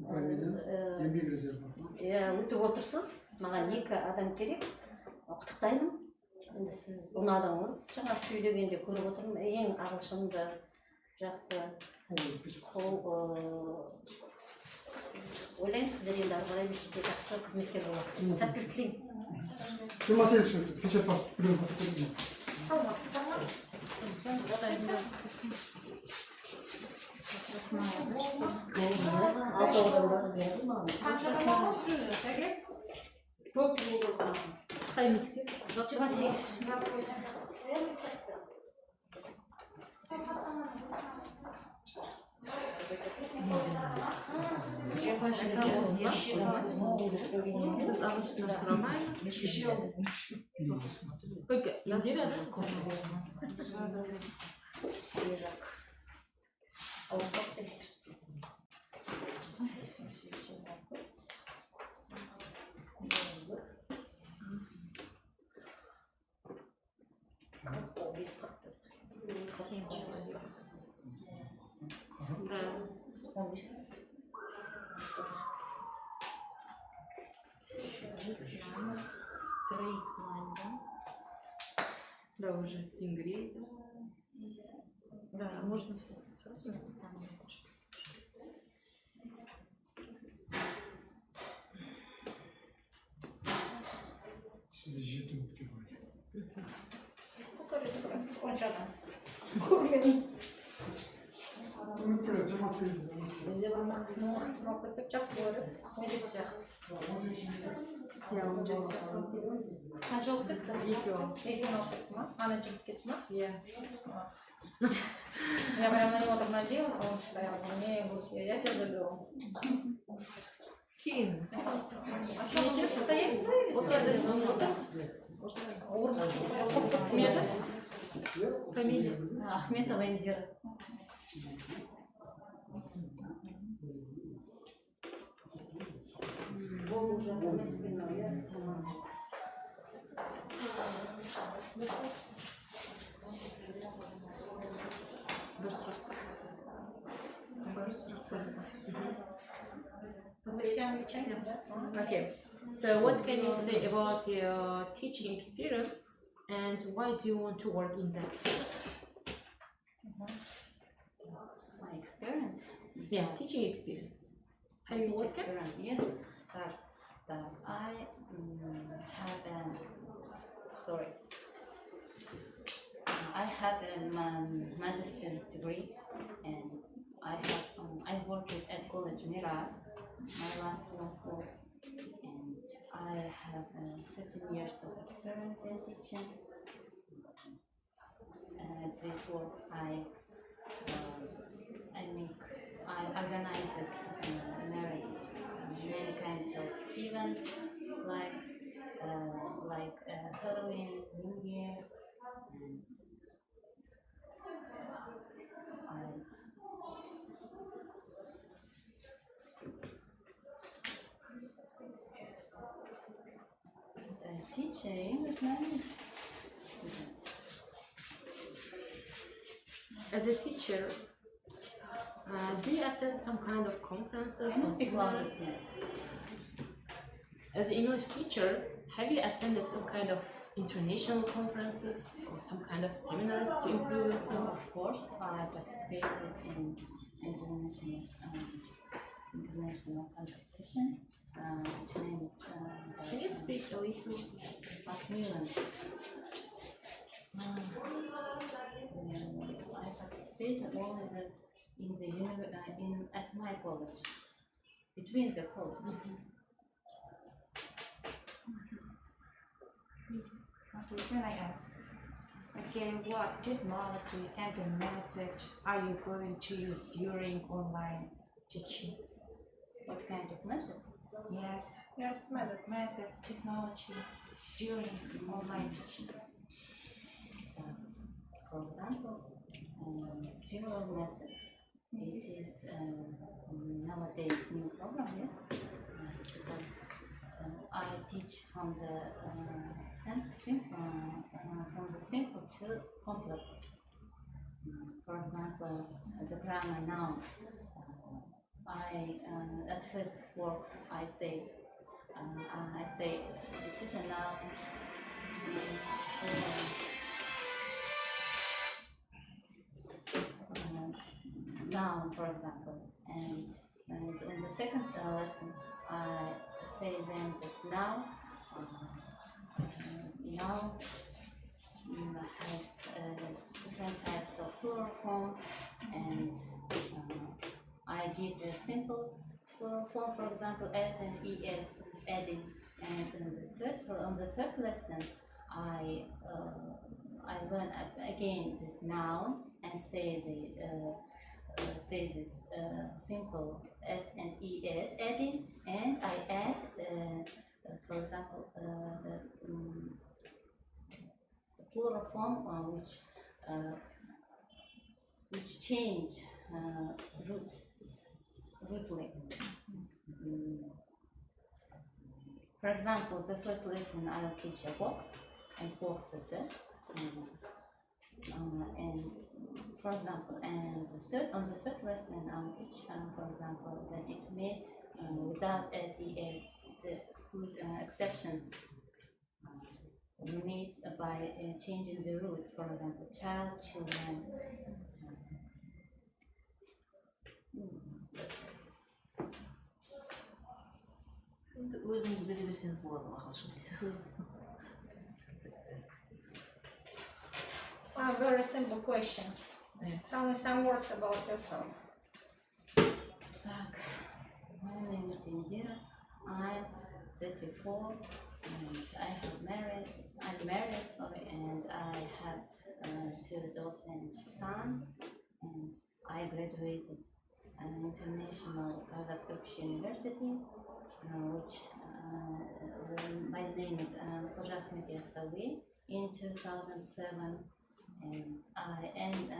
ұпайменен еңбек резерві. Өтіп отырсыз. Маған 2 адам керек. Құттықтаймын. Енді сіз ұнадыңыз. Жаңа сөйлегенде көріп отырмын. Ең ағылшынды жақсы. Ойлаймын сіздер енді ары қарай мектепте жақсы қызметкер болады. Сәттілік тілеймін. Сыма следующий, печать пас, прям посмотрите. Қай мектеп? 28. Ағылшыннан сұрамаймыз. Только Индира, да? Свежак. Троих знаем, да? Да, уже сингрей. Да, можно сразу. Sizde жеті үміткер бар. Үміткерлер 28. Бізде бір мықтысын алып кетсек жақсы болады. 17 сияқты. Қанша алып кетті? 2 алып кетті ма? Ана жүріп кетті ма? Иә. Я прям на него так надеялась, он стоял. Мне говорит, я тебя заберу. Ким? А что, он где-то стоит? Ахметов? Фамилия? Ахметова Индира. Okay, so what can you say about your teaching experience and why do you want to work in that field? My experience. Yeah, teaching experience. Have you worked it? Experience, yes. That I have an sorry. I have a master's degree, and I worked at college Miras, my last course, and I have 13 years of experience in teaching. And this work I organized many kinds of events like Halloween, New Year, and I teach English language. As a teacher, do you attend some kind of conferences or Speak louder, seminars? As an English teacher, have you attended some kind of international conferences or some kind of seminars to improve yourself? Of course, I participated in international competition. Can you speak a little? Macmillan's. I participated only that at my college, between the college. Okay, can I ask? Okay, what technology and the message are you going to use during online teaching? What kind of message? Yes, message technology during online teaching. For example, spiral methods. It is nowadays new program, yes, because I teach from the simple to complex. For example, the grammar noun. I at first work I say it is a noun. Noun, for example, and on the second lesson I say then that noun has different types of plural forms, and I give a simple plural form, for example, s and es is adding, and on the third lesson I learn again this noun and say this simple s and es adding, and I add, for example, the plural form which change rootly. For example, the first lesson I will teach a box, and box is there. And for example, on the third lesson I will teach, for example, that it made without ses, the exceptions made by changing the root. For example, child, children. Өзіңіз бере берсеңіз болады ма ағылшын? A very simple question. Tell me some words about yourself. My name is Indira. I'm 34 and I'm married, and I have 2 daughters and son, and I graduated International Kazakh Turkish University, which my name is Ahmed Yasawi, in 2007, and I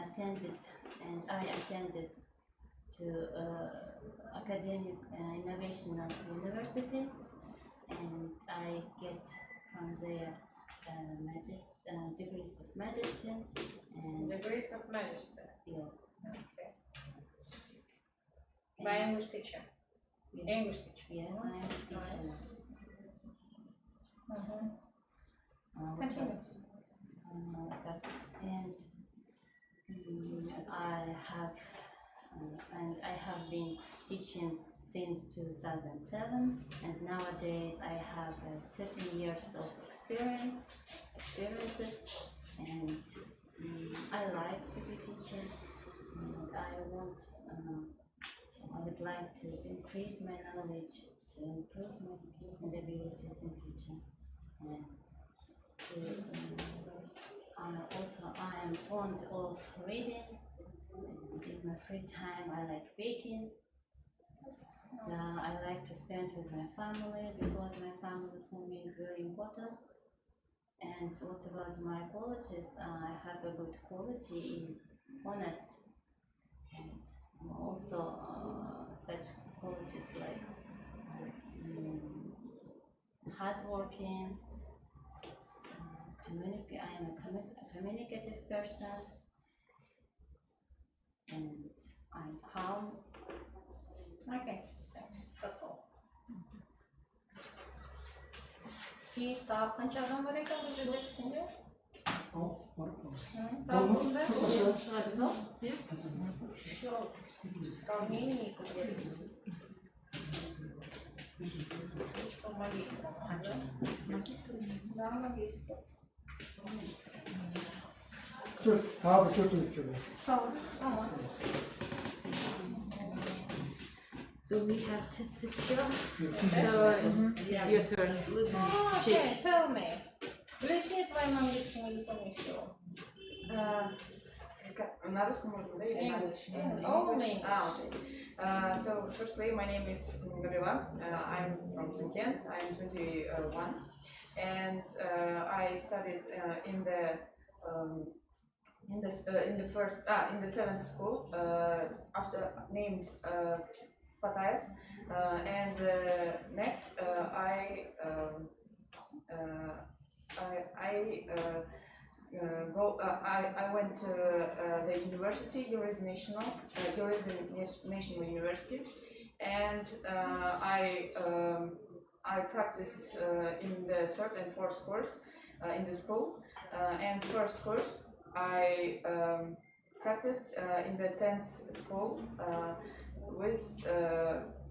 attended to Academic Innovation University, and I get from there degrees of magister and degrees of magister. Yes. Okay. By English teacher. Yes. English teacher. Yes, I am a teacher. Nice. What else? And I have been teaching since 2007, and nowadays I have 13 years of experiences, and I like to be teaching, and I would like to increase my knowledge, to improve my skills and abilities in teaching, and also I am fond of reading. In my free time I like baking. I like to spend with my family because my family for me is very important. And what about my qualities? I have a good quality is honest, and also such qualities like hardworking. I am a communicative person, and I'm calm. Okay, thanks. That's all. И так, қанша адам бар екен бұл жерде сенде? Еще сравнение, как говорится. Ручка магистра. Магистр? Да, магистр. Daha da söyleyeyim ki. So we have tested here. So it's your turn. Okay, tell me. Блесни своим английским языком и все. На русском можно, да, или на English. So firstly, my name is Gabriela. I'm from Finland. I'm 21, and I studied in the seventh school after named Spataev, and next I went to the university, Eurasian National University, and I practiced in the third and fourth course in the school, and first course I practiced in the 10th school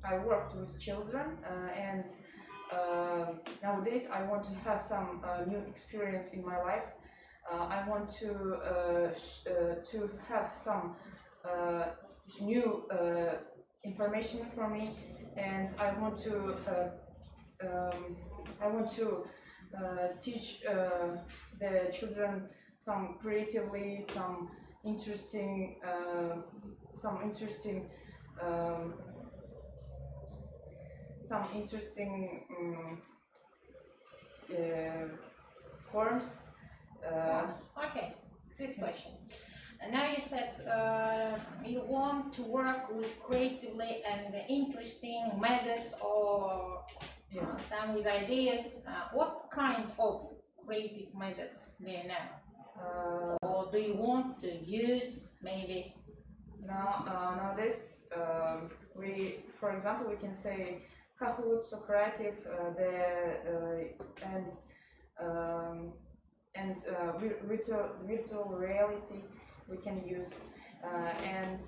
I worked with children, and nowadays I want to have some new experience in my life. I want to have some new information for me, and I want to teach the children some creatively, some interesting forms. Okay, this question. And now you said you want to work with creatively and interesting methods or some with ideas. What kind of creative methods do you know? Or do you want to use maybe? Nowadays, for example, we can say Kahoot, Socrative, and virtual reality we can use, and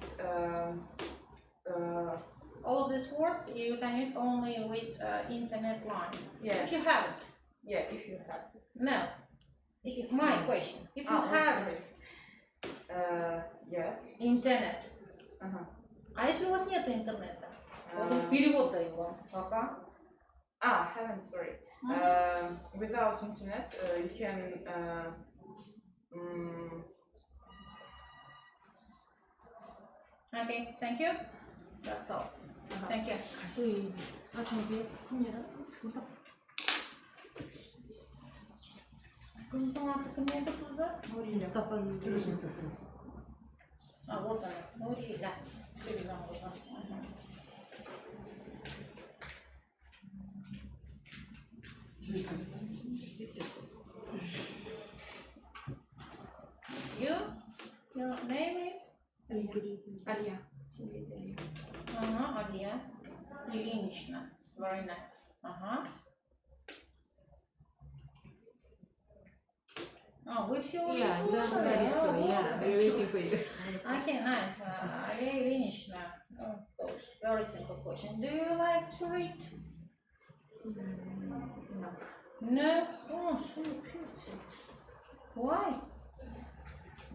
all of these words you can use only with internet line. Yeah. If you have it. Yeah, if you have. No, it's my question. If you have it. Yeah. Интернет. А если у вас нет интернета? Вот уж перевод даю вам. Haven't, sorry. Without internet, you can. Okay, thank you. That's all. Thank you. Вот она, Нурия. Все видно можно. Алия. Сингеди Алия. Ага, Алия. Ильинична. Very nice. Ага. А, вы все уже слушали? Okay, nice. Алия Ильинична. Of course, very simple question. Do you like to read? No. No? Oh, so pretty. Why?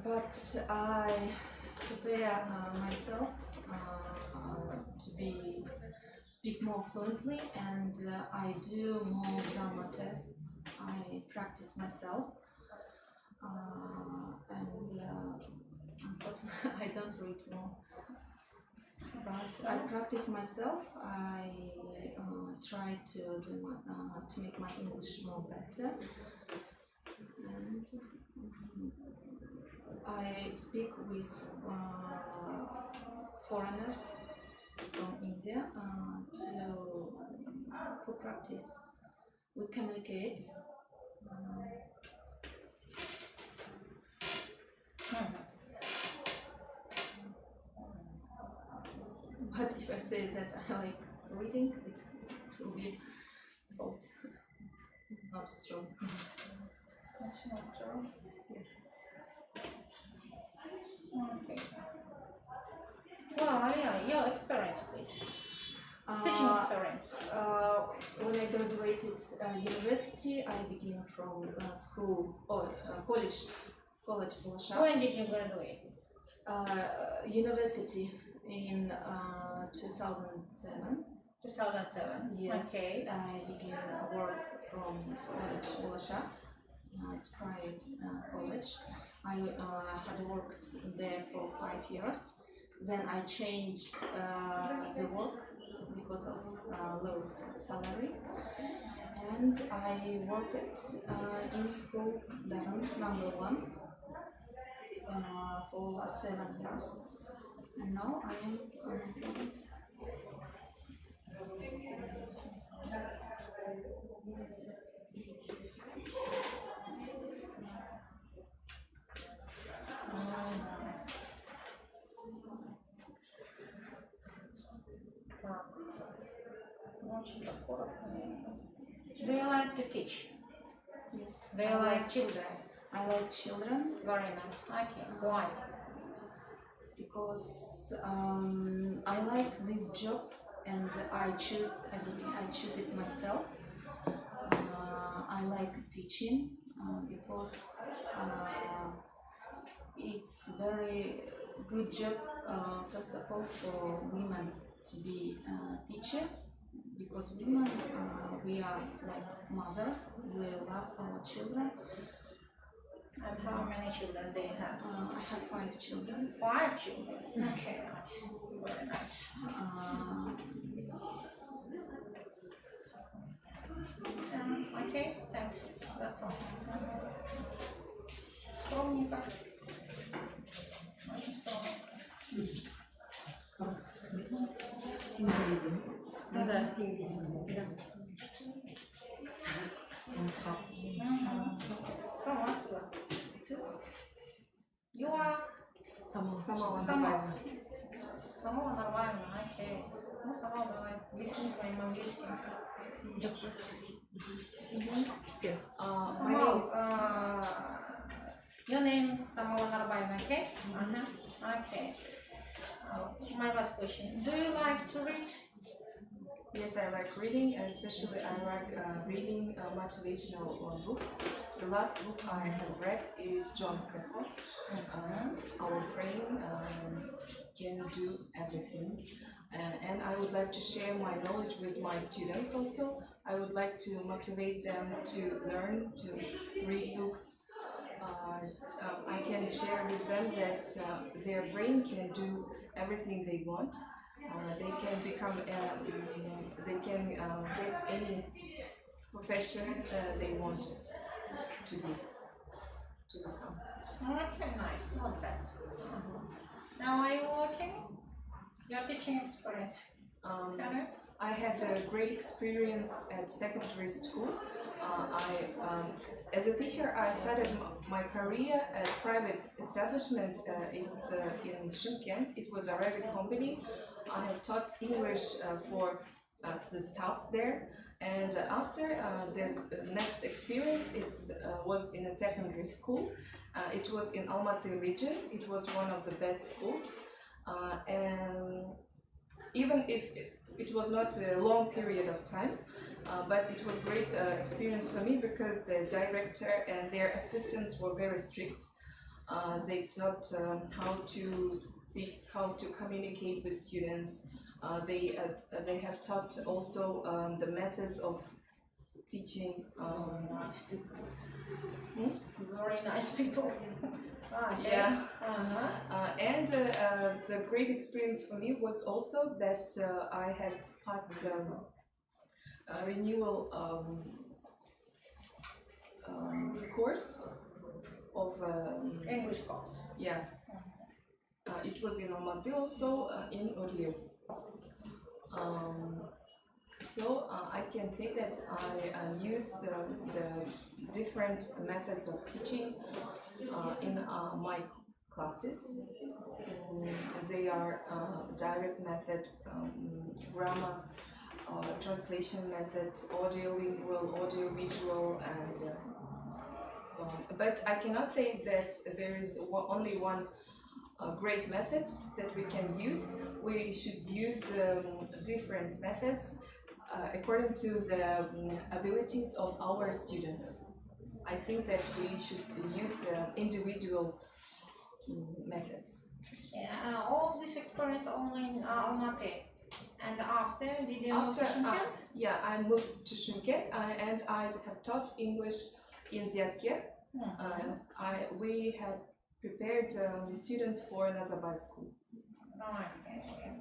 But I prepare myself to speak more fluently, and I do more grammar tests. I practice myself, and unfortunately I don't read more. But I practice myself. I try to to make my English more better, and I speak with foreigners from India for practice. We communicate. But if I say that I like reading, it will be false, not true. It's not true. Yes. Okay. Well, Alia, your experience, please. Teaching experience. When I graduated university, I began from school or college Polasha. When did you graduate? University in 2007. 2007. Yes. Okay. I began work from college Polasha. It's private college. I had worked there for 5 years. Then I changed the work because of low salary, and I worked in school number 1 for 7 years, and now I am unemployed. Do you like to teach? Yes. Do you like children? I like children. Very nice. Okay. Why? Because I like this job, and I choose it myself. I like teaching because it's very good job. First of all, for women to be teachers, because women we are like mothers. We love our children. And how many children do you have? I have 5 children. 5 children. Okay, nice. Very nice. Okay, thanks. That's all. Скромненько. Очень скромненько. Да. You are Самого нормально, окей. Ну, сама давай. Объясни своим английским. Your name is Samala Narbaeva, okay? Okay. My last question. Do you like to read? Yes, I like reading, especially I like reading motivational books. The last book I have read is John Pepper. Our brain can do everything. And I would like to share my knowledge with my students also. I would like to motivate them to learn to read books. I can share with them that their brain can do everything they want. They can become, they can get any profession they want to become. Okay, nice, not bad. Now are you working? Your teaching experience. I had a great experience at secondary school. As a teacher, I started my career at private establishment. It's in Shymkent. It was a Arabic company. I have taught English for the staff there. And after the next experience, it was in a secondary school. It was in Almaty region. It was one of the best schools. And even if it was not a long period of time, but it was great experience for me because the director and their assistants were very strict. They taught how to speak, how to communicate with students. They have taught also the methods of teaching. Nice people. Very nice people. Okay. Yeah. And the great experience for me was also that I had passed a renewal course of English course. Yeah. It was in Almaty, also in Orly. So I can say that I use the different methods of teaching in my classes. They are direct method, grammar, translation method, audiolingual, audiovisual, and so on. But I cannot say that there is only one great method that we can use. We should use different methods according to the abilities of our students. I think that we should use individual methods. Yeah, all this experience only in Almaty. And after, did you move to Shymkent? Yeah, I moved to Shymkent and I have taught English in Zasetание. We had prepared students for Nazarbayev school. Okay.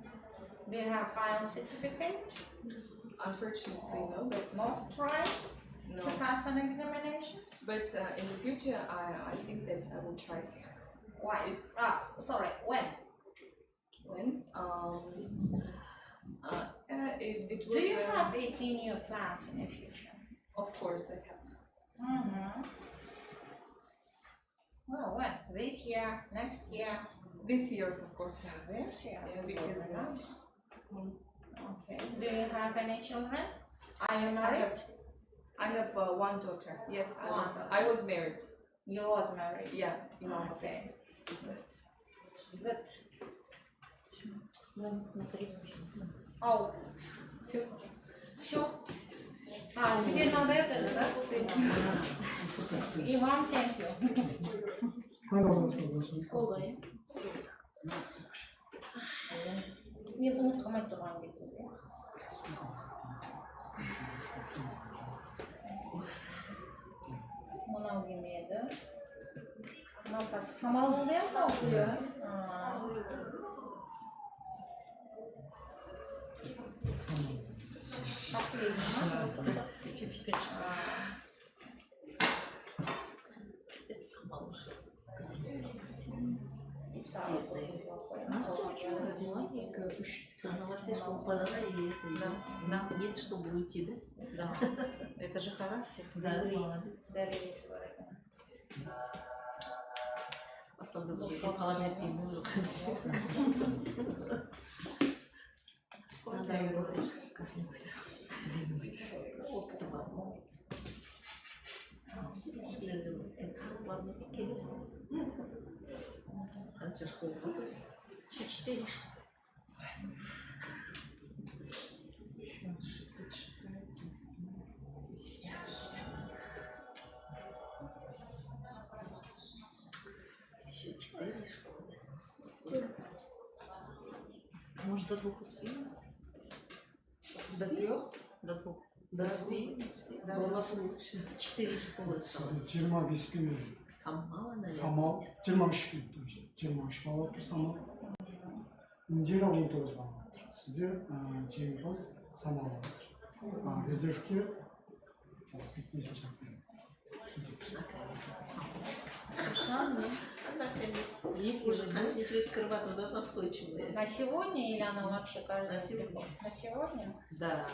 Do you have final certificate? Unfortunately, no. But not try to pass an examinations. But in the future, I think that I will try. Why? Sorry. When? When? It was. Do you have it in your plans in the future? Of course, I have. Well, when? This year? Next year? This year, of course. This year? Yeah, because nice. Okay. Do you have any children? Are you married? I have one daughter. Yes, I was married. You was married? Yeah. Okay. Good. Oh, все. Теперь надо это, да? И вам thank you. Мен ұмытқамай тұрған кезінде. Мынау келмеді. Мынау самал болды я сауды. Последний. Это самал уже. Настойчиво, молодец. Она во все школы подала и это. Да. Нет, чтобы уйти, да? Да. Это же характер. Да, молодец. Особенно после холодной зимы. Надо работать как-нибудь. Где-нибудь. Ладно, интересно. Раньше школу выпустили. Еще 4 школы. Еще 4 школы. Может, до 2 успеем? До 3? До 2. До 2. Было лучше. 4 школы. 25 bin. Там мало, наверное. Самал 23 bin. То есть 23 бала отыр самал. Индира 19 бала отыр. Сізде жеңімпаз самал отыр. Резервке 5 шақырым. Есть уже открывать настойчивые. На сегодня или она вообще каждый На сегодня. На сегодня? Да.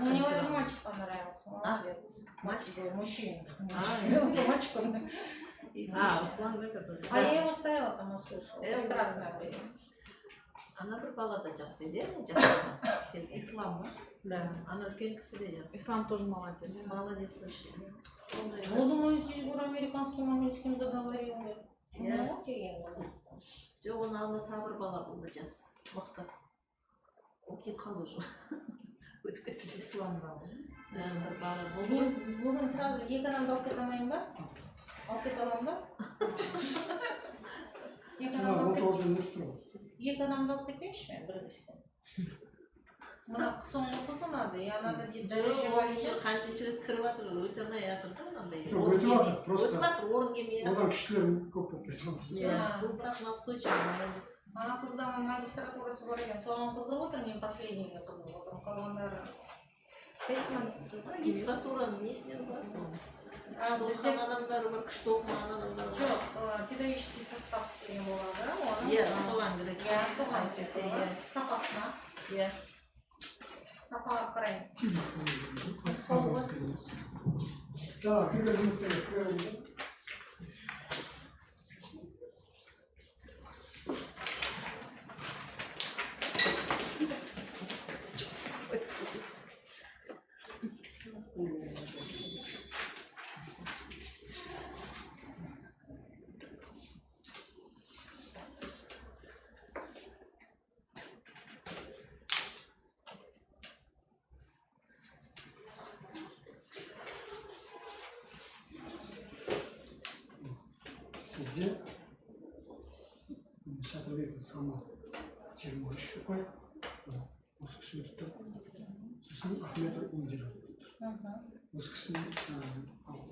Мне вот этот мальчик понравился. Молодец. Мальчик был мужчина. Мальчик Руслан. Руслан, да, который? А я его ставила там и слушала. Прекрасная песня. Она пропала до часа, Ислам, Да. Она кстати. Ислам тоже молодец. Молодец вообще. Ну, думаю, здесь говорю американским, английским заговорил. Ну, окей. Жоқ, оны алда тағы бір бала болды жас уақытта. Ол кетіп қалды уже. Өтіп кетті. Ислам бала. Бір бала болды. Бүгін сразу екі адамды алып кете алмаймын ба? Алып кете аламын ба? Екі адамды алып кетпейінші мен бір кісіден. Мына соңғы қыз ұнады, и она да дейді қаншыншы рет кіріп жатыр, өте алмай жатыр да мынандай. Жоқ, өтіп жатыр, просто. Өтіп жатыр, орын келмей. Одан күштілер көп болып кетіп жатыр. Бұл бірақ настойчивый, молодец. Ана қызда магистратурасы бар екен, соған қызығып отыр, мен последнийге қызығып отырмын, қалғандары. Магистратураның несінен барсың? Оқыған адамдары бар, күшті оқыған адамдары бар. Жоқ, педагогический состав деген болады, Иә, соған керек. Иә, соған керек. Сапасына. Иә. Сапаға қараймыз. Так, Игорь Дмитриевич. Сізде Шатырбеков Самал 23 шуқай осы кісі өтіп тұр. Сосын Ахметов Индира өтіп тұр. Осы кісінің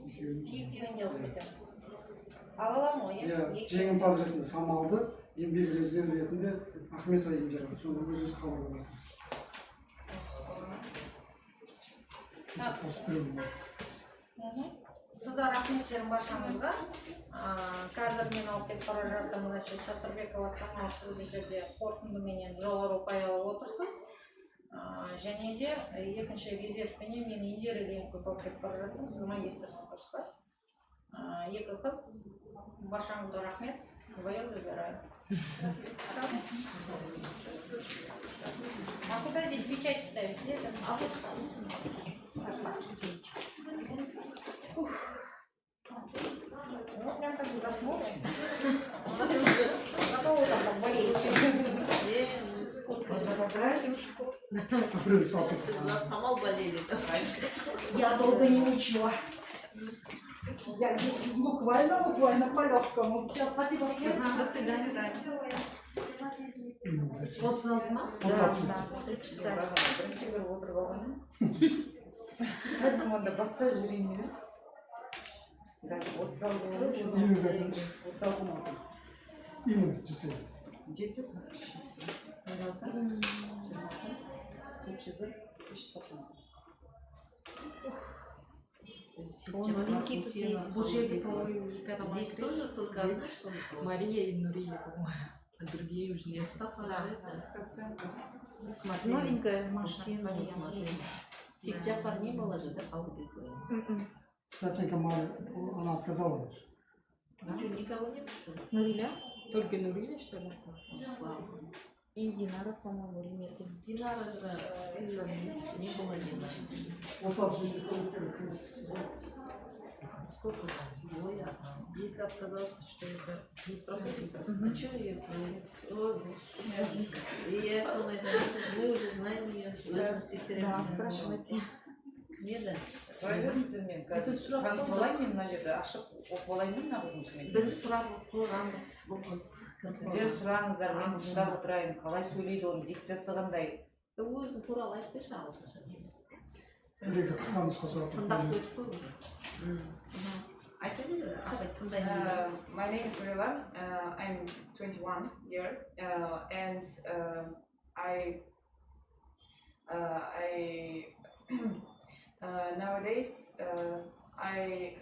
екеуінде оқып кетемін. Ала аламын ғой, иә? Жеңімпаз ретінде Самалды, еңбек резерв ретінде Ахметова Индира. Соны өз хабарлап жатырсыз. Осы біреуін айтыңыз. Қыздар, рахмет сіздердің баршаңызға. Қазір мен алып кетіп бара жатырмын, значит, Шатырбекова Самал, сіз бұл жерде қорытындыменен жоғары ұпай алып отырсыз. Және де екінші резервпенен мен Индира деген қызды алып кетіп бара жатырмын, сіз магистр сапарсыз ба? Екі қыз, баршаңызға рахмет. Вдвоем забираю. А куда здесь печать ставить? А вот ну, прям так вздохнули. Готовы там так болеть. Сколько можно поздравить? Самал болели. Я долго не учила. Я здесь буквально по-легкому. Все, спасибо всем. До свидания. Вот салтма? Да. Команда баста жіберейін бе? Да, вот Именно жасайды. Жетпіс. Здесь тоже только Мария и Нурия, по-моему. А другие уже не Новенькая машина. Сейчас парней было же, да, Стасенко Мария, она отказала. Ничего, никого нет, что ли? Нурия? Только Нурия, что ли? Слава. И Динара, по-моему, или нет? Динара же не было Динара. Вот так же. Сколько там? Двое. Если отказался, что это не проходит. Ну что ее проверить? Я мы уже знаем ее. Да, спрашивайте. Меда. Проверіңіздермен қазір трансфалайын мен мына жерде ашып оқып алайын мына қызыңызбен. Біз сұрап қойғанбыз бұл қыз. Сіздер сұраңыздар, мен тыңдап отырайын, қалай сөйлейді, оның дикциясы қандай. Өзің туралы айтып берші ағылшынша. Бір қысқа нұсқа сұрап тыңдап қойып қой уже. Айта бер, тыңдаймын. My name is Mirela. I'm 21 years and I nowadays I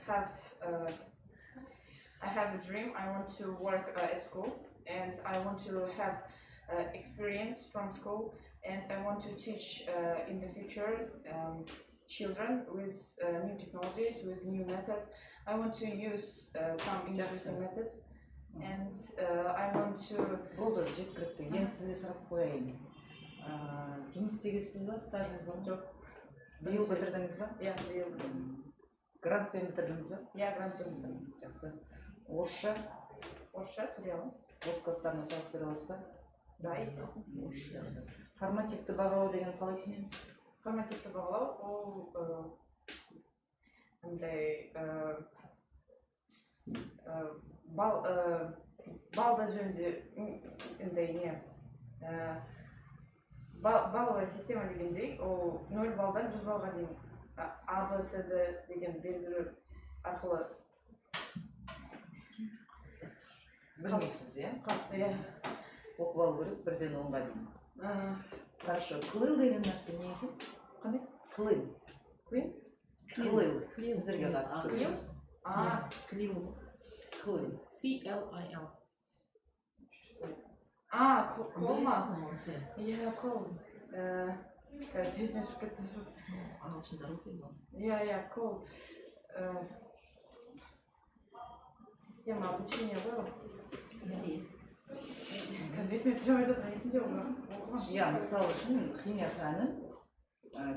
have a dream. I want to work at school, and I want to have experience from school, and I want to teach in the future children with new technologies, with new methods. I want to use some interesting methods, and I want to. Болды, жеткілікті. Енді сізге сұрақ қояйын. Жұмыс істегенсіз ба, стажыңыз бар? Жоқ. Биыл бітірдіңіз ба? Иә, биыл. Грантпен бітірдіңіз ба? Иә, грантпен бітірдім. Жақсы. Орысша? Орысша сөйлей аламын. Орыс класстарына сабақ бере аласыз ба? Да, естественно. Жақсы. Формативті бағалау деген қалай түсінеміз? Формативті бағалау ол андай балда жөнінде андай не балловая система дегендей, ол 0 балдан 100 балға дейін А, Б, С, Д деген белгілер арқылы Білмейсіз, иә? Иә. Оқып алу керек 1-ден 10-ға дейін. Хорошо. Клыл деген нәрсе не екен? Қандай? Клыл. Клыл. Сіздерге қатысты. Клил. Клыл. C-L-I-L. Кол ма? Иә, кол. Қазір есіме шығып кетті. Ағылшындар оқиды ғой. Иә, кол. Система обучения ғой. Қазір есіме түсіре жатыр, есімде ғой. Иә, мысалы үшін химия пәнін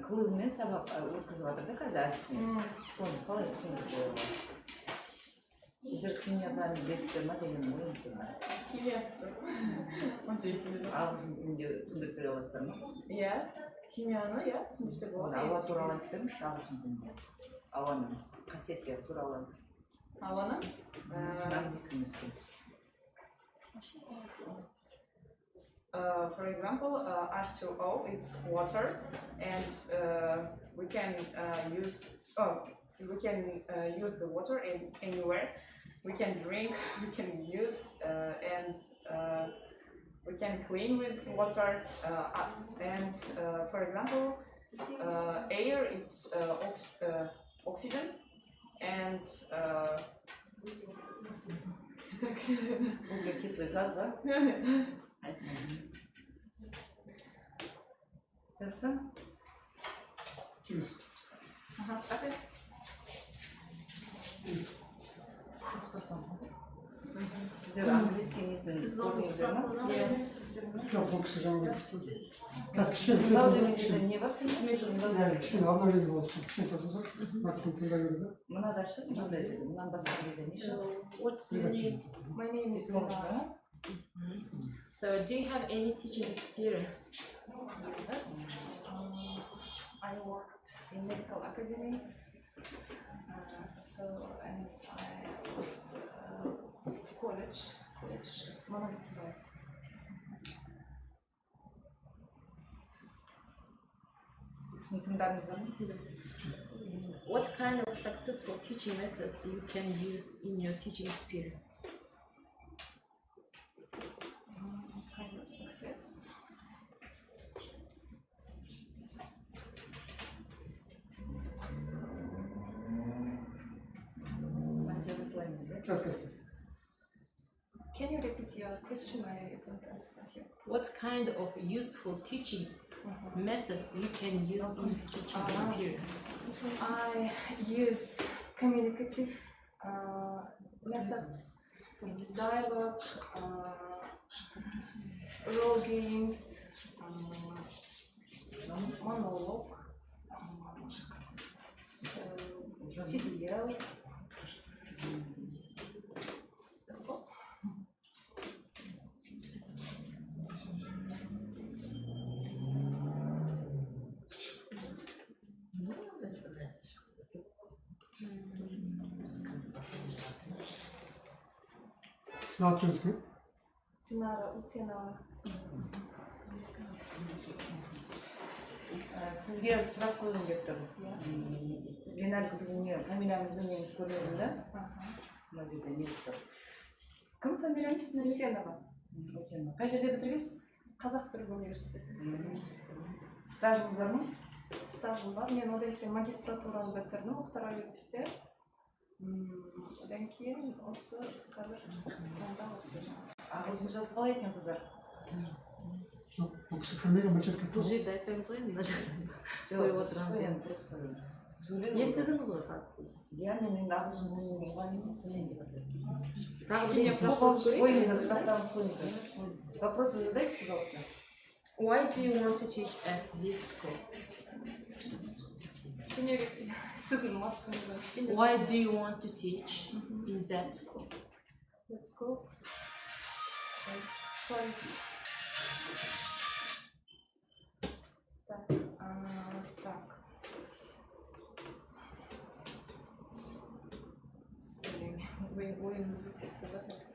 клылмен сабақ өткізіп жатыр да қазір әдісімен. Соны қалай түсіндіріп қоя аласыз? Сіздер химия пәнін білесіздер ма деген ойым сені. Химия. Онша есімде жоқ. Ағылшын тілінде түсіндіріп бере аласыздар ма? Иә, химияны иә түсіндірсе болады. Ауа туралы айтып беріңізші ағылшын тілінде. Ауаның қасиеттері туралы. Ауаның? Английский языке. For example, H2O it's water, and we can use the water anywhere. We can drink, we can use, and we can clean with water. And for example, air it's oxygen, and Углекислый газ, да? Жақсы? Сіздер английский несін көрдіңіздер ма? Жоқ, бұл кісі жаңағы тыңдау деңгейде не бар сізде? кішкене обновление болды, кішкене тұрсаңыз мақсатын тыңдай беріңіз. Мына да шығып, мынандай жерде, мынаны басқа кезде не шығып? What's your name? My name is So, do you have any teaching experience? Yes. I worked in medical academy. And I worked college. What kind of successful teaching methods you can use in your teaching experience? Kind of success. Can you repeat your question? I don't understand you. What kind of useful teaching methods you can use in teaching experience? I use communicative methods. It's dialogue, role games, monologue, TBL. That's all. Сіз аты жөніңіз кім? Динара Утенова. Сізге сұрақ қойғым келіп тұр. Женали сіздің не, фамилияңызды неміз көрмедім да? Мына жерде не тұр? Кім фамилияңыз? Утенова. Қай жерде бітіргенсіз? Қазақ түрік университеті. Стажыңыз бар ма? Стажым бар. Мен одан кейін магистратураны бітірдім Мұхтар Әуезовте. Одан кейін осы қазір таңда осы ағылшын жазып қалай екен қыздар? жоқ бұл кісі кірмеген мына жерге бұл жерде айтпаймыз ғой мына жақта қойып отырамыз енді естідіңіз ғой қазір сіз иә мен енді ағылшын тілін мұғалімімін қойыңыздар сұрақтарыңызды қойыңыздар. Вопросы задайте, пожалуйста. Why do you want to teach at this school? сіздің маскаңызда. Why do you want to teach in that school? That school? Sorry. Так. Ойымыз кетті.